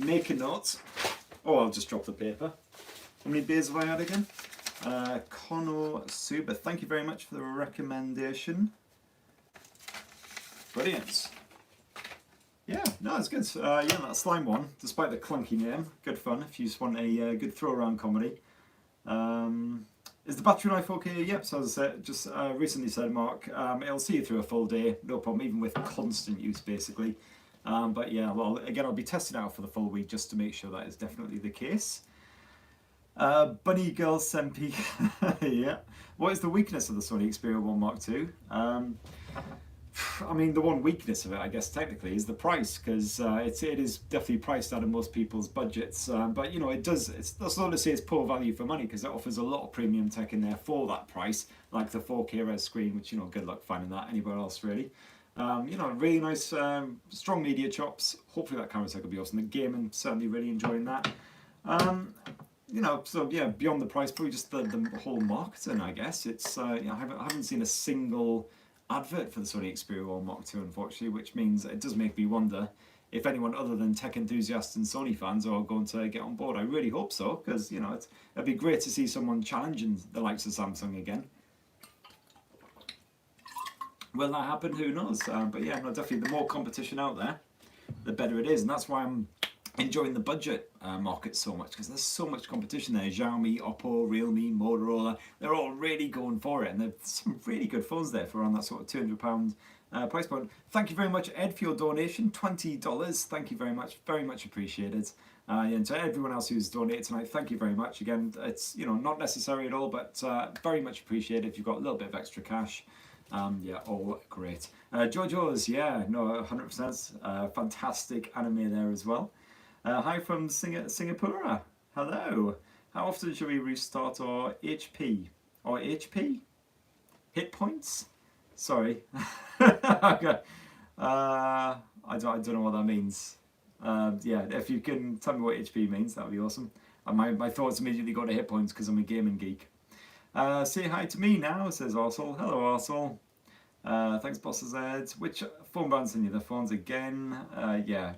make a note. Oh, I'll just drop the paper. How many beers have I had again? Konosuba. Thank you very much for the recommendation. Brilliant. Yeah, no, it's good. Yeah, that slime one, despite the clunky name, good fun if you just want a good throw-around comedy. Is the battery life okay? Yep, so as I said, just recently said, Mark, it'll see you through a full day, no problem, even with constant use, basically. But yeah, well, again, I'll be testing it out for the full week just to make sure that is definitely the case. Bunny Girl Senpi, yeah. What is the weakness of the Sony Xperia 1 Mark II? I mean, the one weakness of it, I guess, technically, is the price, because it is definitely priced out of most people's budgets. But you know, that's not to say it's poor value for money, because it offers a lot of premium tech in there for that price, like the 4K res screen, which, you know, good luck finding that anywhere else really. You know, really nice, strong media chops. Hopefully that camera tech will be awesome. The gaming, certainly really enjoying that. You know, so yeah, beyond the price, probably just the whole marketing, I guess. It's you know, I haven't seen a single advert for the Sony Xperia 1 Mark II, unfortunately, which means it does make me wonder if anyone other than tech enthusiasts and Sony fans are going to get on board. I really hope so, because, you know, it'd be great to see someone challenging the likes of Samsung again. Will that happen? Who knows? But yeah, no, definitely the more competition out there, the better it is, and that's why I'm enjoying the budget market so much, because there's so much competition there. Xiaomi, Oppo, Realme, Motorola, they're all really going for it, and there's some really good phones there for around that sort of £200 price point. Thank you very much, Ed, for your donation, $20. Thank you very much appreciated. And to everyone else who's donated tonight, thank you very much. Again, it's, you know, not necessary at all, but very much appreciated if you've got a little bit of extra cash. Yeah, all great. JoJo's, yeah, no, 100%. Fantastic anime there as well. Hi from Singapore. Hello. How often should we restart our HP? Or HP? Hit points? Sorry. Okay. I don't know what that means. Yeah, if you can tell me what HP means, that would be awesome. My thoughts immediately go to hit points because I'm a gaming geek. Say hi to me now, says Arsel. Hello, Arsel. Thanks, Bosses Ed. Which phone brands send you the phones again? Yeah,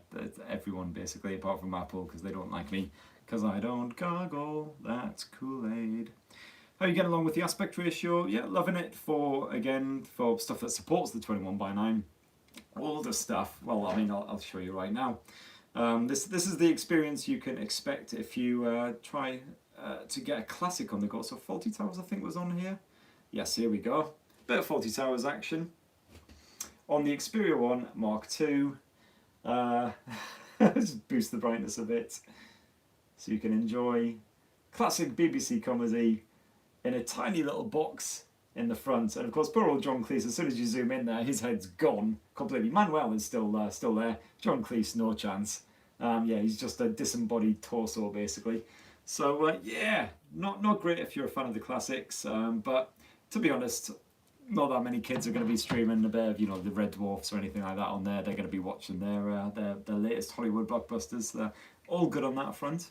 everyone basically, apart from Apple, because they don't like me, because I don't gargle. That's Kool-Aid. How are you getting along with the aspect ratio? Yeah, loving it for stuff that supports the 21:9. All the stuff. Well, I mean, I'll show you right now. This is the experience you can expect if you try to get a classic on the go. So Faulty Towers, I think, was on here. Yes, here we go. Bit of Faulty Towers action on the Xperia 1 Mark II. Just boost the brightness a bit so you can enjoy classic BBC comedy in a tiny little box in the front. And of course, poor old John Cleese, as soon as you zoom in there, his head's gone completely. Manuel is still there. John Cleese, no chance. Yeah, he's just a disembodied torso basically. So yeah, not great if you're a fan of the classics, but to be honest, not that many kids are going to be streaming a bit of, you know, the Red Dwarfs or anything like that on there. They're going to be watching their latest Hollywood blockbusters. They're all good on that front.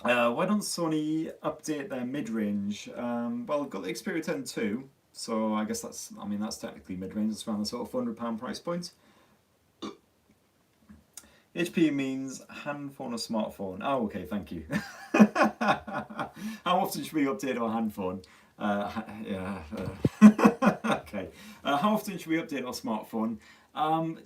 Why don't Sony update their mid-range? Well, we've got the Xperia 10 II, so I guess that's technically mid-range. It's around the sort of £400 price point. HP means hand phone or smartphone. Oh, okay, thank you. How often should we update our hand phone? Okay. How often should we update our smartphone?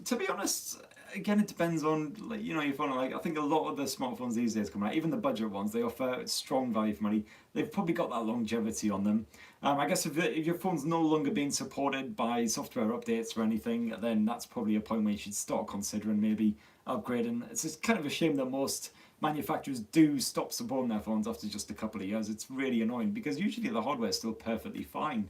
To be honest, again, it depends on, you know, your phone. Like, I think a lot of the smartphones these days come out, even the budget ones, they offer strong value for money. They've probably got that longevity on them. I guess if your phone's no longer being supported by software updates or anything, then that's probably a point where you should start considering maybe upgrading. It's just kind of a shame that most manufacturers do stop supporting their phones after just a couple of years. It's really annoying because usually the hardware is still perfectly fine.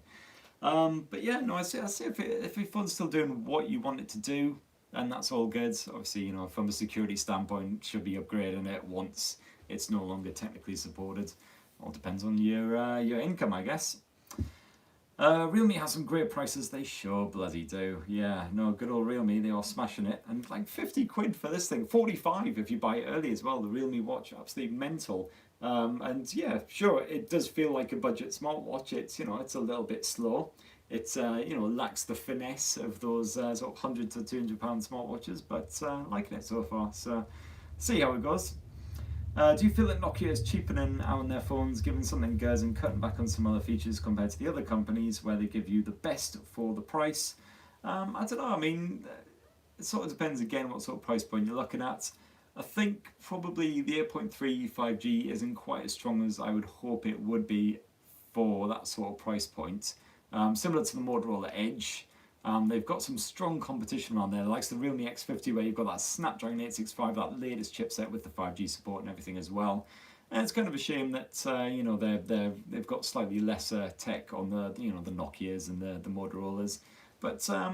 But yeah, no, I say if your phone's still doing what you want it to do, and that's all good. Obviously, you know, from a security standpoint, should be upgrading it once it's no longer technically supported. All depends on your income, I guess. Realme has some great prices. They sure bloody do. Yeah, no, good old Realme. They are smashing it, and like 50 quid for this thing. 45 if you buy it early as well. The Realme watch, absolutely mental. And yeah, sure, it does feel like a budget smartwatch. It's, you know, it's a little bit slow. It's you know, lacks the finesse of those sort of £100 to £200 smartwatches, but liking it so far. So see how it goes. Do you feel that Nokia is cheapening out on their phones, giving something good and cutting back on some other features compared to the other companies where they give you the best for the price? I don't know. I mean, it sort of depends again what sort of price point you're looking at. I think probably the Ep20 5G isn't quite as strong as I would hope it would be for that sort of price point. Similar to the Motorola Edge, they've got some strong competition on there, like the Realme X50, where you've got that Snapdragon 865, that latest chipset with the 5G support and everything as well. And it's kind of a shame that you know, they've got slightly lesser tech on the, you know, the Nokias and the Motorola's. But I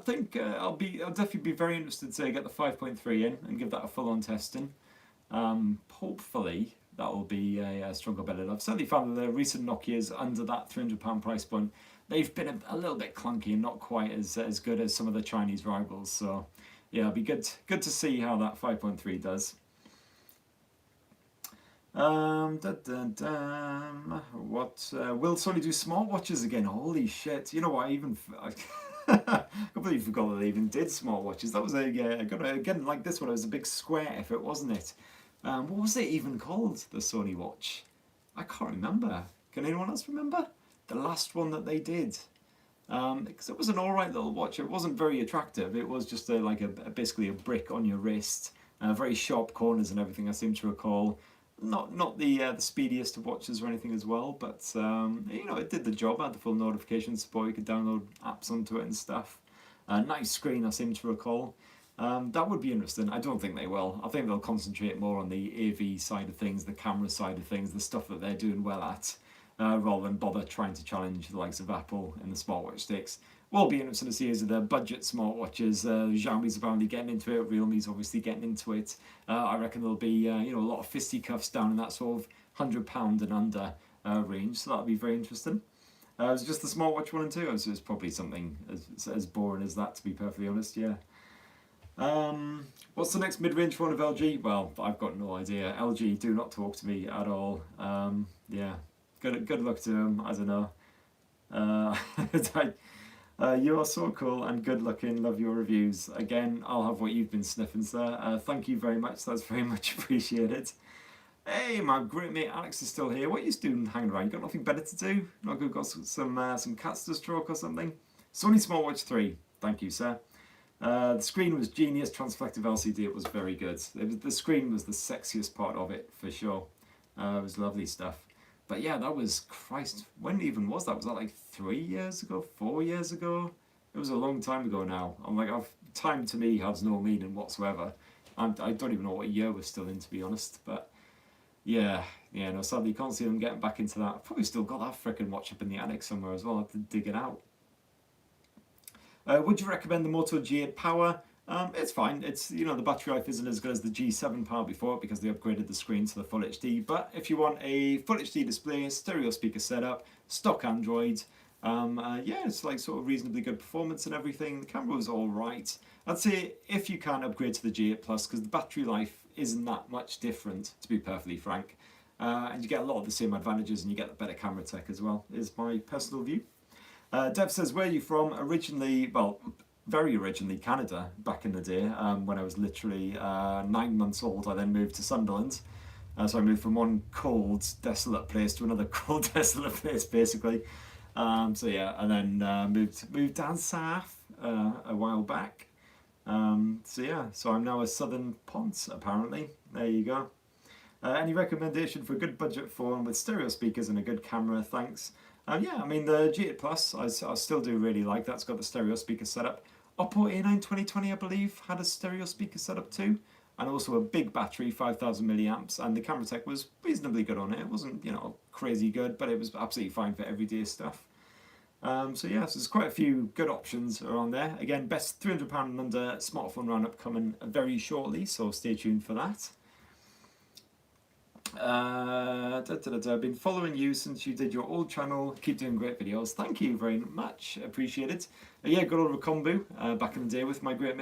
think I'll definitely be very interested to get the 5.3 in and give that a full-on testing. Hopefully that will be a stronger bet. I've certainly found that the recent Nokias under that £300 price point, they've been a little bit clunky and not quite as good as some of the Chinese rivals. So yeah, it'll be good to see how that 5.3 does. What will Sony do smartwatches again? Holy shit! You know what? I completely forgot that they even did smartwatches. That was again like this one. It was a big square effort, wasn't it? What was it even called? The Sony watch? I can't remember. Can anyone else remember the last one that they did? Because it was an alright little watch. It wasn't very attractive. It was just basically a brick on your wrist, very sharp corners and everything. I seem to recall. Not the speediest of watches or anything as well, but you know, it did the job. I had the full notification support. You could download apps onto it and stuff. Nice screen, I seem to recall. That would be interesting. I don't think they will. I think they'll concentrate more on the AV side of things, the camera side of things, the stuff that they're doing well at, rather than bother trying to challenge the likes of Apple in the smartwatch stakes. Will be interesting to see is the budget smartwatches. Xiaomi's apparently getting into it. Realme's obviously getting into it. I reckon there'll be you know, a lot of fisticuffs down in that sort of £100 and under range. So that'll be very interesting. Was it just the smartwatch 1 and 2? So it's probably something as boring as that, to be perfectly honest. Yeah. What's the next mid-range phone of LG? Well, I've got no idea. LG, do not talk to me at all. Yeah. Good luck to them. I don't know. You are so cool and good looking. Love your reviews. Again, I'll have what you've been sniffing, sir. Thank you very much. That's very much appreciated. Hey, my great mate Alex is still here. What are you doing hanging around? You got nothing better to do? Not good, got some cats to stroke or something? Sony Smartwatch 3. Thank you, sir. The screen was genius. Transflective LCD. It was very good. The screen was the sexiest part of it for sure. It was lovely stuff. But yeah, that was, Christ, when even was that? Was that like 3 years ago, 4 years ago? It was a long time ago now. I'm like, time to me has no meaning whatsoever. I don't even know what year we're still in, to be honest. But yeah, no, sadly you can't see them getting back into that. I've probably still got that frickin' watch up in the attic somewhere as well. I have to dig it out. Would you recommend the Moto G8 Power? It's fine. It's, you know, the battery life isn't as good as the G7 Power before because they upgraded the screen to the Full HD. But if you want a Full HD display, stereo speaker setup, stock Android, yeah, it's like sort of reasonably good performance and everything. The camera was all right. I'd say if you can upgrade to the G8 Plus, because the battery life isn't that much different, to be perfectly frank, and you get a lot of the same advantages and you get the better camera tech as well. Is my personal view. Dev says, where are you from? Originally, well, very originally Canada back in the day, when I was literally 9 months old. I then moved to Sunderland. So I moved from one cold, desolate place to another cold, desolate place, basically. So yeah, and then moved down south a while back. So yeah, so I'm now a southern Ponce, apparently. There you go. Any recommendation for a good budget phone with stereo speakers and a good camera? Thanks. Yeah, I mean, the G8 Plus, I still do really like that. It's got the stereo speaker setup. Oppo A9 2020, I believe, had a stereo speaker setup too. And also a big battery, 5,000 milliamps. And the camera tech was reasonably good on it. It wasn't, you know, crazy good, but it was absolutely fine for everyday stuff. So yeah, so there's quite a few good options around there. Again, best £300 and under smartphone roundup coming very shortly, so stay tuned for that. I've been following you since you did your old channel. Keep doing great videos. Thank you very much. Appreciate it. Yeah, good old Rekombu back in the day with my great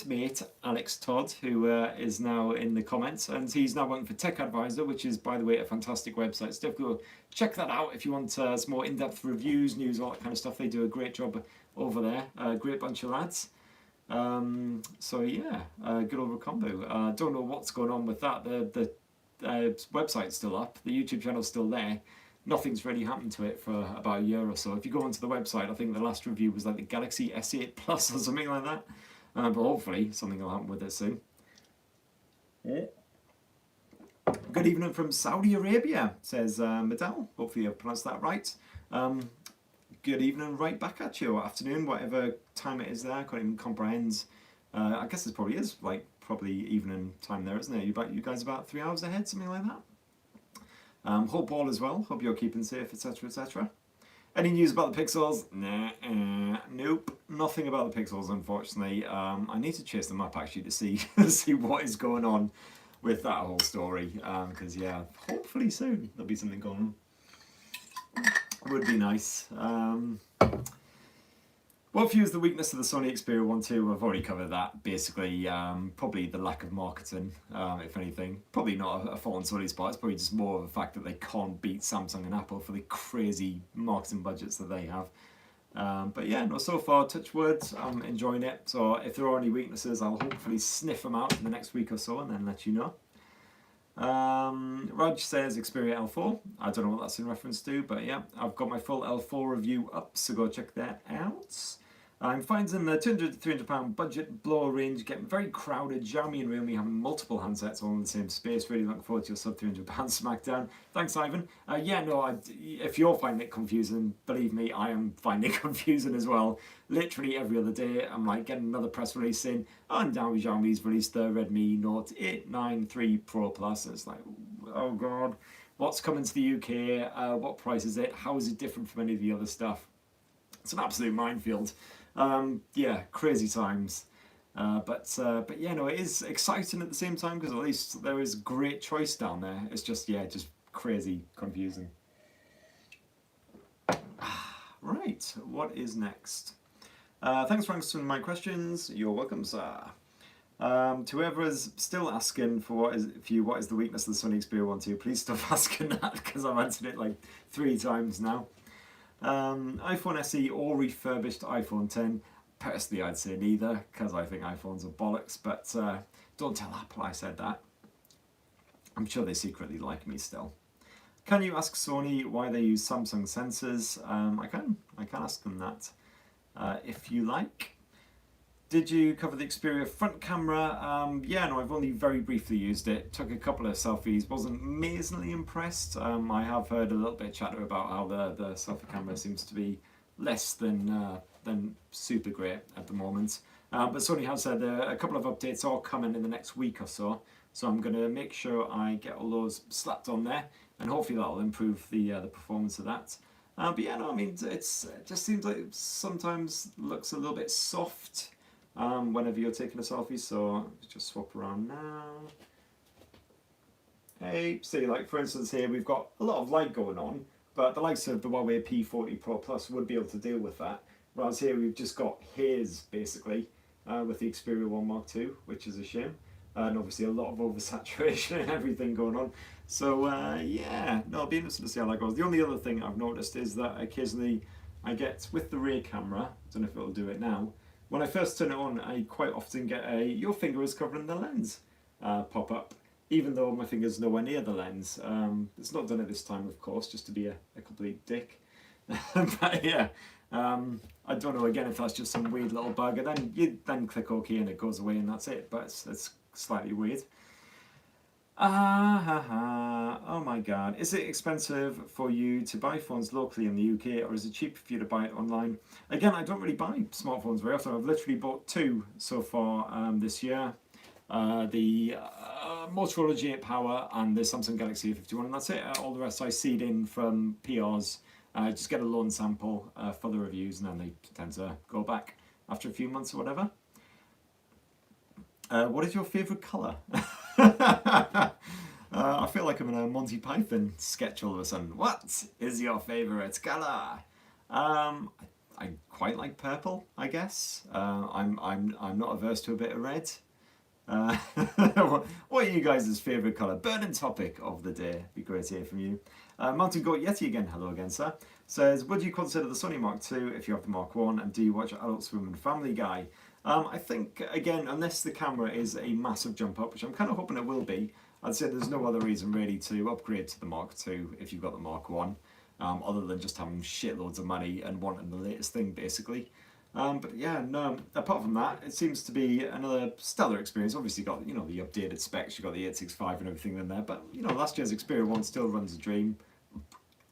mate Alex Todd, who is now in the comments, and he's now working for Tech Advisor, which is, by the way, a fantastic website. So definitely go check that out if you want some more in-depth reviews, news, all that kind of stuff. They do a great job over there. Great bunch of lads. So yeah, good old Rekombu. Don't know what's going on with that. The website's still up. The YouTube channel's still there. Nothing's really happened to it for about a year or so. If you go onto the website, I think the last review was like the Galaxy S8 Plus or something like that. But hopefully something will happen with it soon. Yeah. Good evening from Saudi Arabia, says Madal. Hopefully I've pronounced that right. Good evening right back at you, or afternoon, whatever time it is there. I can't even comprehend. I guess it probably is like probably evening time there, isn't it? You guys about 3 hours ahead, something like that. Hope all is well. Hope you're keeping safe, etc., etc. Any news about the Pixels? Nah, nope, nothing about the Pixels, unfortunately. I need to chase them up actually to see see what is going on with that whole story. Because yeah, hopefully soon there'll be something going on. Would be nice. What view is the weakness of the Sony Xperia 1 2? I've already covered that. Basically, probably the lack of marketing, if anything. Probably not a fault on Sony's part. It's probably just more of the fact that they can't beat Samsung and Apple for the crazy marketing budgets that they have. But yeah, no, so far, touch wood, I'm enjoying it. So if there are any weaknesses, I'll hopefully sniff them out in the next week or so and then let you know. Raj says Xperia L4. I don't know what that's in reference to, but yeah, I've got my full L4 review up, so go check that out. I'm finding the £200 to £300 budget blower range getting very crowded. Xiaomi and Realme having multiple handsets all in the same space. Really looking forward to your sub £300 Smackdown. Thanks, Ivan. Yeah, no, if you're finding it confusing, believe me, I am finding it confusing as well. Literally every other day, I'm like getting another press release in. Oh, and now Xiaomi's released the Redmi Note 8 3 Pro Plus. It's like, oh god, what's coming to the UK? What price is it? How is it different from any of the other stuff? It's an absolute minefield. Yeah, crazy times. But yeah, no, it is exciting at the same time because at least there is great choice down there. It's just, yeah, just crazy confusing. Right, what is next? Thanks for answering my questions. You're welcome, sir. To whoever is still asking for what is the weakness of the Sony Xperia 1 2, please stop asking that because I've answered it like 3 times now. iPhone SE or refurbished iPhone 10. Personally, I'd say neither because I think iPhones are bollocks, but don't tell Apple I said that. I'm sure they secretly like me still. Can you ask Sony why they use Samsung sensors? I can ask them that if you like. Did you cover the Xperia front camera? Yeah, no, I've only very briefly used it. Took a couple of selfies. Wasn't amazingly impressed. I have heard a little bit of chatter about how the selfie camera seems to be less than super great at the moment. But Sony has said a couple of updates are coming in the next week or so. So I'm going to make sure I get all those slapped on there, and hopefully that'll improve the performance of that. But yeah, no, I mean, it just seems like it sometimes looks a little bit soft. Whenever you're taking a selfie, so just swap around now. Hey, see, like for instance here we've got a lot of light going on, but the likes of the Huawei P40 Pro Plus would be able to deal with that. Whereas here we've just got haze basically with the Xperia 1 Mark II, which is a shame. And obviously a lot of oversaturation and everything going on. So yeah, no, it'll be interesting to see how that goes. The only other thing I've noticed is that occasionally I get, with the rear camera, I don't know if it'll do it now, when I first turn it on, I quite often get a "your finger is covering the lens" pop up, even though my finger's nowhere near the lens. It's not done it this time, of course, just to be a complete dick. But yeah, I don't know again if that's just some weird little bug, and then you click OK and it goes away and that's it. But it's slightly weird. Oh my god. Is it expensive for you to buy phones locally in the UK, or is it cheap for you to buy it online? Again, I don't really buy smartphones very often. I've literally bought 2 so far this year. The Motorola G8 Power and the Samsung Galaxy A51, and that's it. All the rest I seed in from PRs. Just get a loan sample for the reviews, and then they tend to go back after a few months or whatever. What is your favourite colour? I feel like I'm in a Monty Python sketch all of a sudden. What is your favourite colour? I quite like purple, I guess. I'm not averse to a bit of red. What are you guys' favourite colour? Burning topic of the day. Be great to hear from you. Mountain Goat Yeti again, hello again, sir. Says, would you consider the Sony Mark II if you have the Mark 1, and do you watch Adult Swim and Family Guy? I think, again, unless the camera is a massive jump up, which I'm kind of hoping it will be, I'd say there's no other reason really to upgrade to the Mark II if you've got the Mark 1, other than just having shitloads of money and wanting the latest thing, basically. But yeah, no, apart from that, it seems to be another stellar experience. Obviously got, you know, the updated specs, you've got the 865 and everything in there, but, you know, last year's Xperia 1 still runs a dream.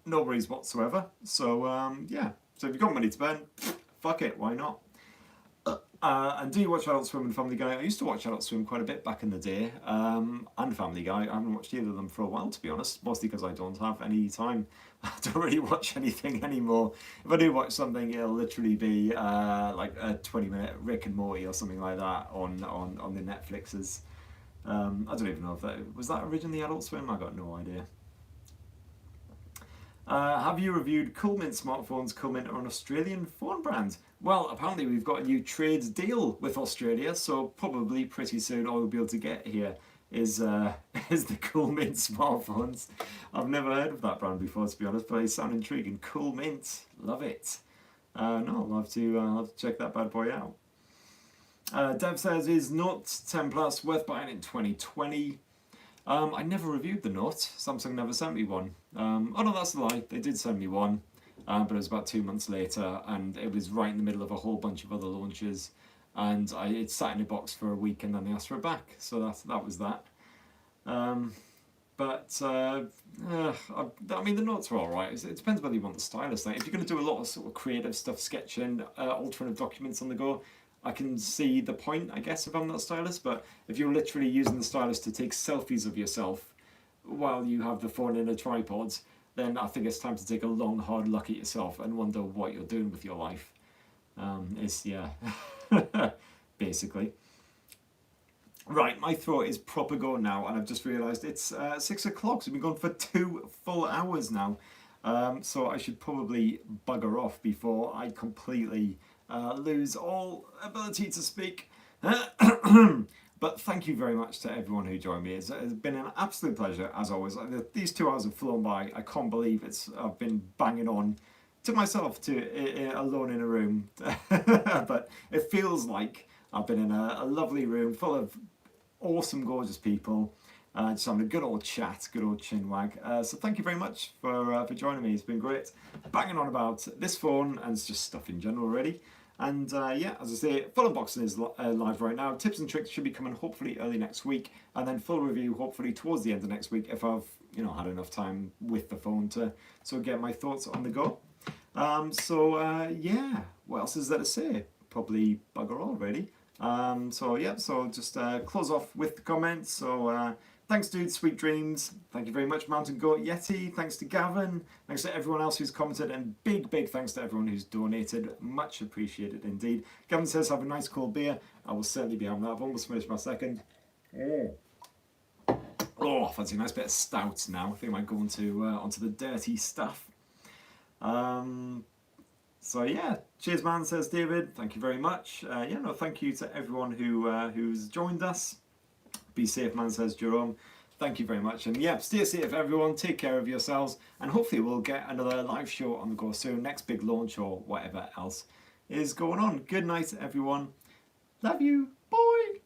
No worries whatsoever. So, yeah, so if you've got money to burn, fuck it, why not? And do you watch Adult Swim and Family Guy? I used to watch Adult Swim quite a bit back in the day, and Family Guy. I haven't watched either of them for a while, to be honest, mostly because I don't have any time. I don't really watch anything anymore. If I do watch something, it'll literally be like a 20-minute Rick and Morty or something like that on the Netflixes. I don't even know if that was originally Adult Swim. I got no idea. Have you reviewed Coolmint smartphones? Coolmint are an Australian phone brand. Well, apparently we've got a new trade deal with Australia, so probably pretty soon all we'll be able to get here is the Coolmint smartphones. I've never heard of that brand before, to be honest, but they sound intriguing. Coolmint, love it. No, I'll have to check that bad boy out. Dev says, is Note 10 Plus worth buying in 2020? I never reviewed the Note. Samsung never sent me one. Oh no, that's a lie. They did send me one, but it was about 2 months later, and it was right in the middle of a whole bunch of other launches, and it sat in a box for a week, and then they asked for it back. So that was that. I mean, the Notes are all right. It depends whether you want the stylus. Like, if you're going to do a lot of sort of creative stuff, sketching, alternative documents on the go, I can see the point, I guess, if I'm not stylus. But if you're literally using the stylus to take selfies of yourself while you have the phone in a tripod, then I think it's time to take a long, hard look at yourself and wonder what you're doing with your life. Basically. Right, my throat is proper going now, and I've just realised it's 6 o'clock, so we've been going for 2 full hours now. So I should probably bugger off before I completely lose all ability to speak. But thank you very much to everyone who joined me. It's been an absolute pleasure, as always. These 2 hours have flown by. I can't believe I've been banging on to myself, alone in a room. But it feels like I've been in a lovely room full of awesome, gorgeous people. Just having a good old chat, good old chinwag. So thank you very much for joining me. It's been great banging on about this phone and just stuff in general, really. And yeah, as I say, full unboxing is live right now. Tips and tricks should be coming hopefully early next week, and then full review hopefully towards the end of next week if I've had enough time with the phone to get my thoughts on the go. Yeah, what else is there to say? Probably bugger all, really. So just close off with the comments. So thanks, dude. Sweet dreams. Thank you very much, Mountain Goat Yeti. Thanks to Gavin. Thanks to everyone else who's commented, and big thanks to everyone who's donated. Much appreciated indeed. Gavin says, have a nice cold beer. I will certainly be having that. I've almost finished my second. Oh, fancy a nice bit of stout now. I think I might go onto the dirty stuff. So yeah, cheers, man, says David. Thank you very much. Thank you to everyone who's joined us. Be safe, man, says Jerome. Thank you very much. And yeah, stay safe, everyone. Take care of yourselves. And hopefully we'll get another live show on the go soon. Next big launch or whatever else is going on. Good night, everyone. Love you. Bye.